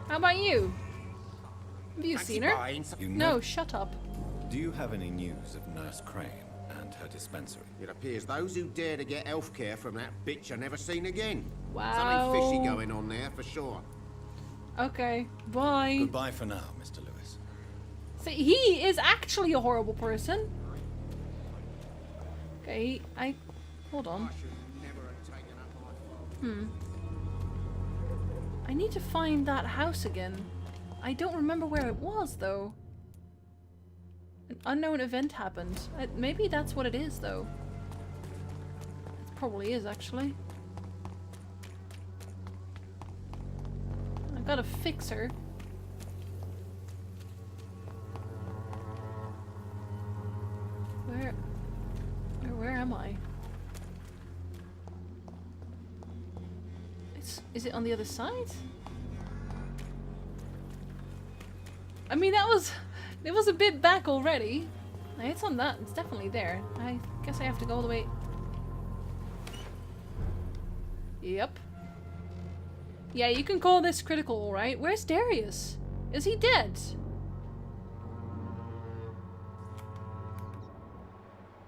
How about you? Have you Fancy seen her? buying some- You No, know- shut up. Do you have any news of Nurse Crane and her dispensary? It appears those who dare to get health care from that bitch are never seen again. Wow. Something fishy going on there, for sure. Okay, bye. Goodbye for now, Mr. Lewis. See, he is actually a horrible person. Okay, hold on. I need to find that house again. I don't remember where it was, though. An unknown event happened. Maybe that's what it is, though. It probably is, actually. I gotta fix her. Where am I? Is it on the other side? I mean, it was a bit back already. It's on that. It's definitely there. I guess I have to go all the way. Yep. Yeah, you can call this critical, alright. Where's Darius? Is he dead?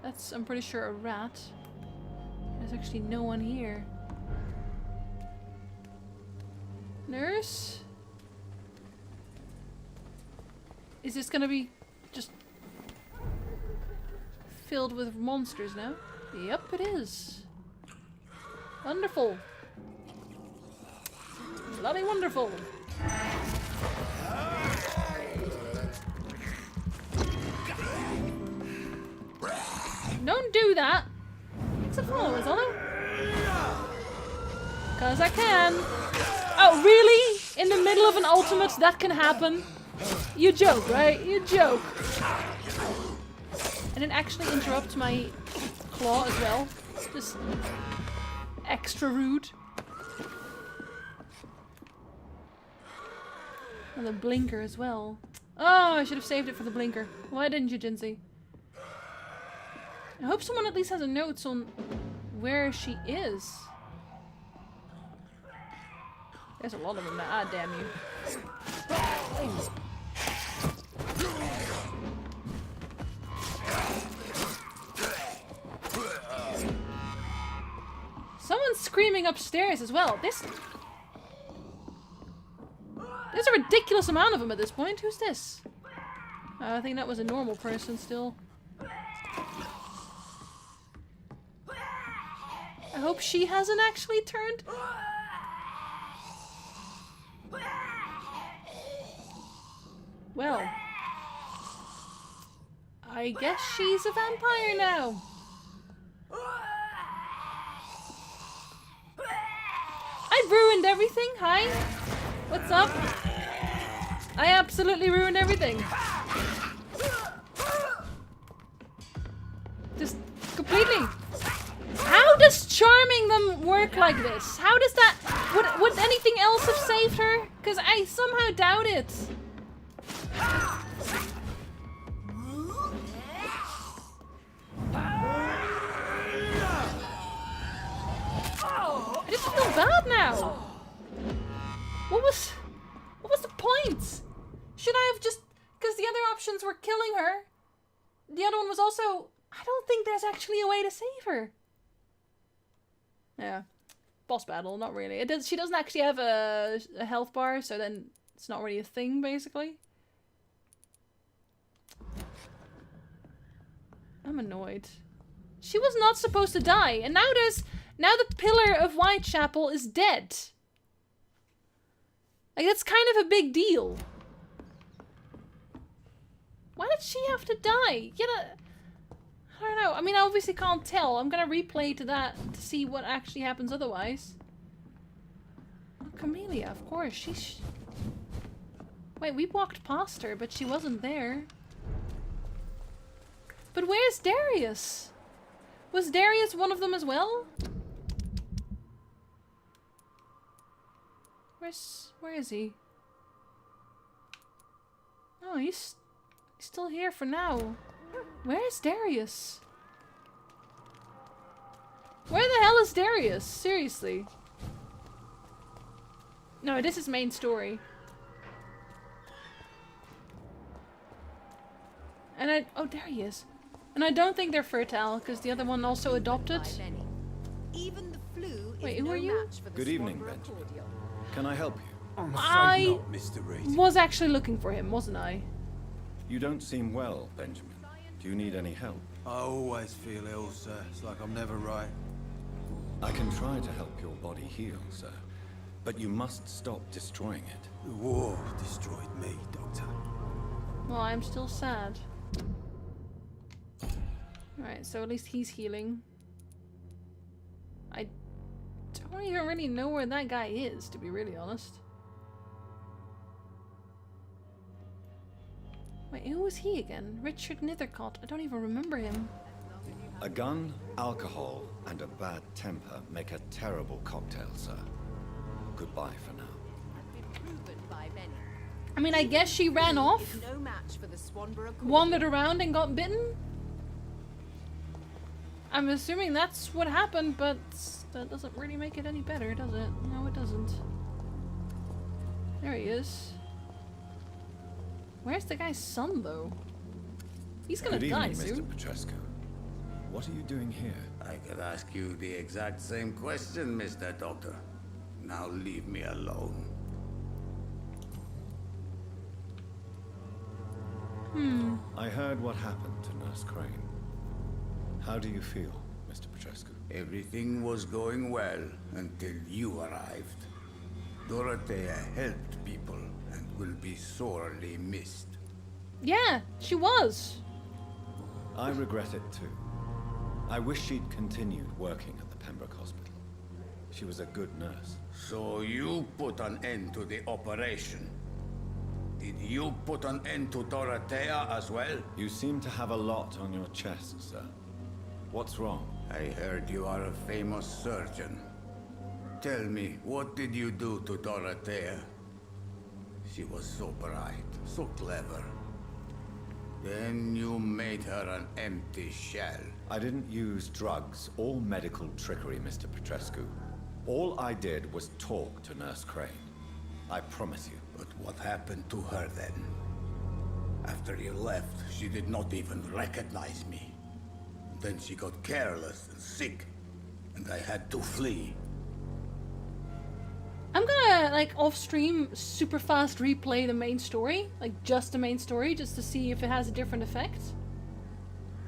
That's, I'm pretty sure, a rat. There's actually no one here. Nurse? Is this gonna be just filled with monsters now? Yep, it is. Wonderful. Bloody wonderful. Don't do that. Except for followers, Anna. Cause I can. Oh, really? In the middle of an ultimate, that can happen? You joke, right? You joke. And it actually interrupts my claw as well. Just extra rude. And the blinker as well. Oh, I should have saved it for the blinker. Why didn't you, Jinsey? I hope someone at least has a notes on where she is. There's a lot of them now. Ah, damn you. Someone's screaming upstairs as well. There's a ridiculous amount of them at this point. Who's this? I think that was a normal person still. I hope she hasn't actually turned. Well, I guess she's a vampire now. I've ruined everything. Hi. What's up? I absolutely ruined everything. Just completely. How does charming them work like this? How does that... Would anything else have saved her? Because I somehow doubt it. I just feel bad now. What was the point? Should I have just... Because the other options were killing her. The other one was also... I don't think there's actually a way to save her. Yeah. Boss battle, not really. It does. She doesn't actually have a health bar, so then it's not really a thing, basically. I'm annoyed. She was not supposed to die, and now the pillar of Whitechapel is dead. Like, that's kind of a big deal. Why did she have to die? I don't know. I mean, I obviously can't tell. I'm gonna replay to that to see what actually happens otherwise. Oh, Camellia, of course. She's... Wait, we walked past her, but she wasn't there. But where's Darius? Was Darius one of them as well? Where is he? Oh, he's still here for now. Where's Darius? Where the hell is Darius? Seriously. No, this is main story. And oh, there he is. And I don't think they're fertile, because the other one also adopted. Even the flu Wait, is who no are you? match for the Good evening, Swanborough Benjamin. cordial. Can I help you? I'm I afraid not, Mr. Reed. was actually looking for him, wasn't I? You don't seem well, Benjamin. Do you need any help? I always feel ill, sir. It's like I'm never right. I can try to help your body heal, sir. But you must stop destroying it. The war destroyed me, Doctor. Well, I'm still sad. Alright, so at least he's healing. I don't even really know where that guy is, to be really honest. Wait, who was he again? Richard Nethercott. I don't even remember him. A gun, alcohol, and a bad temper make a terrible cocktail, sir. Goodbye for now. I mean, I guess she ran off, No match for the Swanborough cordial. wandered around and got bitten. I'm assuming that's what happened, but that doesn't really make it any better, does it? No, it doesn't. There he is. Where's the guy's son, though? He's gonna Good die evening, soon. Mr. Petrescu. What are you doing here? I could ask you the exact same question, Mr. Doctor. Now leave me alone. I heard what happened to Nurse Crane. How do you feel, Mr. Petrescu? Everything was going well until you arrived. Dorothea helped people and will be sorely missed. Yeah, she was. I regret it too. I wish she'd continued working at the Pembroke Hospital. She was a good nurse. So you put an end to the operation. Did you put an end to Dorothea as well? You seem to have a lot on your chest, sir. What's wrong? I heard you are a famous surgeon. Tell me, what did you do to Dorothea? She was so bright, so clever. Then you made her an empty shell. I didn't use drugs or medical trickery, Mr. Petrescu. All I did was talk to Nurse Crane. I promise you. But what happened to her then? After you left, she did not even recognize me. Then she got careless and sick, and I had to flee. I'm gonna, like, off-stream super fast replay the main story. Like, just the main story, just to see if it has a different effect.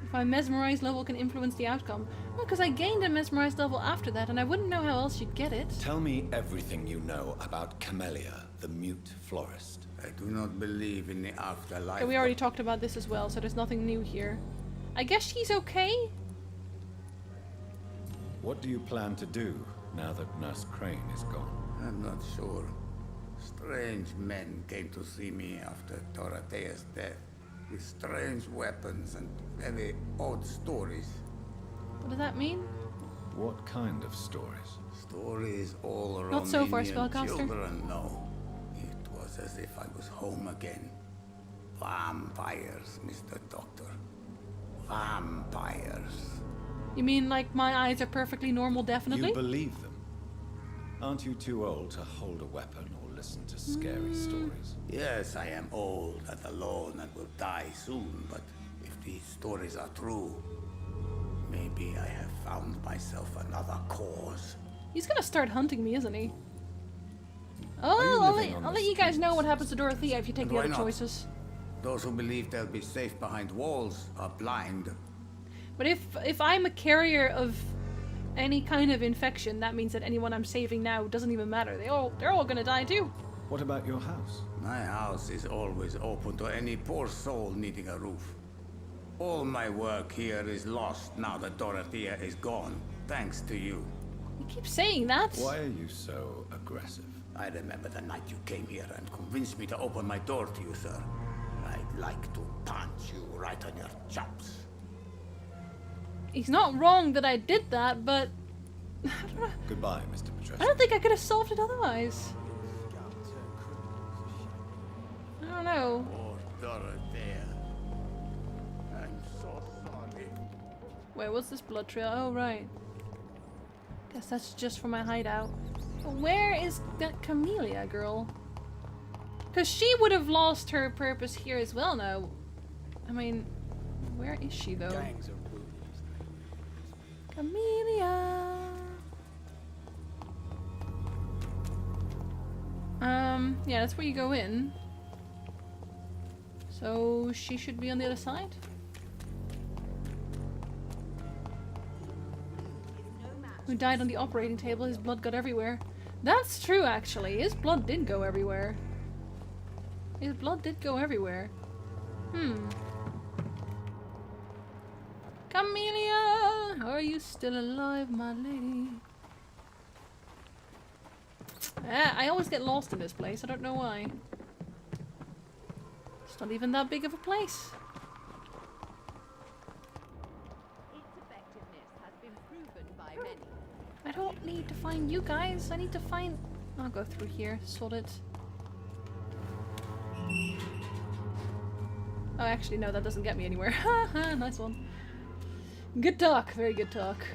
If my mesmerized level can influence the outcome. Well, because I gained a mesmerized level after that, and I wouldn't know how else you'd get it. Tell me everything you know about Camellia, the mute florist. I do not believe in the afterlife. Okay, we already talked about this as well, so there's nothing new here. I guess she's okay? What do you plan to do now that Nurse Crane is gone? I'm not sure. Strange men came to see me after Dorothea's death, with strange weapons and very odd stories. What does that mean? What kind of stories? Stories all Romanian Not so far, spellcaster. children know. It was as if I was home again. Vampires, Mr. Doctor. Vampires. You mean like my eyes are perfectly normal, definitely? You believe them? Aren't you too old to hold a weapon or listen to scary stories? Yes, I am old and alone and will die soon, but if these stories are true, maybe I have found myself another cause. He's gonna start hunting me, isn't he? Oh, I'll let you guys know what happens to Dorothea if you take the other choices. Those who believe they'll be safe behind walls are blind. But if I'm a carrier of any kind of infection, that means that anyone I'm saving now doesn't even matter. They're all gonna die too. What about your house? My house is always open to any poor soul needing a roof. All my work here is lost now that Dorothea is gone, thanks to you. You keep saying that. Why are you so aggressive? I remember the night you came here and convinced me to open my door to you, sir. I'd like to punch you right on your chops. He's not wrong that I did that, but Goodbye, Mr. Petrescu. I don't think I could have solved it otherwise. I don't know. Oh, Dorothea. I'm so sorry. Wait, what's this blood trail? Oh, right. Guess that's just for my hideout. But where is that Camellia girl? Because she would have lost her purpose here as well now. I mean, where is she though? Camellia. Yeah, that's where you go in. So she should be on the other side. Who died on the operating table, his blood got everywhere. That's true, actually. His blood did go everywhere. His blood did go everywhere. Camellia, are you still alive, my lady? I always get lost in this place. I don't know why. It's not even that big of a place. I don't need to find you guys. I need to find... I'll go through here. Sort it. Oh, actually, no, that doesn't get me anywhere. Haha, nice one. Good talk. Very good talk.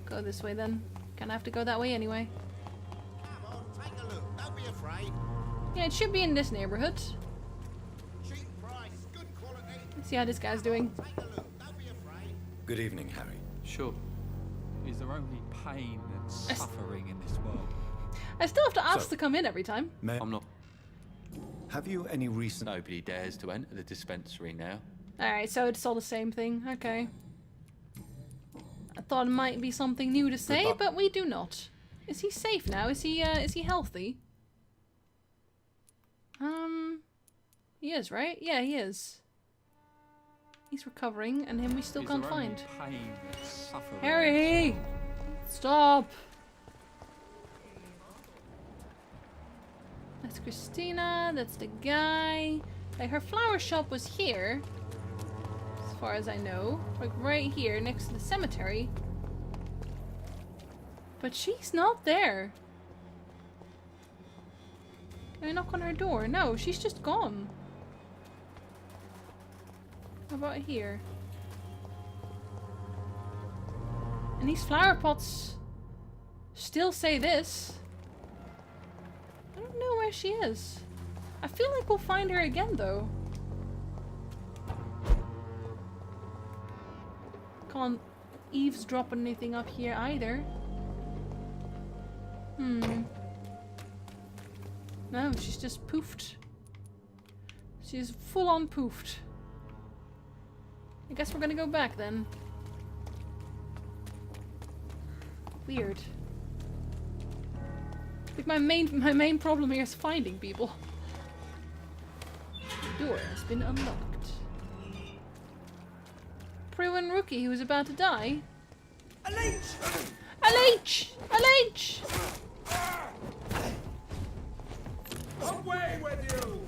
Go this way then. Kinda have to go that way anyway. Come on, take a look. Don't be afraid. Yeah, it should be in this neighborhood. Cheap price, good quality. Let's see how this guy's doing. Take a look. Don't be afraid. Good evening, Harry. Sure. Is there only pain and suffering in this world? I still have to ask to come in every time. I'm not. Have you any recent... Nobody dares to enter the dispensary now. Alright, so it's all the same thing. Okay. I thought it might be something new to say, but we do not. Is he safe now? Is he healthy? He is, right? Yeah, he is. He's recovering, and him we still can't find. Pain and suffering. Harry! Stop! That's Christina, that's the guy. Like, her flower shop was here. As far as I know. Like, right here, next to the cemetery. But she's not there. Can I knock on her door? No, she's just gone. How about here? And these flower pots still say this. I don't know where she is. I feel like we'll find her again, though. Can't eavesdrop on anything up here either. No, she's just poofed. She's full on poofed. I guess we're gonna go back then. Weird. Like my main problem here is finding people. The door has been unlocked. Proven rookie who was about to die. A leech! A leech! Away with you!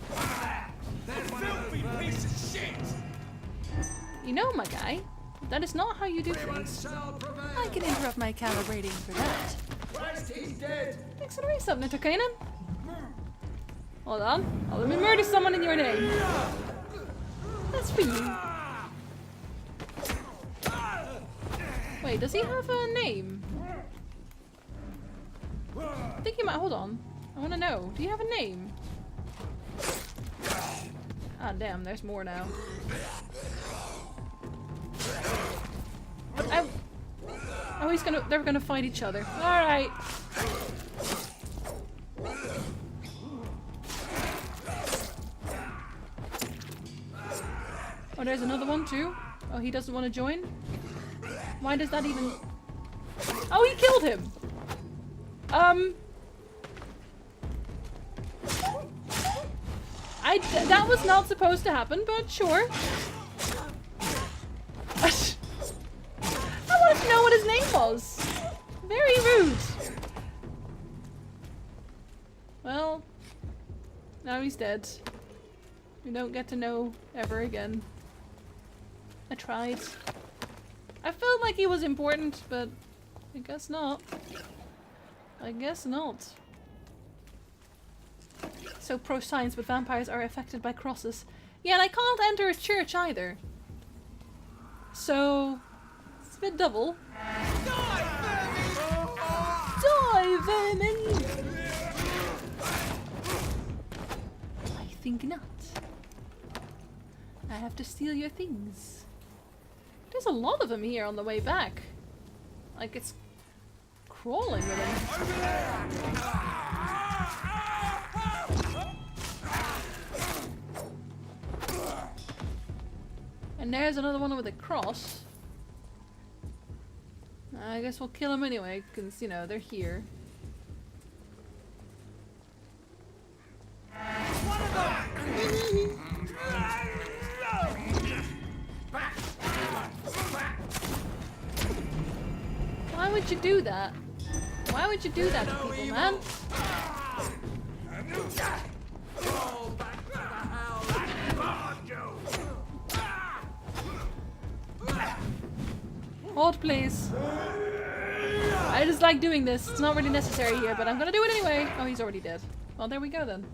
That filthy piece of shit! You know, my guy, that is not how you do things. I can interrupt my calibrating for that. Christ, he's dead! Accelerate something, Tukainen. Hold on. Let me murder someone in your name. That's for you. Wait, does he have a name? I think he might. Hold on. I want to know. Do you have a name? Ah, damn. There's more now. Oh, he's gonna. They're gonna fight each other. All right. Oh, there's another one too. Oh, he doesn't want to join. Why does that even? Oh, he killed him. That was not supposed to happen, but sure. I wanted to know what his name was. Very rude. Well, now he's dead. We don't get to know ever again. I tried. I felt like he was important, but I guess not. I guess not. So pro-science, but vampires are affected by crosses. Yeah, and I can't enter a church either. So it's a bit double. Die, vermin! I think not. I have to steal your things. There's a lot of them here on the way back. Like it's crawling with them. And there's another one with a cross. I guess we'll kill them anyway, because, you know, they're here. Why would you do that? Why would you do that to people, man? Hold, please. I just like doing this. It's not really necessary here, but I'm gonna do it anyway. Oh, he's already dead. Well, there we go then.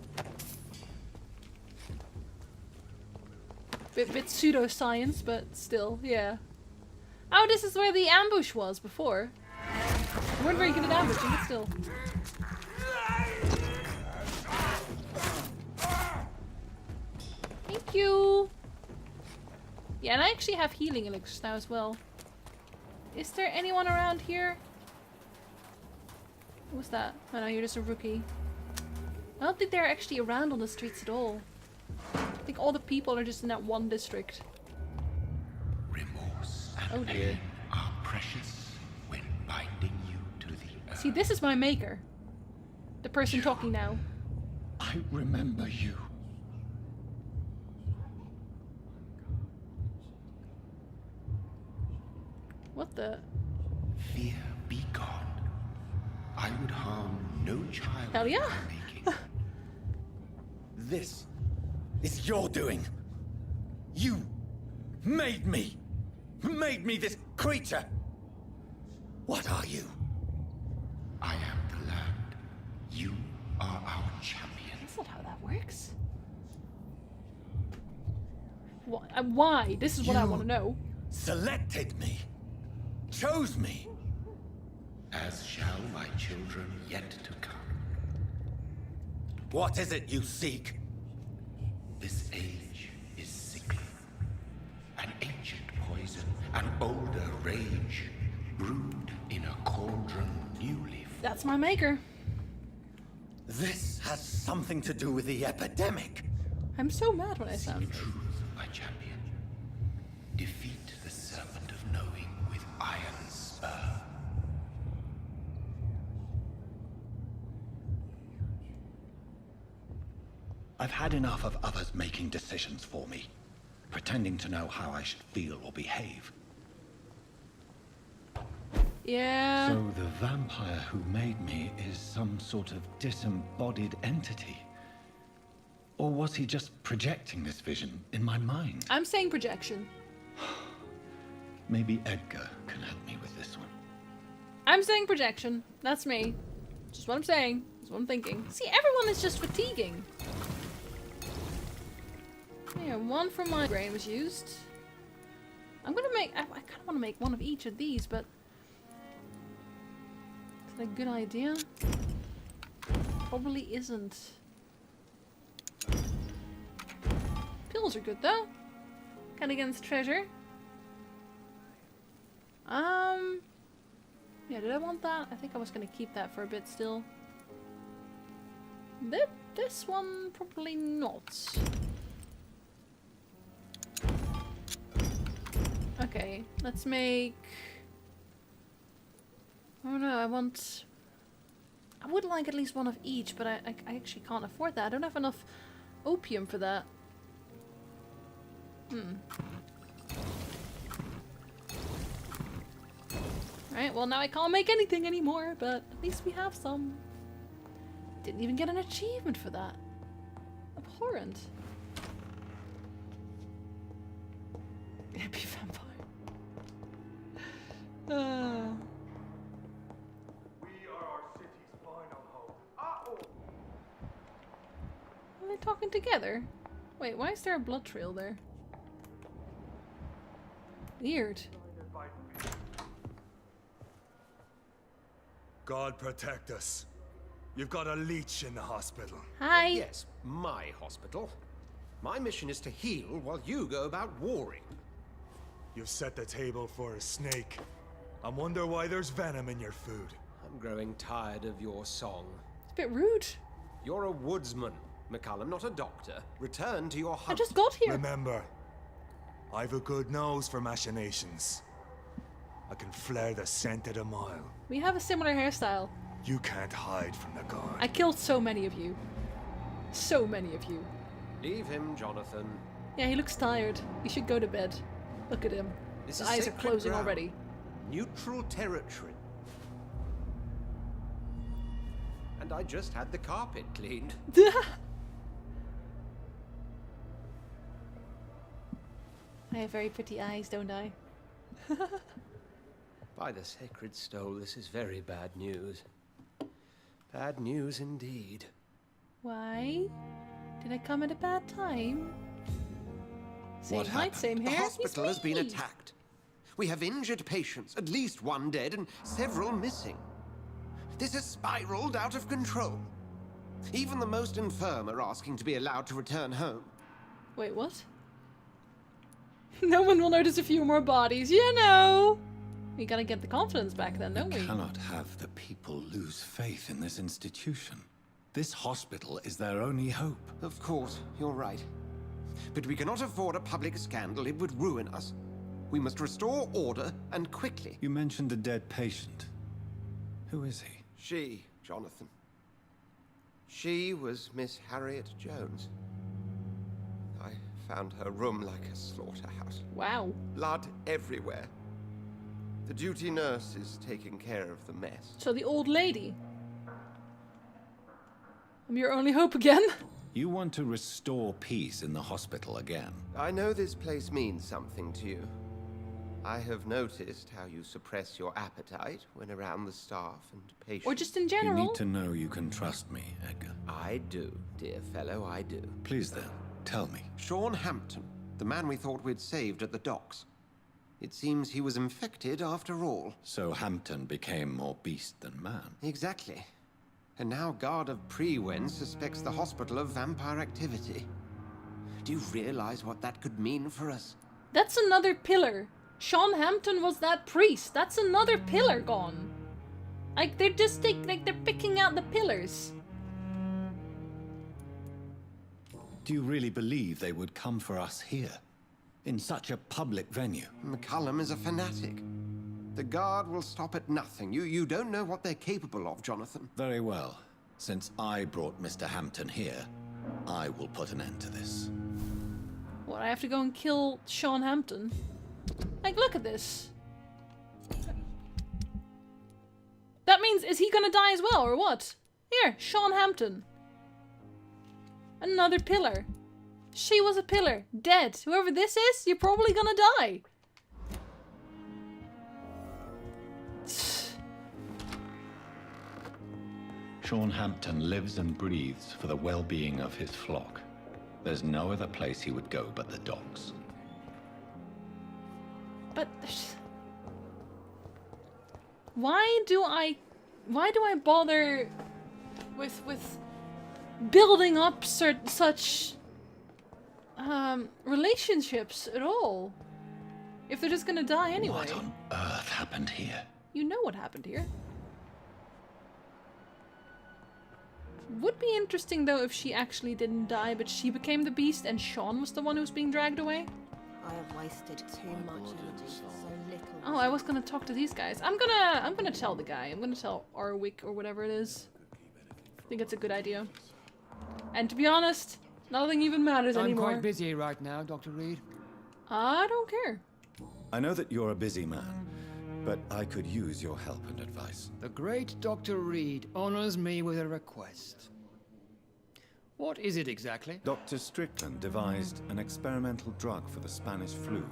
Bit pseudoscience, but still, yeah. Oh, this is where the ambush was before. We weren't very good at ambushing, but still. Thank you. Yeah, and I actually have healing elixirs now as well. Is there anyone around here? What's that? Oh no, you're just a rookie. I don't think they're actually around on the streets at all. I think all the people are just in that one district. Remorse and pain are precious when binding you to the earth. See, this is my maker. The person talking now. I remember you. What the? Fear be gone. I would harm no child. Hell yeah. This is your doing. You made me this creature. What are you? I am the land. You are our champion. That's not how that works. Why? This is what I want to know. Selected me. Chose me. As shall my children yet to come. What is it you seek? This age is sickly. An ancient poison, an older rage, brewed in a cauldron newly formed. That's my maker. This has something to do with the epidemic. I'm so mad when I sound. Truth, my champion. Defeat the serpent of knowing with iron spur. I've had enough of others making decisions for me, pretending to know how I should feel or behave. Yeah. So the vampire who made me is some sort of disembodied entity? Or was he just projecting this vision in my mind? I'm saying projection. Maybe Edgar can help me with this one. I'm saying projection. That's me. Just what I'm saying. That's what I'm thinking. See, everyone is just fatiguing. Yeah, one from my brain was used. I'm gonna make... I kind of want to make one of each of these, but... Is that a good idea? Probably isn't. Pills are good, though. Kind of against treasure. Yeah, did I want that? I think I was gonna keep that for a bit still. This one, probably not. Okay, let's make... Oh no, I would like at least one of each, but I actually can't afford that. I don't have enough opium for that. Right, well now I can't make anything anymore, but at least we have some. Didn't even get an achievement for that. Abhorrent. Happy vampire. We are our city's final hope. Are they talking together? Wait, why is there a blood trail there? Weird. God protect us. You've got a leech in the hospital. Hi. Yes, my hospital. My mission is to heal while you go about warring. You've set the table for a snake. I wonder why there's venom in your food. I'm growing tired of your song. It's a bit rude. You're a woodsman, McCallum, not a doctor. Return to your hunt. I just got here. Remember, I've a good nose for machinations. I can flare the scent at a mile. We have a similar hairstyle. You can't hide from the god. I killed so many of you. So many of you. Leave him, Jonathan. Yeah, he looks tired. He should go to bed. Look at him. This His is eyes are sacred closing ground. already. Neutral territory. And I just had the carpet cleaned. I have very pretty eyes, don't I? By the sacred stole, this is very bad news. Bad news indeed. Why? Did I come at a bad time? Same What height, happened? same The hair. hospital has been attacked. We have injured patients, at least one dead and several missing. This has spiraled out of control. Even the most infirm are asking to be allowed to return home. Wait, what? No one will notice a few more bodies, you know! We gotta get the confidence back then, don't we? We cannot have the people lose faith in this institution. This hospital is their only hope. Of course, you're right. But we cannot afford a public scandal. It would ruin us. We must restore order, and quickly. You mentioned a dead patient. Who is he? She, Jonathan. She was Miss Harriet Jones. I found her room like a slaughterhouse. Wow. Blood everywhere. The duty nurse is taking care of the mess. So the old lady. I'm your only hope again. You want to restore peace in the hospital again. I know this place means something to you. I have noticed how you suppress your appetite when around the staff and patients. Or just in general. You need to know you can trust me, Edgar. I do, dear fellow, I do. Please then, tell me. Sean Hampton, the man we thought we'd saved at the docks. It seems he was infected after all. So Hampton became more beast than man. Exactly. And now Guard of Prewen suspects the hospital of vampire activity. Do you realize what that could mean for us? That's another pillar. Sean Hampton was that priest. That's another pillar gone. Like, they're just they're picking out the pillars. Do you really believe they would come for us here? In such a public venue? McCallum is a fanatic. The Guard will stop at nothing. You don't know what they're capable of, Jonathan. Very well. Since I brought Mr. Hampton here, I will put an end to this. What, I have to go and kill Sean Hampton? Like, look at this. means, is he gonna die as well, or what? Here, Sean Hampton. Another pillar. She was a pillar. Dead. Whoever this is, you're probably gonna die. Sean Hampton lives and breathes for the well-being of his flock. There's no other place he would go but the docks. But why do I bother with building up such relationships at all if they're just gonna die anyway? What on earth happened here? You know what happened here. Would be interesting though if she actually didn't die, but she became the beast and Sean was the one who was being dragged away. I have wasted too much energy for so little. Oh, I was gonna talk to these guys. I'm gonna tell the guy. I'm gonna tell Arwick or whatever it is. I think it's a good idea. And to be honest, nothing even matters anymore. I'm quite busy right now, Dr. Reed. I don't care. I know that you're a busy man, but I could use your help and advice. The great Dr. Reed honors me with a request. What is it exactly? Dr. Strickland devised an experimental drug for the Spanish flu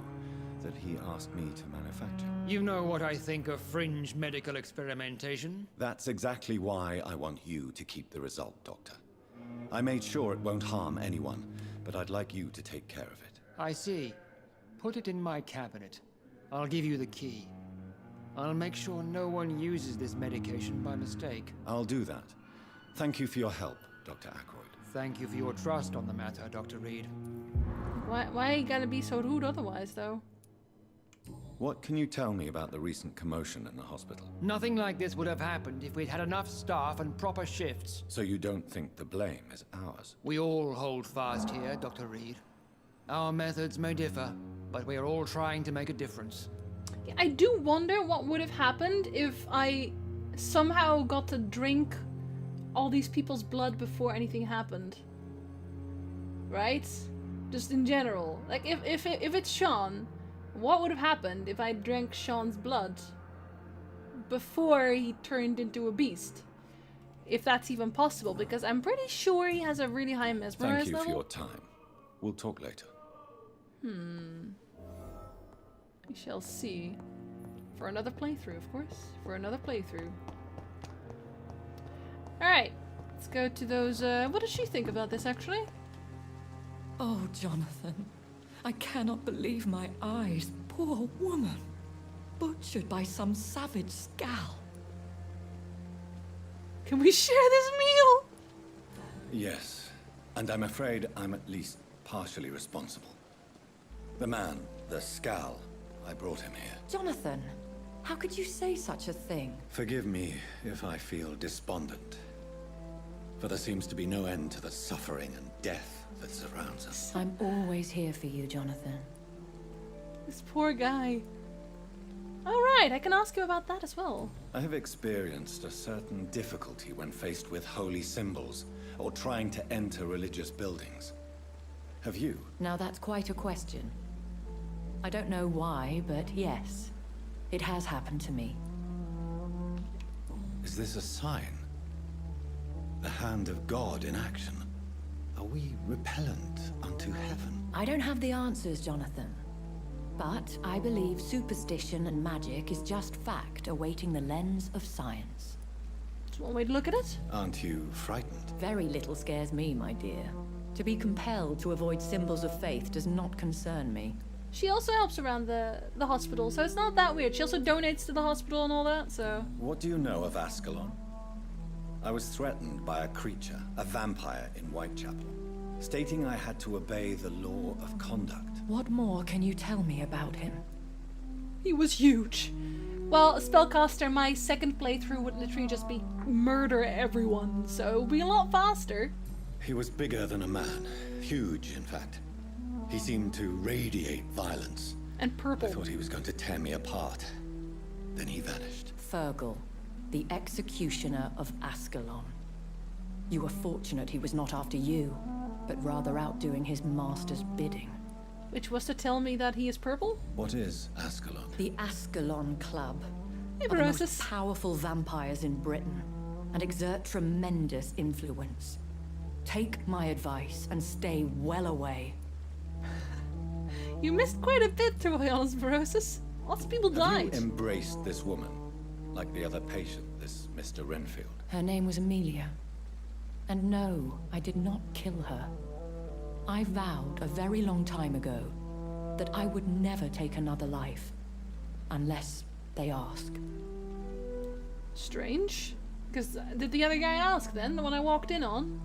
that he asked me to manufacture. You know what I think of fringe medical experimentation? That's exactly why I want you to keep the result, Doctor. I made sure it won't harm anyone, but I'd like you to take care of it. I see. Put it in my cabinet. I'll give you the key. I'll make sure no one uses this medication by mistake. I'll do that. Thank you for your help, Dr. Ackroyd. Thank you for your trust on the matter, Dr. Reed. Why you gotta be so rude otherwise, though? What can you tell me about the recent commotion in the hospital? Nothing like this would have happened if we'd had enough staff and proper shifts. So you don't think the blame is ours? We all hold fast here, Dr. Reed. Our methods may differ, but we are all trying to make a difference. I do wonder what would have happened if I somehow got to drink all these people's blood before anything happened. Right? Just in general. Like, if it's Sean, what would have happened if I drank Sean's blood before he turned into a beast? If that's even possible, because I'm pretty sure he has a really high mesmerize level. Thank you for your time. We'll talk later. We shall see. For another playthrough, of course. For another playthrough. Alright. Let's go to those, what does she think about this, actually? Oh, Jonathan. I cannot believe my eyes. Poor woman. Butchered by some savage scowl. Can we share this meal? Yes. And I'm afraid I'm at least partially responsible. The man, the scowl, I brought him here. Jonathan, how could you say such a thing? Forgive me if I feel despondent. For there seems to be no end to the suffering and death that surrounds us. I'm always here for you, Jonathan. This poor guy. Alright, I can ask you about that as well. I have experienced a certain difficulty when faced with holy symbols or trying to enter religious buildings. Have you? Now that's quite a question. I don't know why, but yes. It has happened to me. Is this a sign? The hand of God in action? Are we repellent unto heaven? I don't have the answers, Jonathan. But I believe superstition and magic is just fact awaiting the lens of science. That's one way to look at it. Aren't you frightened? Very little scares me, my dear. To be compelled to avoid symbols of faith does not concern me. She also helps around the hospital, so it's not that weird. She also donates to the hospital and all that, so... What do you know of Ascalon? I was threatened by a creature, a vampire in Whitechapel, stating I had to obey the law of conduct. What more can you tell me about him? He was huge. Well, spellcaster, my second playthrough would literally just be murder everyone, so it would be a lot faster. He was bigger than a man. Huge, in fact. He seemed to radiate violence. And purple. I thought he was going to tear me apart. Then he vanished. Fergal, the executioner of Ascalon. You were fortunate he was not after you, but rather out doing his master's bidding. Which was to tell me that he is purple? What is Ascalon? The Ascalon Club. are the most powerful vampires in Britain and exert tremendous influence. Take my advice and stay well away. You missed quite a bit, to be honest, Barosis. Lots of people Have died. you embraced this woman, like the other patient, this Mr. Renfield? Her name was Amelia. And no, I did not kill her. I vowed a very long time ago that I would never take another life, unless they ask. Strange. Because did the other guy ask then, the one I walked in on?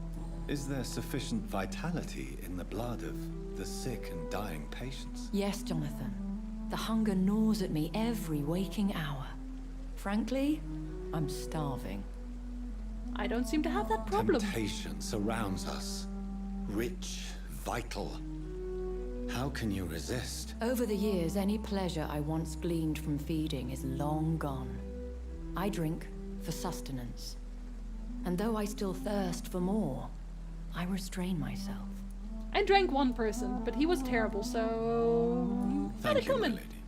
Is there sufficient vitality in the blood of the sick and dying patients? Yes, Jonathan. The hunger gnaws at me every waking hour. Frankly, I'm starving. I don't seem to have that problem. Temptation surrounds us. Rich, vital. How can you resist? Over the years, any pleasure I once gleaned from feeding is long gone. I drink for sustenance. And though I still thirst for more, I restrain myself. I drank one person, but he was terrible, so... Had it coming. My lady.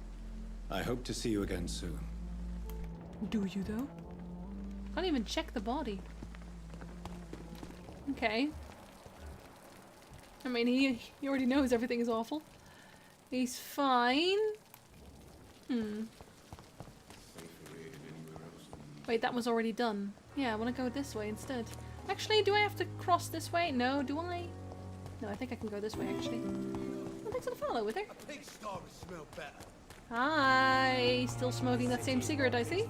I hope to see you again soon. Do you, though? Can't even check the body. Okay. I mean, he already knows everything is awful. He's fine. Wait, that was already done. Yeah, I want to go this way instead. Actually, do I have to cross this way? No, do I? No, I think I can go this way, actually. Oh, thanks for the follow, Wither. Hi! Still smoking that same cigarette, I see.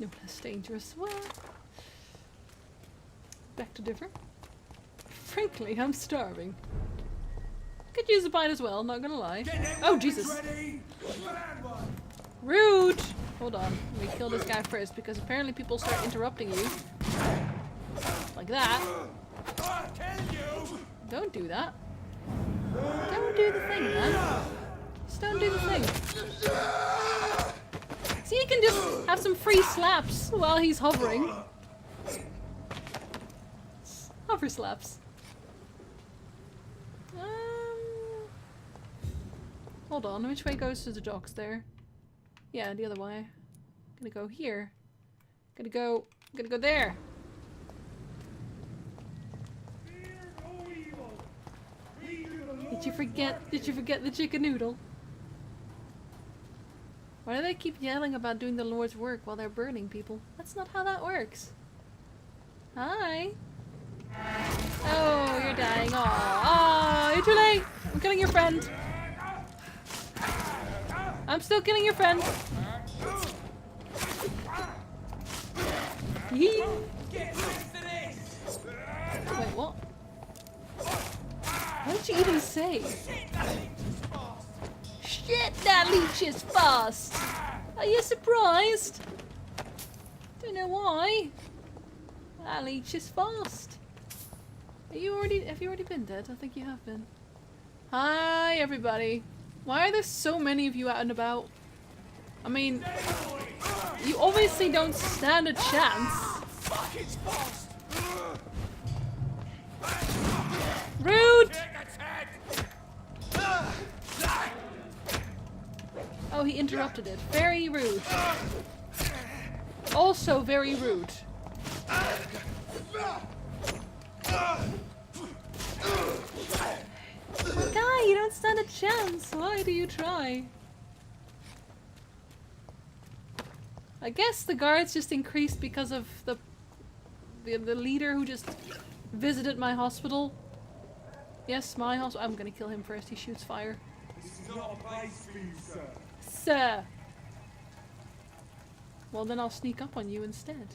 No less dangerous. What? Back to different. Frankly, I'm starving. Could use a bite as well, not gonna lie. Oh, Jesus. Rude! Hold on. Let me kill this guy first, because apparently people start interrupting you. Like that. Don't do that. Don't do the thing, man. Just don't do the thing. See, he can just have some free slaps while he's hovering. Hover slaps. Hold on, which way goes to the docks there? Yeah, the other way. Gonna go here. Gonna go there. Did you forget the chicken noodle? Why do they keep yelling about doing the Lord's work while they're burning people? That's not how that works. Hi. Oh, you're dying. Oh, you're too late. I'm killing your friend. I'm still killing your friend. Yee. Wait, what? What did you even say? Shit, that leech is fast. Are you surprised? Don't know why. That leech is fast. Have you already been dead? I think you have been. Hi, everybody. Why are there so many of you out and about? I mean, you obviously don't stand a chance. Rude! Oh, he interrupted it. Very rude. Also very rude. Oh, guy, you don't stand a chance. Why do you try? I guess the guards just increased because of the leader who just visited my hospital. Yes, my hospital. I'm gonna kill him first. He shoots fire. This is not a place for you, sir. Sir. Well, then I'll sneak up on you instead.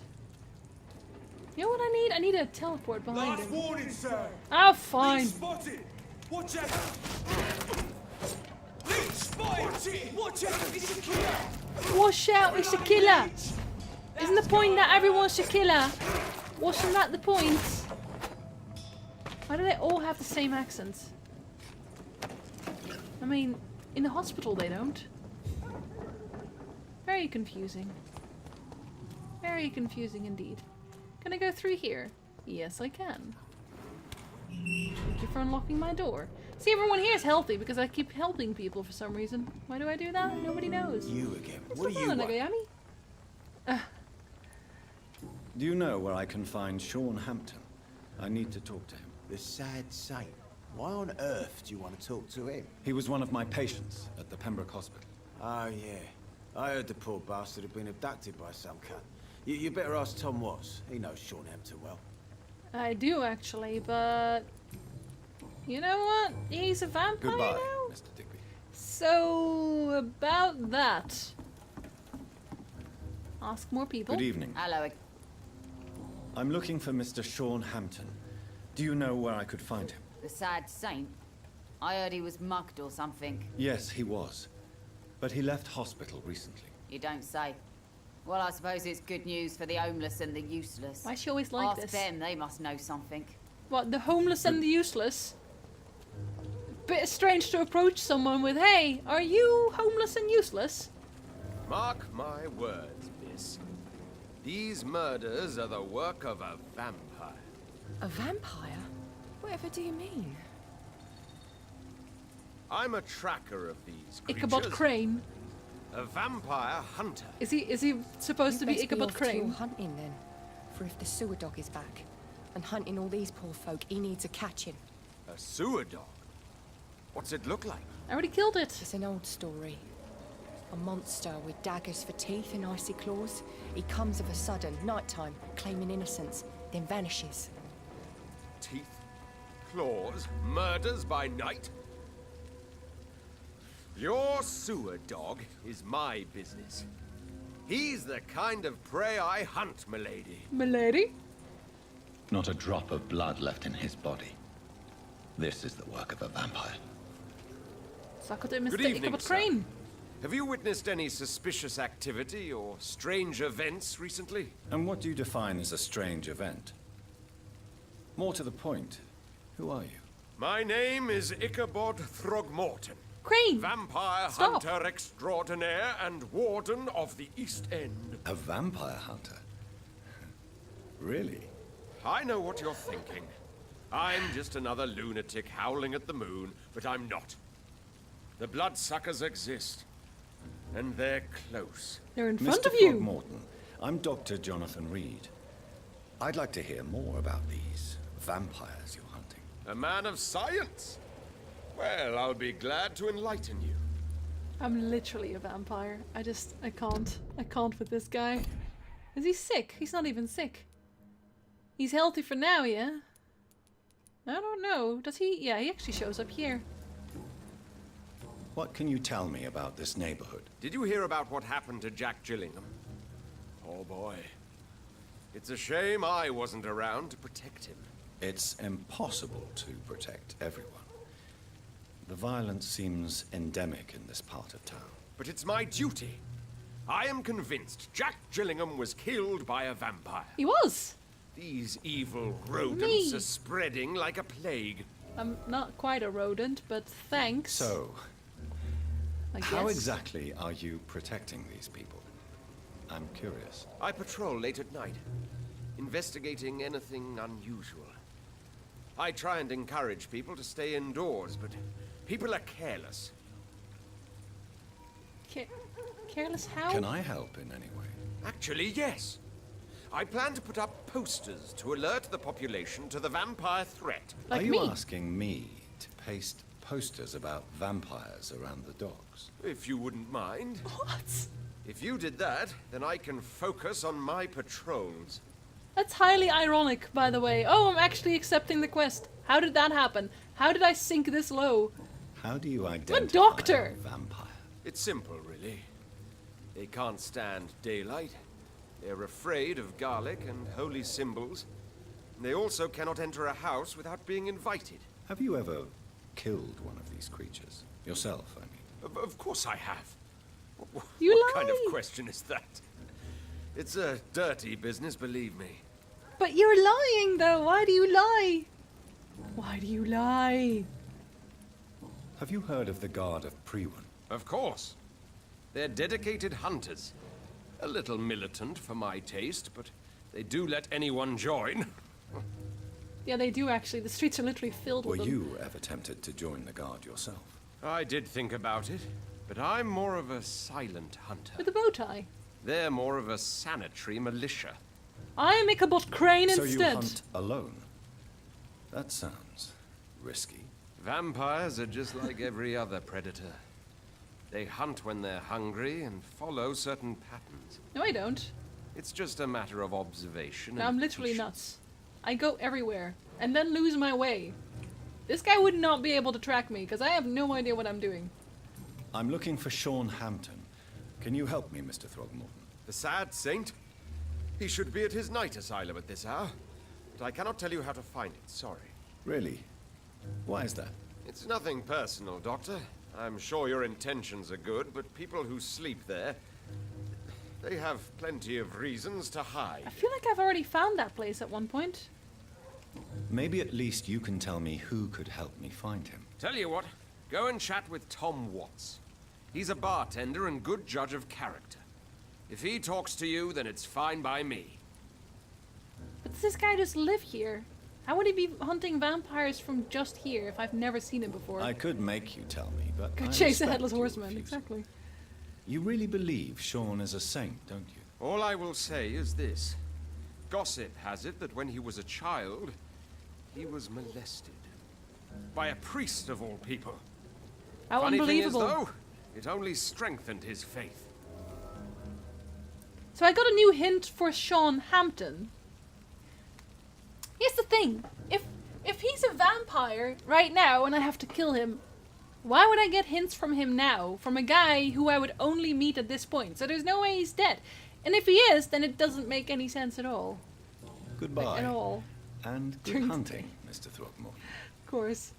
You know what I need? I need a teleport behind him. Last warning, sir. Oh, fine. Spotted. Watch out. Leech spotted. Watch out. It's a killer. Watch out, it's a killer. Isn't the point that everyone's a killer? Wasn't that the point? Why do they all have the same accent? I mean, in the hospital they don't. Very confusing. Very confusing indeed. Can I go through here? Yes, I can. Thank you for unlocking my door. See, everyone here is healthy because I keep helping people for some reason. Why do I do that? Nobody knows. You again. It's What not do you fun, want? Nagayami. Do you know where I can find Sean Hampton? I need to talk to him. The sad saint. Why on earth do you want to talk to him? He was one of my patients at the Pembroke Hospital. Oh, yeah. I heard the poor bastard had been abducted by some cunt. You better ask Tom Watts. He knows Sean Hampton well. I do actually, but you know what? He's a vampire Goodbye, now. Mr. Digby. So about that. Ask more people. Good evening. Hello. I'm looking for Mr. Sean Hampton. Do you know where I could find him? The sad saint? I heard he was mugged or something. Yes, he was. But he left hospital recently. You don't say. Well, I suppose it's good news for the homeless and the useless. Why is she always like Ask this? them, they must know something. What, the homeless and the useless? Bit strange to approach someone with, hey, are you homeless and useless? Mark my words, miss. These murders are the work of a vampire. A vampire? Whatever do you mean? I'm a tracker of these creatures. Ichabod Crane. A vampire hunter. Is he supposed to be Ichabod off Crane? Till hunting then. For if the sewer dog is back and hunting all these poor folk, he needs a catching. A sewer dog? What's it look like? I already killed it. It's an old story. A monster with daggers for teeth and icy claws. He comes of a sudden, nighttime, claiming innocence, then vanishes. Teeth, claws, murders by night? Your sewer dog is my business. He's the kind of prey I hunt, milady. Milady? Not a drop of blood left in his body. This is the work of a vampire. Suck at it, Mr. Good evening, Ichabod sir. Crane. Have you witnessed any suspicious activity or strange events recently? And what do you define as a strange event? More to the point, who are you? My name is Ichabod Throgmorton. Crane! Vampire Stop. hunter extraordinaire and warden of the East End. A vampire hunter? Really? I know what you're thinking. I'm just another lunatic howling at the moon, but I'm not. The bloodsuckers exist. And they're close. They're in front Mr. of you. Throgmorton, I'm Dr. Jonathan Reed. I'd like to hear more about these vampires you're hunting. A man of science? Well, I'll be glad to enlighten you. I'm literally a vampire. I can't with this guy. Is he sick? He's not even sick. He's healthy for now, yeah? I don't know. Does he? Yeah, he actually shows up here. What can you tell me about this neighborhood? Did you hear about what happened to Jack Gillingham? Oh boy. It's a shame I wasn't around to protect him. It's impossible to protect everyone. The violence seems endemic in this part of town. But it's my duty. I am convinced Jack Gillingham was killed by a vampire. He was. These evil rodents are spreading like a plague. I'm not quite a rodent, but thanks. So, I how guess. exactly are you protecting these people? I'm curious. I patrol late at night, investigating anything unusual. I try and encourage people to stay indoors, but people are careless. Careless how? Can I help in any way? Actually, yes. I plan to put up posters to alert the population to the vampire threat. Are you asking me to paste posters about vampires around the docks? If you wouldn't mind. What? If you did that, then I can focus on my patrols. That's highly ironic, by the way. Oh, I'm actually accepting the quest. How did that happen? How did I sink this low? How do you I'm identify a doctor. a vampire? It's simple, really. They can't stand daylight. They're afraid of garlic and holy symbols. And they also cannot enter a house without being invited. Have you ever killed one of these creatures? Yourself, I mean. Of course I have. You what lie. kind of question is that? It's a dirty business, believe me. But you're lying, though. Why do you lie? Why do you lie? Have you heard of the Guard of Priwen? Of course. They're dedicated hunters. A little militant for my taste, but they do let anyone join. Yeah, they do actually. The streets are literally filled Were with them. you ever tempted to join the guard yourself? I did think about it, but I'm more of a silent hunter. With a bow tie. They're more of a sanitary militia. I make a bot crane So instead. you hunt alone? That sounds risky. Vampires are just like every other predator. They hunt when they're hungry and follow certain patterns. No, I don't. It's just a matter of observation. No, and I'm literally patience. nuts. I go everywhere and then lose my way. This guy would not be able to track me because I have no idea what I'm doing. I'm looking for Sean Hampton. Can you help me, Mr. Throgmorton? The sad saint? He should be at his night asylum at this hour. But I cannot tell you how to find it, sorry. Really? Why is that? It's nothing personal, Doctor. I'm sure your intentions are good, but people who sleep there, they have plenty of reasons to hide. I feel like I've already found that place at one point. Maybe at least you can tell me who could help me find him. Tell you what, go and chat with Tom Watts. He's a bartender and good judge of character. If he talks to you, then it's fine by me. But does this guy just live here? How would he be hunting vampires from just here if I've never seen him before? I could make you tell me, but Go I chase a respect headless you horseman, refusing. exactly. You really believe Sean is a saint, don't you? All I will say is this. Gossip has it that when he was a child, he was molested. By a priest of all people. How Funny thing is, unbelievable. though, it only strengthened his faith. So I got a new hint for Sean Hampton. Here's the thing. If he's a vampire right now and I have to kill him, why would I get hints from him now? From a guy who I would only meet at this point. So there's no way he's dead. And if he is, then it doesn't make any sense at all. Goodbye. Like, at all. And good During the hunting, Mr. Throgmorton. Of course.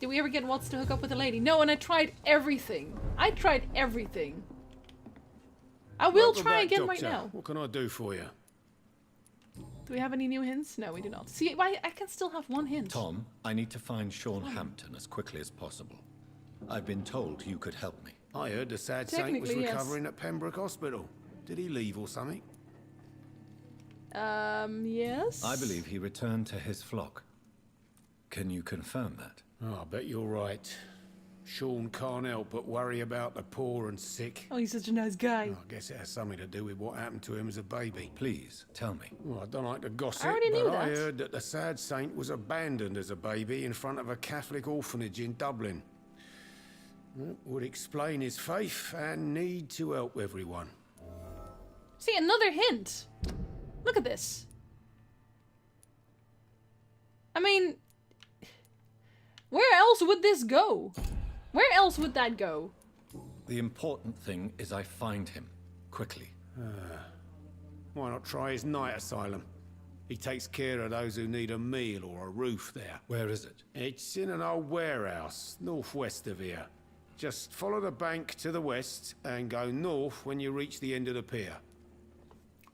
Did we ever get Watts to hook up with a lady? No, and I tried everything. I tried everything. I will Welcome try back, again Doctor. right now. What can I do for you? Do we have any new hints? No, we do not. See, why I can still have one hint. Tom, I need to find Sean Hampton as quickly as possible. I've been told you could help me. I heard the sad saint was Technically, yes. recovering at Pembroke Hospital. Did he leave or something? Yes? I believe he returned to his flock. Can you confirm that? Oh, I bet you're right. Sean can't help but worry about the poor and sick. Oh, he's such a nice guy. I guess it has something to do with what happened to him as a baby. Please, tell me. Well, I don't like to gossip, I already knew but I that. heard that the sad saint was abandoned as a baby in front of a Catholic orphanage in Dublin. That would explain his faith and need to help everyone. See, another hint. Look at this. I mean, where else would this go? Where else would that go? The important thing is I find him. Quickly. Why not try his night asylum? He takes care of those who need a meal or a roof there. Where is it? It's in an old warehouse, northwest of here. Just follow the bank to the west and go north when you reach the end of the pier.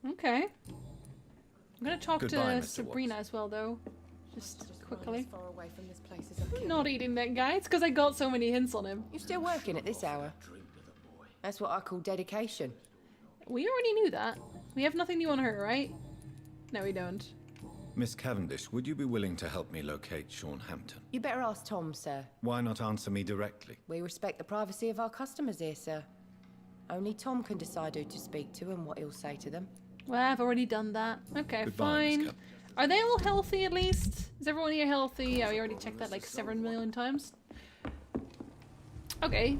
Okay. I'm gonna talk Goodbye, to Mr. Sabrina as well, though. Just quickly. As far away from this place as I I'm can. not eating that guy. It's because I got so many hints on him. You still working at this hour? That's what I call dedication. We already knew that. We have nothing new on her, right? No, we don't. Miss Cavendish, would you be willing to help me locate Sean Hampton? You better ask Tom, sir. Why not answer me directly? We respect the privacy of our customers here, sir. Only Tom can decide who to speak to and what he'll say to them. Well, I've already done that. Okay, Goodbye, Miss fine. Are they all healthy at least? Is everyone here healthy? Yeah, we already checked that like 7 million times. Okay.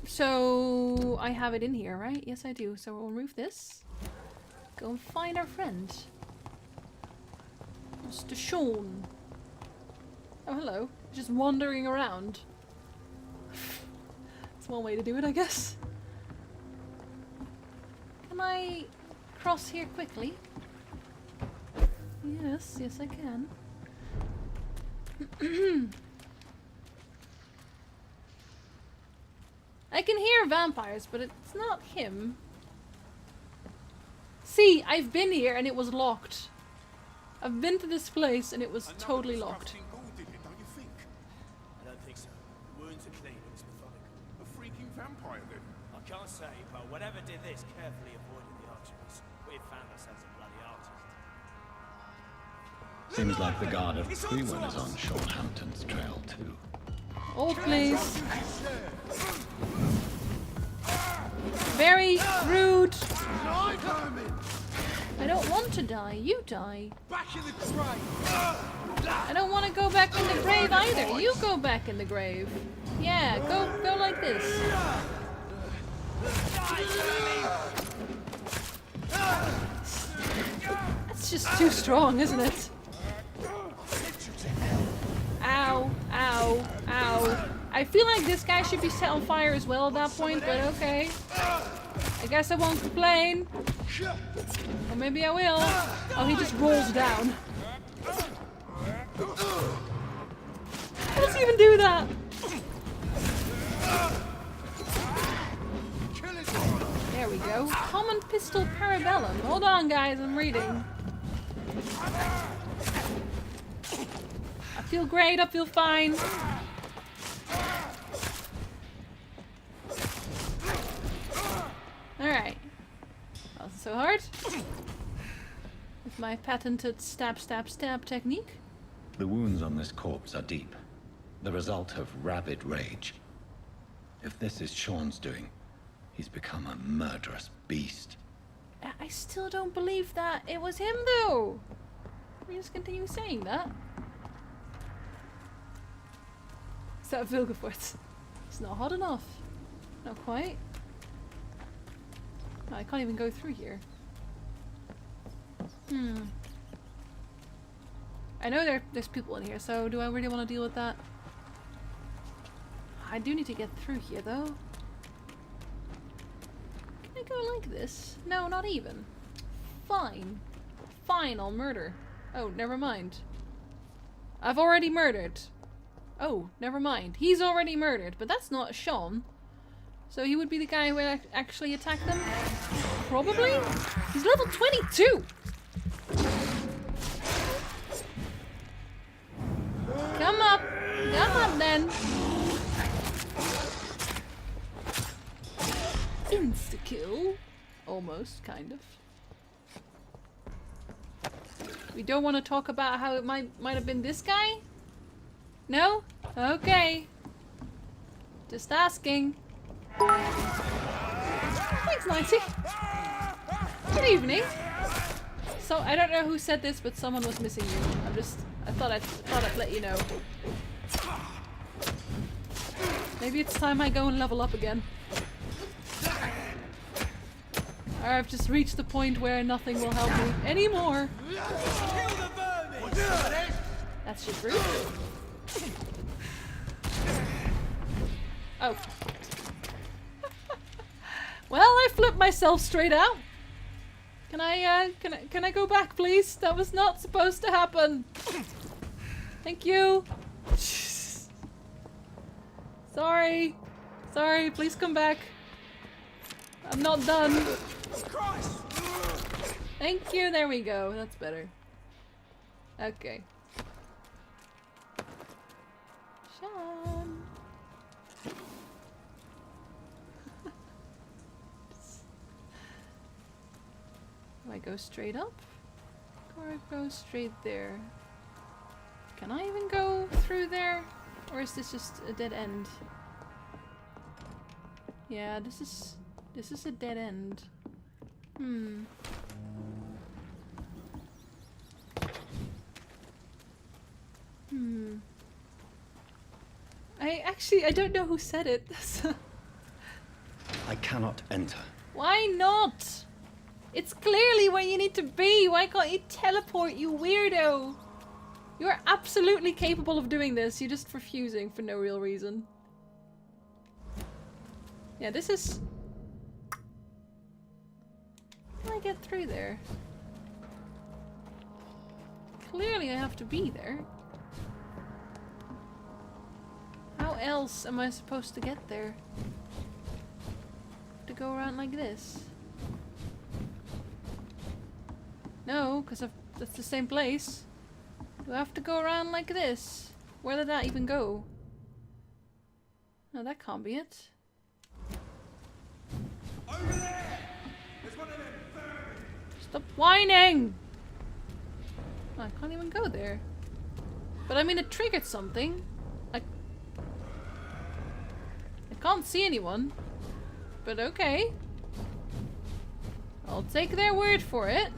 So, I have it in here, right? Yes, I do. So we'll remove this. Go and find our friend. Mr. Sean. Oh, hello. Just wandering around. That's one way to do it, I guess. Can I cross here quickly? Yes, yes I can. I can hear vampires, but it's not him. See, I've been here and it was locked. I've been to this place and it was totally locked. I don't think so. The wounds are clean, it's methodical. A freaking vampire, then. I can't say, but whatever did this carefully avoided the archeries. We've found ourselves a bloody artist. Seems like the guard of Freeman is on Sean Hampton's trail too. Oh, please. Very rude. I don't want to die. You die. Back in the grave. I don't want to go back in the grave either. You go back in the grave. Yeah, go like this. That's just too strong, isn't it? Ow, ow, ow. I feel like this guy should be set on fire as well at that point, but okay. I guess I won't complain. Or maybe I will. Oh, he just rolls down. How does he even do that? There we go. Common pistol parabellum. Hold on, guys, I'm reading. I feel great, I feel fine. Alright. Wasn't so hard. With my patented stab, stab, stab technique. The wounds on this corpse are deep. The result of rabid rage. If this is Sean's doing, he's become a murderous beast. I still don't believe that it was him, though. We just continue saying that. Is that Vilgefortz? It's not hot enough. Not quite. Oh, I can't even go through here. I know there's people in here, so do I really want to deal with that? I do need to get through here, though. Can I go like this? No, not even. Fine. Fine, I'll murder. Oh, never mind. I've already murdered. Oh, never mind. He's already murdered, but that's not Sean. So he would be the guy who would actually attack them? Probably? He's level 22! Come up! Come up then! Insta-kill. Almost, kind of. We don't want to talk about how it might have been this guy? No? Okay. Just asking. Thanks, Nancy. Good evening. So I don't know who said this, but someone was missing you. I thought I'd let you know. Maybe it's time I go and level up again. Or I've just reached the point where nothing will help me anymore. That's just rude. Oh. Well, I flipped myself straight out. Can I go back, please? That was not supposed to happen. Thank you. Sorry. Sorry, please come back. I'm not done. Thank you, there we go. That's better. Okay. Sean. Do I go straight up? Or I go straight there? Can I even go through there? Or is this just a dead end? Yeah, this is a dead end. I don't know who said it. I cannot enter. Why not? It's clearly where you need to be. Why can't you teleport, you weirdo? You're absolutely capable of doing this. You're just refusing for no real reason. Yeah, this is... How can I get through there? Clearly I have to be there. How else am I supposed to get there? To go around like this? No, because that's the same place. Do I have to go around like this? Where did that even go? No, that can't be it. Over there! There's one of them. Stop whining! I can't even go there. But I mean, it triggered something. I can't see anyone. But okay. I'll take their word for it.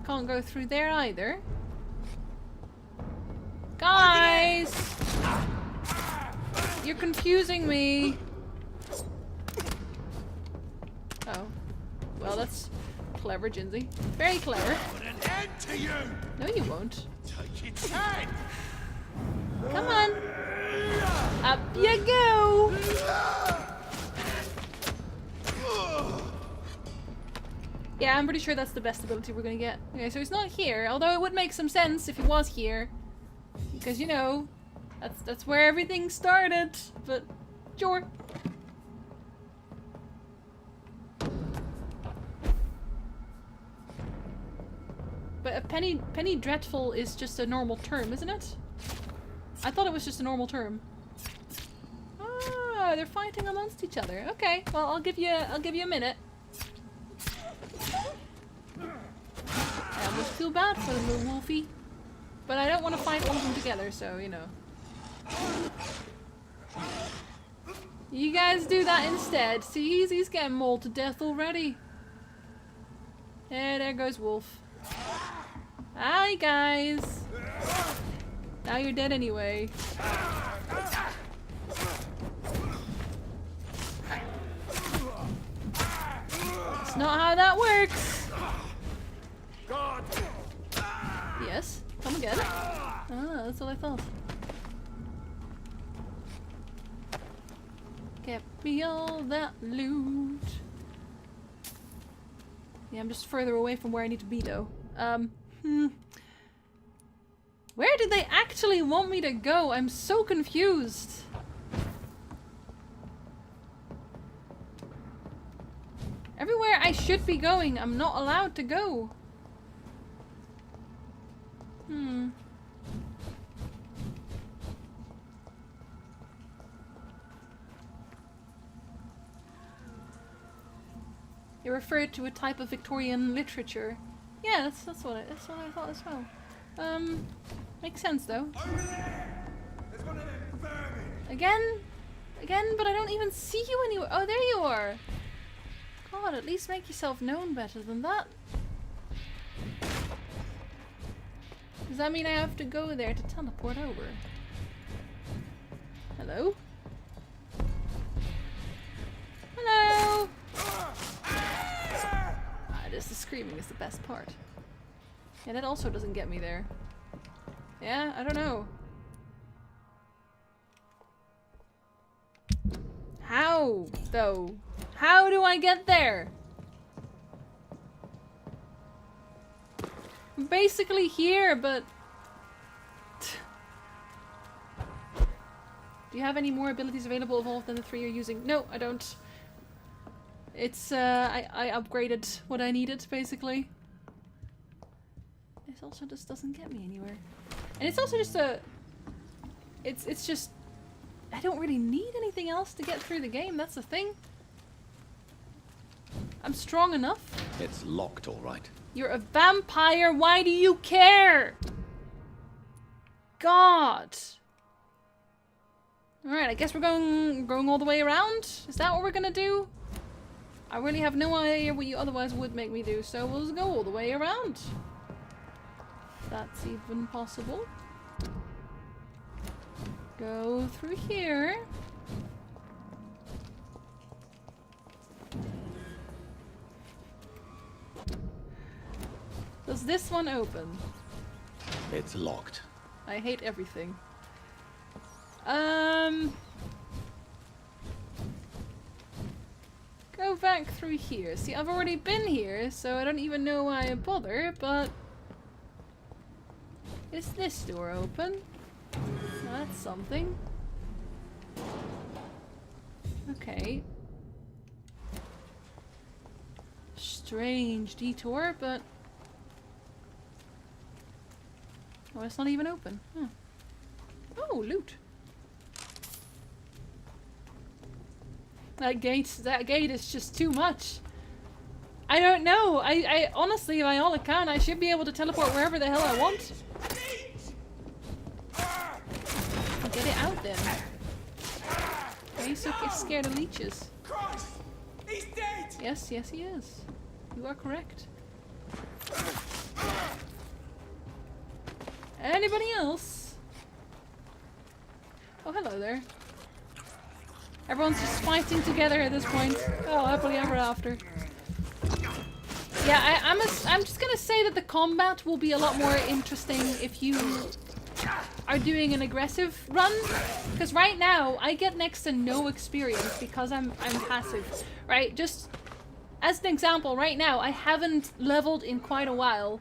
Can't go through there either. Guys! You're confusing me. Oh. Well, that's clever, Jinsey. Very clever. Put an end to you! No, you won't. Take its head! Come on. Up you go! Yeah, I'm pretty sure that's the best ability we're gonna get. Okay, so he's not here, although it would make some sense if he was here. Because, you know, that's where everything started. But, sure. But a penny dreadful is just a normal term, isn't it? I thought it was just a normal term. Oh, they're fighting amongst each other. Okay, well I'll give you a minute. I almost feel bad for the little wolfie, but I don't want to fight all of them together, so you know. You guys do that instead. See, he's getting mauled to death already. Yeah, there goes Wolf. Hi guys. Now you're dead anyway. That's not how that works. Yes, come again. Ah, that's what I thought. Get me all that loot. Yeah, I'm just further away from where I need to be though. Where did they actually want me to go? I'm so confused. Everywhere I should be going, I'm not allowed to go. It referred to a type of Victorian literature. Yeah, that's what I thought as well. Makes sense though. Again, but I don't even see you anywhere. Oh, there you are. God, at least make yourself known better than that. Does that mean I have to go there to teleport over? Hello? Hello? Just the screaming is the best part. Yeah, that also doesn't get me there. Yeah, I don't know. How, though? How do I get there? I'm basically here, but... Do you have any more abilities available evolved than the 3 you're using? No, I don't. It's, I upgraded what I needed, basically. It also just doesn't get me anywhere. And it's also just a... It's just... I don't really need anything else to get through the game, that's the thing. I'm strong enough. It's locked, all right. You're a vampire, why do you care? God. Alright, I guess we're going all the way around? Is that what we're gonna do? I really have no idea what you otherwise would make me do, so we'll just go all the way around. If that's even possible. Go through here. Does this one open? It's locked. I hate everything. Go back through here. See, I've already been here, so I don't even know why I bother, but... Is this door open? That's something. Okay. Strange detour, but... Oh, it's not even open. Huh. Oh, loot. That gate is just too much. I don't know. I honestly, by all account, I should be able to teleport wherever the hell I want. Get it out then. Why are you so scared of leeches? He's dead! Yes, yes he is. You are correct. Anybody else? Oh, hello there. Everyone's just fighting together at this point. Oh, happily ever after. Yeah, I'm just gonna say that the combat will be a lot more interesting if you are doing an aggressive run. Because right now, I get next to no experience because I'm passive. Right? Just as an example, right now, I haven't leveled in quite a while.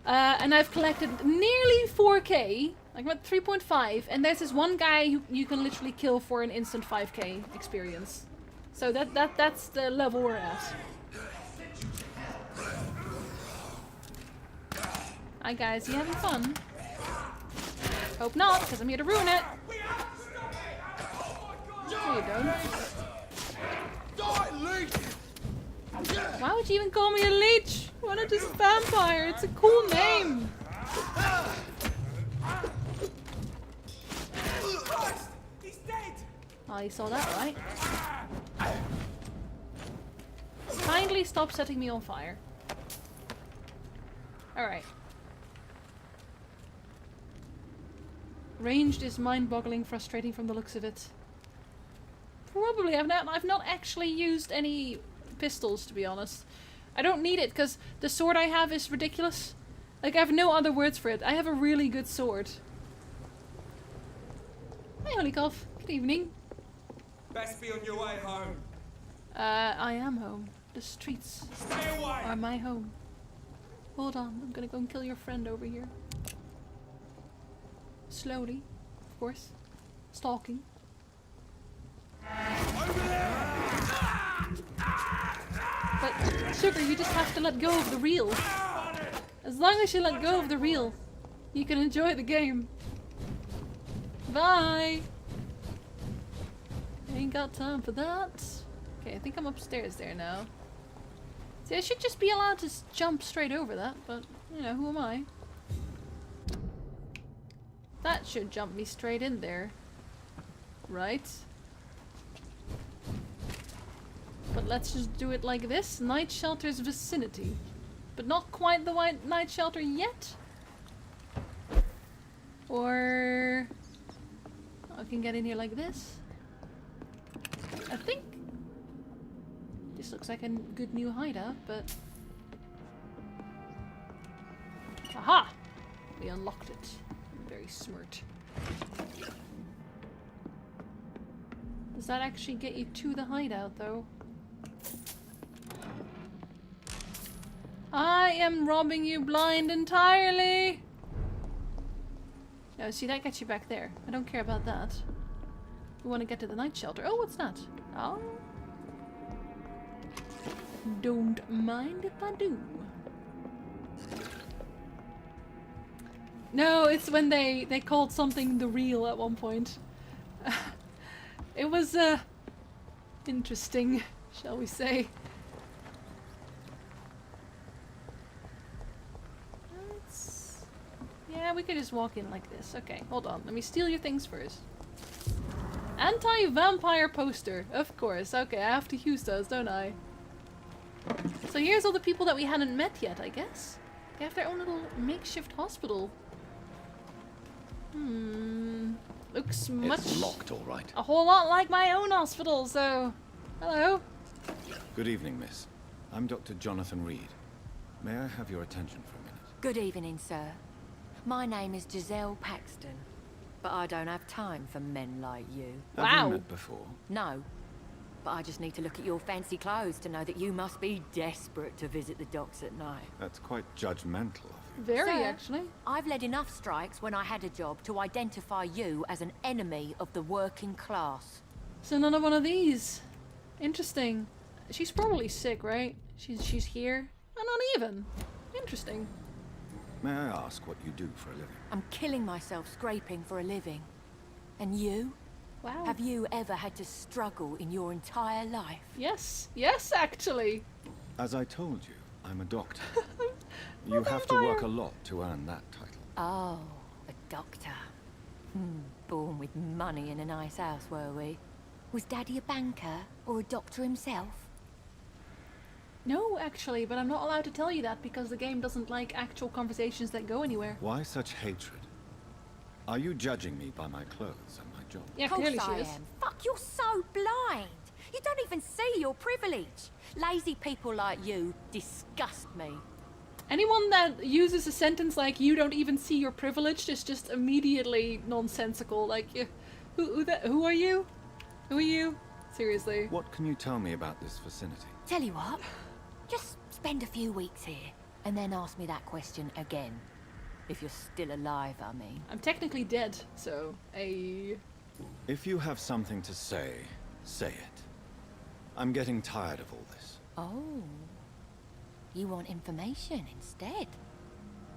And I've collected nearly 4k. Like about 3.5, and there's this one guy who you can literally kill for an instant 5k experience. So that's the level we're at. Hi guys, you having fun? Hope not, because I'm here to ruin it. No, you don't. Why would you even call me a leech? Why not just vampire? It's a cool name. He's dead! Oh, you saw that, right? Kindly stop setting me on fire. Alright. Ranged is mind-boggling, frustrating from the looks of it. Probably. I've not actually used any pistols, to be honest. I don't need it, because the sword I have is ridiculous. Like, I have no other words for it. I have a really good sword. Hi, Holikov. Good evening. Best be on your way home. I am home. The streets are my home. Hold on, I'm gonna go and kill your friend over here. Slowly, of course. Stalking. But, Sugar, you just have to let go of the reel. As long as you let go of the reel, you can enjoy the game. Bye! Ain't got time for that. Okay, I think I'm upstairs there now. See, I should just be allowed to jump straight over that, but, you know, who am I? That should jump me straight in there. Right? But let's just do it like this. Night shelter's vicinity. But not quite the white night shelter yet? Or... I can get in here like this. I think this looks like a good new hideout, but... Aha! We unlocked it. I'm very smart. Does that actually get you to the hideout, though? I am robbing you blind entirely! No, see, that gets you back there. I don't care about that. We want to get to the night shelter. Oh, what's that? Oh. Don't mind if I do. No, it's when they called something the real at one point. It was, interesting, shall we say. Yeah, we could just walk in like this. Okay, hold on. Let me steal your things first. Anti-vampire poster. Of course. Okay, I have to use those, don't I? So here's all the people that we hadn't met yet, I guess. They have their own little makeshift hospital. Looks much... It's locked, all right. A whole lot like my own hospital, so... Hello. Good evening, miss. I'm Dr. Jonathan Reed. May I have your attention for a minute? Good evening, sir. My name is Giselle Paxton, but I don't have time for men like you. Have we met before? No, but I just need to look at your fancy clothes to know that you must be desperate to visit the docks at night. That's quite judgmental of you. Very, Sir, actually. I've led enough strikes when I had a job to identify you as an enemy of the working class. So none of one of these. Interesting. She's probably sick, right? She's here. Oh, not even. Interesting. May I ask what you do for a living? I'm killing myself scraping for a living. And you? Wow. Have you ever had to struggle in your entire life? Yes. Yes, actually. As I told you, I'm a doctor. You have to work a lot to earn that title. Oh, a doctor. Born with money in a nice house, were we? Was Daddy a banker or a doctor himself? No, actually, but I'm not allowed to tell you that because the game doesn't like actual conversations that go anywhere. Why such hatred? Are you judging me by my clothes and my job? Yeah, of course clearly she I is. am. Fuck, you're so blind. You don't even see your privilege. Lazy people like you disgust me. Anyone that uses a sentence like "you don't even see your privilege" is just immediately nonsensical. Like, who are you? Who are you? Seriously. What can you tell me about this vicinity? Tell you what, just spend a few weeks here, and then ask me that question again. If you're still alive, I mean. I'm technically dead, so If you have something to say, say it. I'm getting tired of all this. Oh. You want information instead?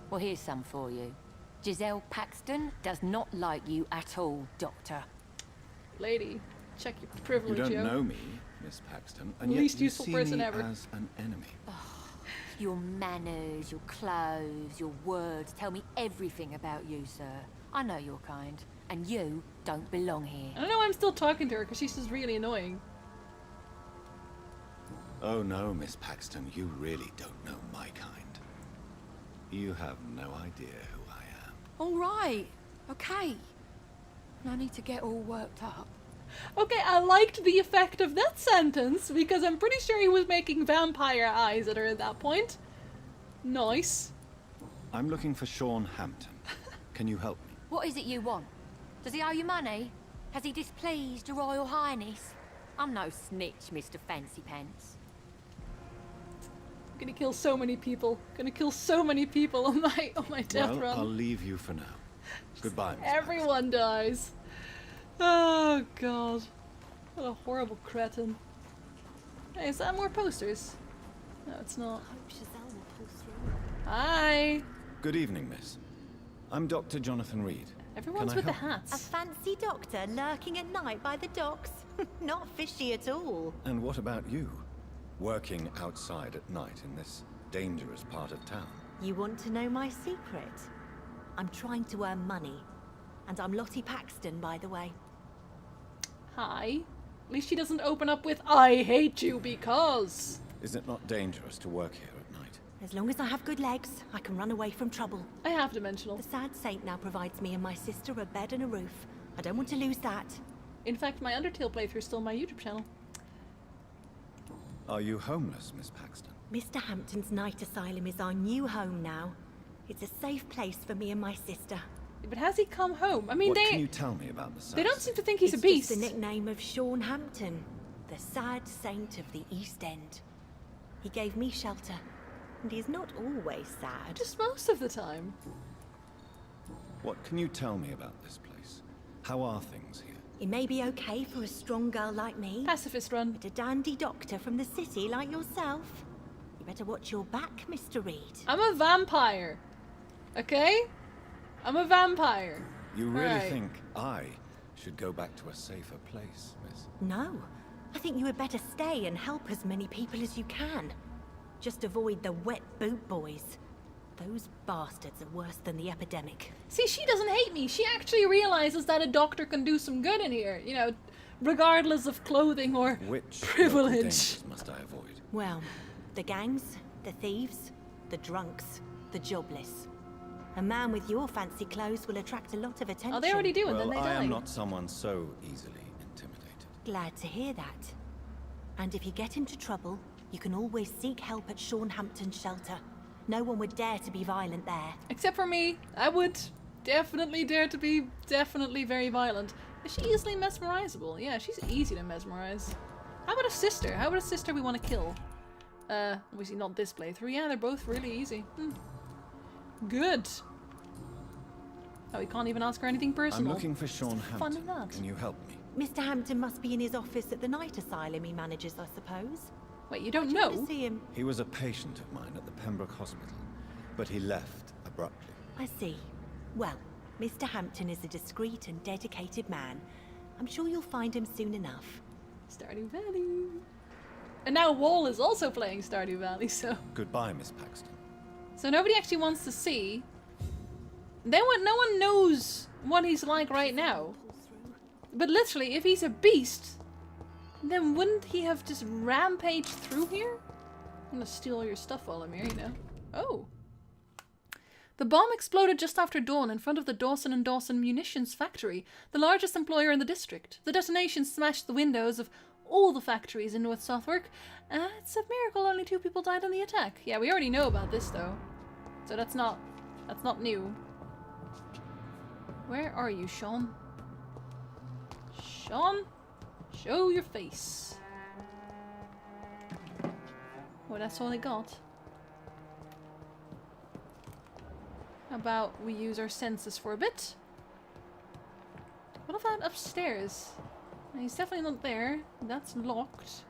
Well, here's some for you. Giselle Paxton does not like you at all, Doctor. Lady, check your privilege, You don't yo. know me, Miss Paxton, and Least yet you useful see person me ever. as an enemy. Your manners, your clothes, your words tell me everything about you, sir. I know your kind, and you don't belong here. I don't know why I'm still talking to her because she's just really annoying. Oh no, Miss Paxton, you really don't know my kind. You have no idea who I am. All right, okay. No need to get all worked up. Okay, I liked the effect of that sentence because I'm pretty sure he was making vampire eyes at her at that point. Nice. I'm looking for Sean Hampton. Can you help me? What is it you want? Does he owe you money? Has he displeased your Royal Highness? I'm no snitch, Mr. Fancy Pants. Gonna kill so many people. Gonna kill so many people on my death Well, run. I'll leave you for now. Goodbye, Miss Everyone dies. Oh god. What a horrible cretin. Hey, is that more posters? No, it's not. Hi. Good evening, miss. I'm Dr. Jonathan Reed. Everyone's Can I with the help? hats. A fancy doctor lurking at night by the docks? Not fishy at all. And what about you? Working outside at night in this dangerous part of town. You want to know my secret? I'm trying to earn money. And I'm Lottie Paxton, by the way. Hi. At least she doesn't open up with "I hate you because." Is it not dangerous to work here at night? As long as I have good legs, I can run away from trouble. I have dimensional. The sad saint now provides me and my sister a bed and a roof. I don't want to lose that. In fact, my Undertale playthrough is still on my YouTube channel. Are you homeless, Miss Paxton? Mr. Hampton's night asylum is our new home now. It's a safe place for me and my sister. But has he come home? I mean, What can you tell me about the they don't seem to think he's It's a beast. just the nickname of Sean Hampton, the sad saint of the East End. He gave me shelter, and he's not always sad. Just most of the time. What can you tell me about this place? How are things here? It may be okay for a strong girl like me. Pacifist run. But a dandy doctor from the city like yourself. You better watch your back, Mr. Reed. I'm a vampire. Okay? I'm a vampire. You really Right. think I should go back to a safer place, miss? No. I think you had better stay and help as many people as you can. Just avoid the wet boot boys. Those bastards are worse than the epidemic. See, she doesn't hate me. She actually realizes that a doctor can do some good in here. You know, regardless of clothing or Which privilege. local dangers must I avoid? Well, the gangs, the thieves, the drunks, the jobless. A man with your fancy clothes will attract a lot of attention. Oh, they already do, and Well, then they I die. am not someone so easily intimidated. Glad to hear that. And if you get into trouble, you can always seek help at Sean Hampton's shelter. No one would dare to be violent there. Except for me. I would definitely dare to be very violent. Is she easily mesmerizable? Yeah, she's easy to mesmerize. How about a sister? How about a sister we want to kill? Obviously not this playthrough. Yeah, they're both really easy. Good. Oh, we can't even ask her anything personal. I'm looking for Sean Fun Hampton. in that. Can you help me? Mr. Hampton must be in his office at the night asylum he manages, I suppose. Wait, you don't Why'd you want know? to see him? He was a patient of mine at the Pembroke Hospital, but he left abruptly. I see. Well, Mr. Hampton is a discreet and dedicated man. I'm sure you'll find him soon enough. Starting value. And now Wall is also playing Stardew Valley, so... Goodbye, Miss Paxton. So nobody actually wants to see. No one knows what he's like right now. But literally, if he's a beast, then wouldn't he have just rampaged through here? I'm gonna steal all your stuff while I'm here, you know. Oh. The bomb exploded just after dawn in front of the Dawson & Dawson Munitions Factory, the largest employer in the district. The detonation smashed the windows of all the factories in North Southwark. It's a miracle only 2 people died in the attack. Yeah, we already know about this though. So that's not new. Where are you, Sean? Sean? Show your face. Well, that's all I got. How about we use our senses for a bit? What about upstairs? He's definitely not there. That's locked.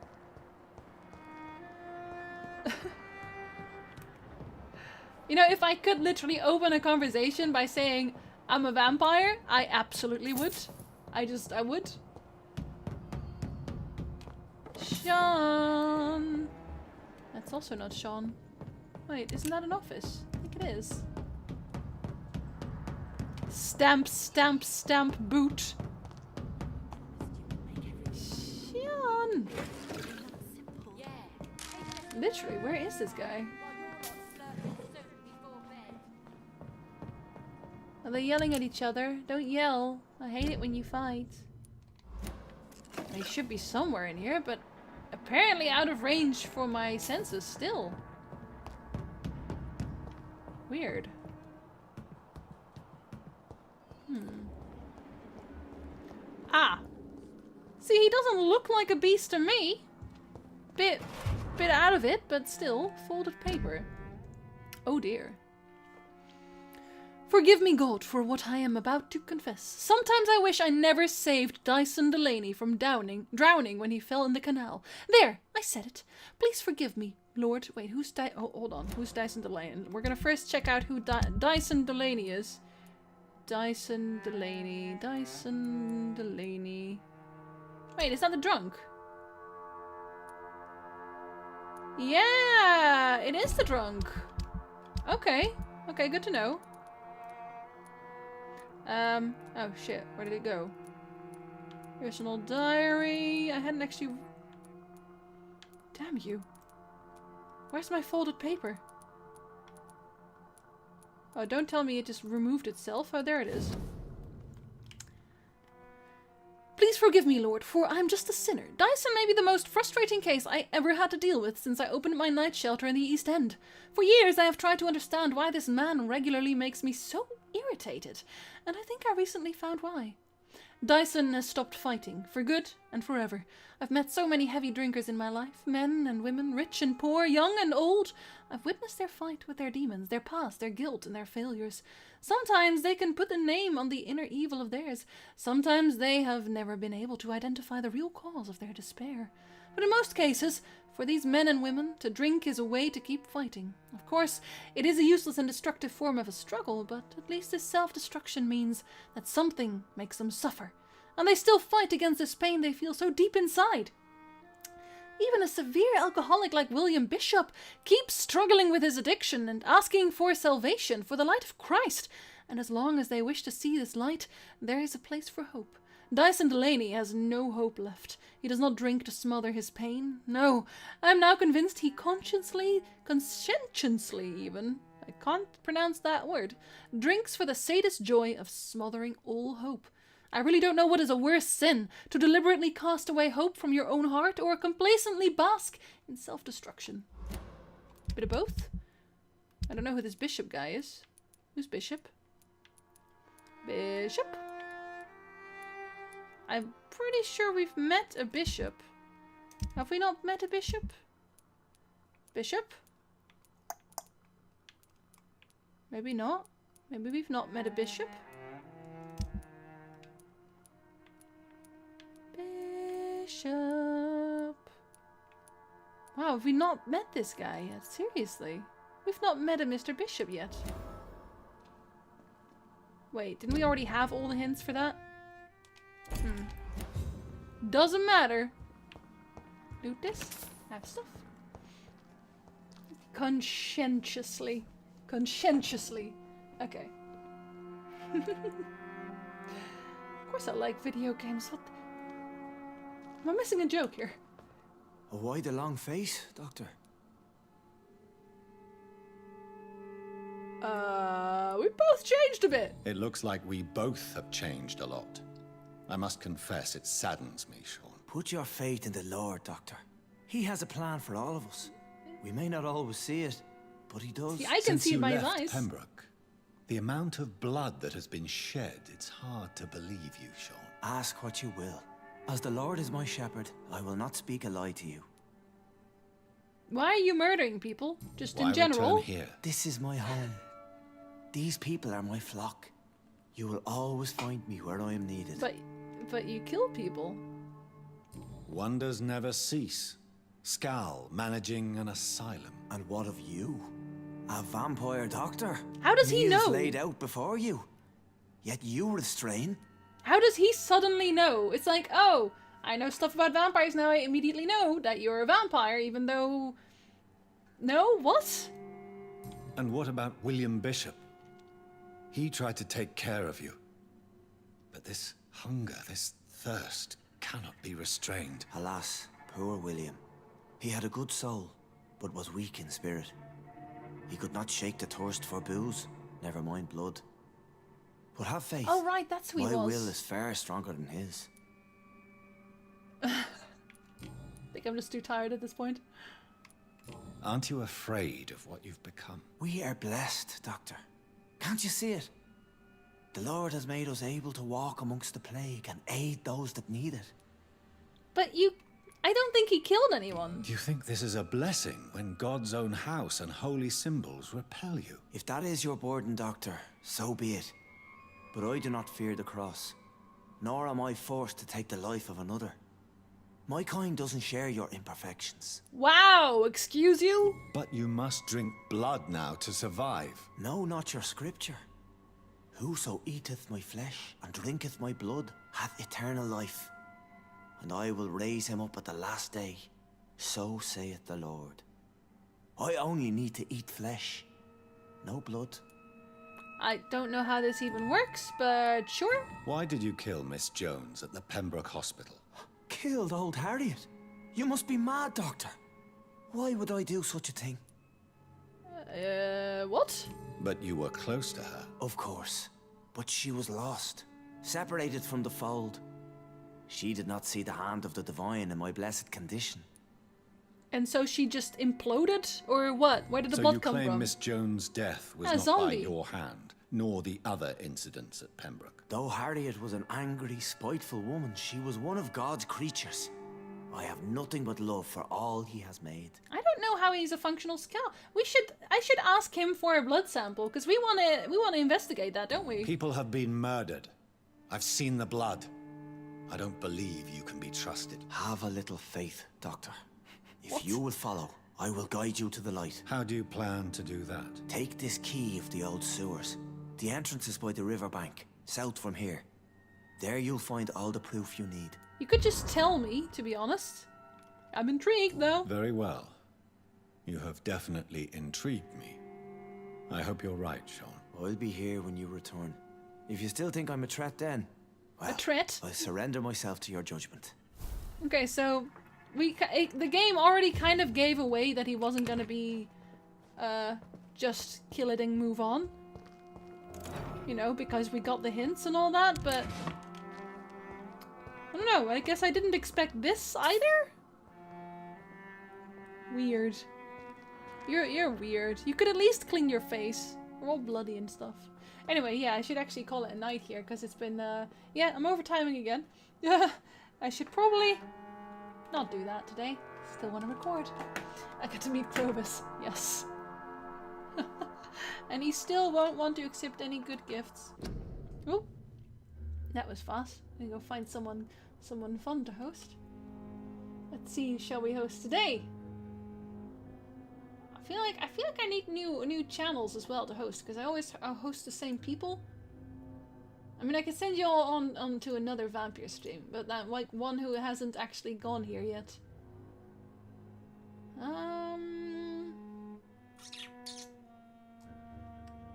You know, if I could literally open a conversation by saying, I'm a vampire, I absolutely would. I would. Sean! That's also not Sean. Wait, isn't that an office? I think it is. Stamp, stamp, stamp, boot. Sean! Literally, where is this guy? Are they yelling at each other? Don't yell. I hate it when you fight. They should be somewhere in here, but apparently out of range for my senses still. Weird. Ah! See, he doesn't look like a beast to me. Bit out of it, but still. Folded paper. Oh dear. Forgive me, God, for what I am about to confess. Sometimes I wish I never saved Dyson Delaney from drowning when he fell in the canal. There, I said it. Please forgive me, Lord. Wait, who's hold on. Who's Dyson Delaney? We're gonna first check out who Dyson Delaney is. Dyson Delaney. Dyson Delaney. Wait, is that the drunk? Yeah, it is the drunk. Okay. Okay, good to know. Oh shit, where did it go? Personal diary. I hadn't actually... Damn you. Where's my folded paper? Oh, don't tell me it just removed itself. Oh, there it is. Please forgive me, Lord, for I'm just a sinner. Dyson may be the most frustrating case I ever had to deal with since I opened my night shelter in the East End. For years I have tried to understand why this man regularly makes me so irritated, and I think I recently found why. Dyson has stopped fighting, for good and forever. I've met so many heavy drinkers in my life, men and women, rich and poor, young and old. I've witnessed their fight with their demons, their past, their guilt and their failures. Sometimes they can put a name on the inner evil of theirs. Sometimes they have never been able to identify the real cause of their despair. But in most cases, for these men and women, to drink is a way to keep fighting. Of course, it is a useless and destructive form of a struggle, but at least this self-destruction means that something makes them suffer, and they still fight against this pain they feel so deep inside. Even a severe alcoholic like William Bishop keeps struggling with his addiction and asking for salvation, for the light of Christ, and as long as they wish to see this light, there is a place for hope. Dyson Delaney has no hope left. He does not drink to smother his pain. No, I am now convinced he conscientiously even, I can't pronounce that word, drinks for the sadist joy of smothering all hope. I really don't know what is a worse sin, to deliberately cast away hope from your own heart or complacently bask in self-destruction. Bit of both? I don't know who this Bishop guy is. Who's Bishop? Bishop? I'm pretty sure we've met a bishop. Have we not met a bishop? Bishop? Maybe not. Maybe we've not met a bishop. Bishop. Wow, have we not met this guy yet? Seriously. We've not met a Mr. Bishop yet. Wait, didn't we already have all the hints for that? Doesn't matter. Loot this? have stuff. Conscientiously. Conscientiously. Okay. Of course I like video games. What? Am I missing a joke here? Why the long face, Doctor? We both changed a bit. It looks like we both have changed a lot. I must confess, it saddens me, Sean. Put your faith in the Lord, Doctor. He has a plan for all of us. We may not always see it, but he does. See, I can see it by his left eyes. Pembroke, the amount of blood that has been shed, it's hard to believe you, Sean. Ask what you will. As the Lord is my shepherd, I will not speak a lie to you. Why are you murdering people? Just Why in general? return here? This is my home. These people are my flock. You will always find me where I am needed. But you kill people. Wonders never cease. Skal managing an asylum. And what of you? A vampire doctor? How does he Meals know? laid out before you. Yet you restrain? How does he suddenly know? It's like, oh, I know stuff about vampires now. I immediately know that you're a vampire, even though... No? What? And what about William Bishop? He tried to take care of you. But this hunger, this thirst, cannot be restrained. Alas, poor William. He had a good soul, but was weak in spirit. He could not shake the thirst for booze, never mind blood. But have faith. Oh, right, that's who he My was. will is far stronger than his. I think I'm just too tired at this point. Aren't you afraid of what you've become? We are blessed, Doctor. Can't you see it? The Lord has made us able to walk amongst the plague and aid those that need it. But I don't think he killed anyone. Do you think this is a blessing when God's own house and holy symbols repel you? If that is your burden, Doctor, so be it. But I do not fear the cross, nor am I forced to take the life of another. My kind doesn't share your imperfections. Wow, excuse you? But you must drink blood now to survive. No, not your scripture. Whoso eateth my flesh and drinketh my blood hath eternal life, and I will raise him up at the last day. So saith the Lord. I only need to eat flesh, no blood. I don't know how this even works, but sure. Why did you kill Miss Jones at the Pembroke Hospital? Killed old Harriet? You must be mad, Doctor. Why would I do such a thing? What? But you were close to her. Of course. But she was lost, separated from the fold. She did not see the hand of the divine in my blessed condition. And so she just imploded? Or what? Where did the blood come So you claim from? Miss Jones' death was A not zombie. by your hand, nor the other incidents at Pembroke. Though Harriet was an angry, spiteful woman, she was one of God's creatures. I have nothing but love for all he has made. I don't know how he's a functional scout. I should ask him for a blood sample, because we want to investigate that, don't we? People have been murdered. I've seen the blood. I don't believe you can be trusted. Have a little faith, Doctor. If What? you will follow, I will guide you to the light. How do you plan to do that? Take this key of the old sewers. The entrance is by the riverbank, south from here. There you'll find all the proof you need. You could just tell me, to be honest. I'm intrigued, though. Very well. You have definitely intrigued me. I hope you're right, Sean. I'll be here when you return. If you still think I'm a threat then, well, A threat? I surrender myself to your judgment. Okay, so the game already kind of gave away that he wasn't gonna be just kill it and move on. You know, because we got the hints and all that, but I don't know, I guess I didn't expect this either? Weird. You're weird. You could at least clean your face. We're all bloody and stuff. Anyway, yeah, I should actually call it a night here, because it's been, yeah, I'm overtiming again. Yeah, I should probably not do that today. Still want to record. I get to meet Clovis. Yes. And he still won't want to accept any good gifts. Oh, that was fast. I'm gonna go find someone fun to host. Let's see, shall we host today? I feel like I need new channels as well to host, because I host the same people. I mean, I could send you all on to another Vampyr stream, but that like one who hasn't actually gone here yet. I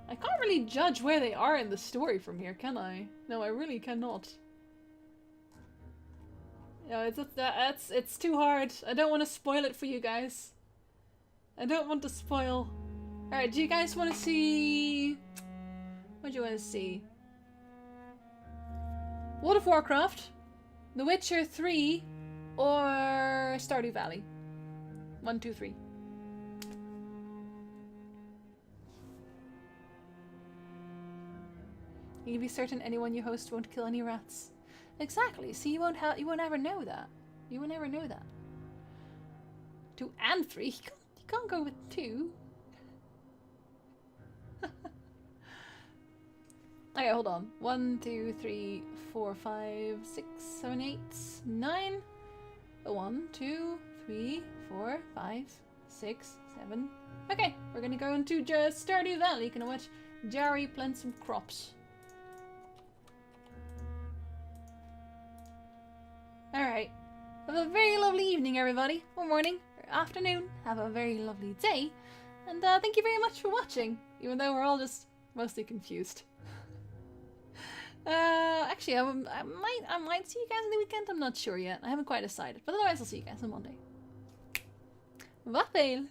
can't really judge where they are in the story from here, can I? No, I really cannot. No, it's too hard. I don't want to spoil it for you guys. I don't want to spoil. Alright, do you guys want to see... What do you want to see? World of Warcraft, The Witcher 3, or Stardew Valley? 1, 2, 3. You can be certain anyone you host won't kill any rats. Exactly. See, you won't ever know that. You won't ever know that. 2 and 3. You can't go with 2. Okay, hold on. 1, 2, 3, 4, 5, 6, 7, 8, 9. 1, 2, 3, 4, 5, 6, 7. Okay, we're gonna go into just Stardew Valley. Gonna watch Jerry plant some crops. Alright. Have a very lovely evening, everybody. Or morning, or afternoon. Have a very lovely day. And thank you very much for watching. Even though we're all just mostly confused. Actually, I might see you guys on the weekend. I'm not sure yet. I haven't quite decided. But otherwise, I'll see you guys on Monday. Vampyr!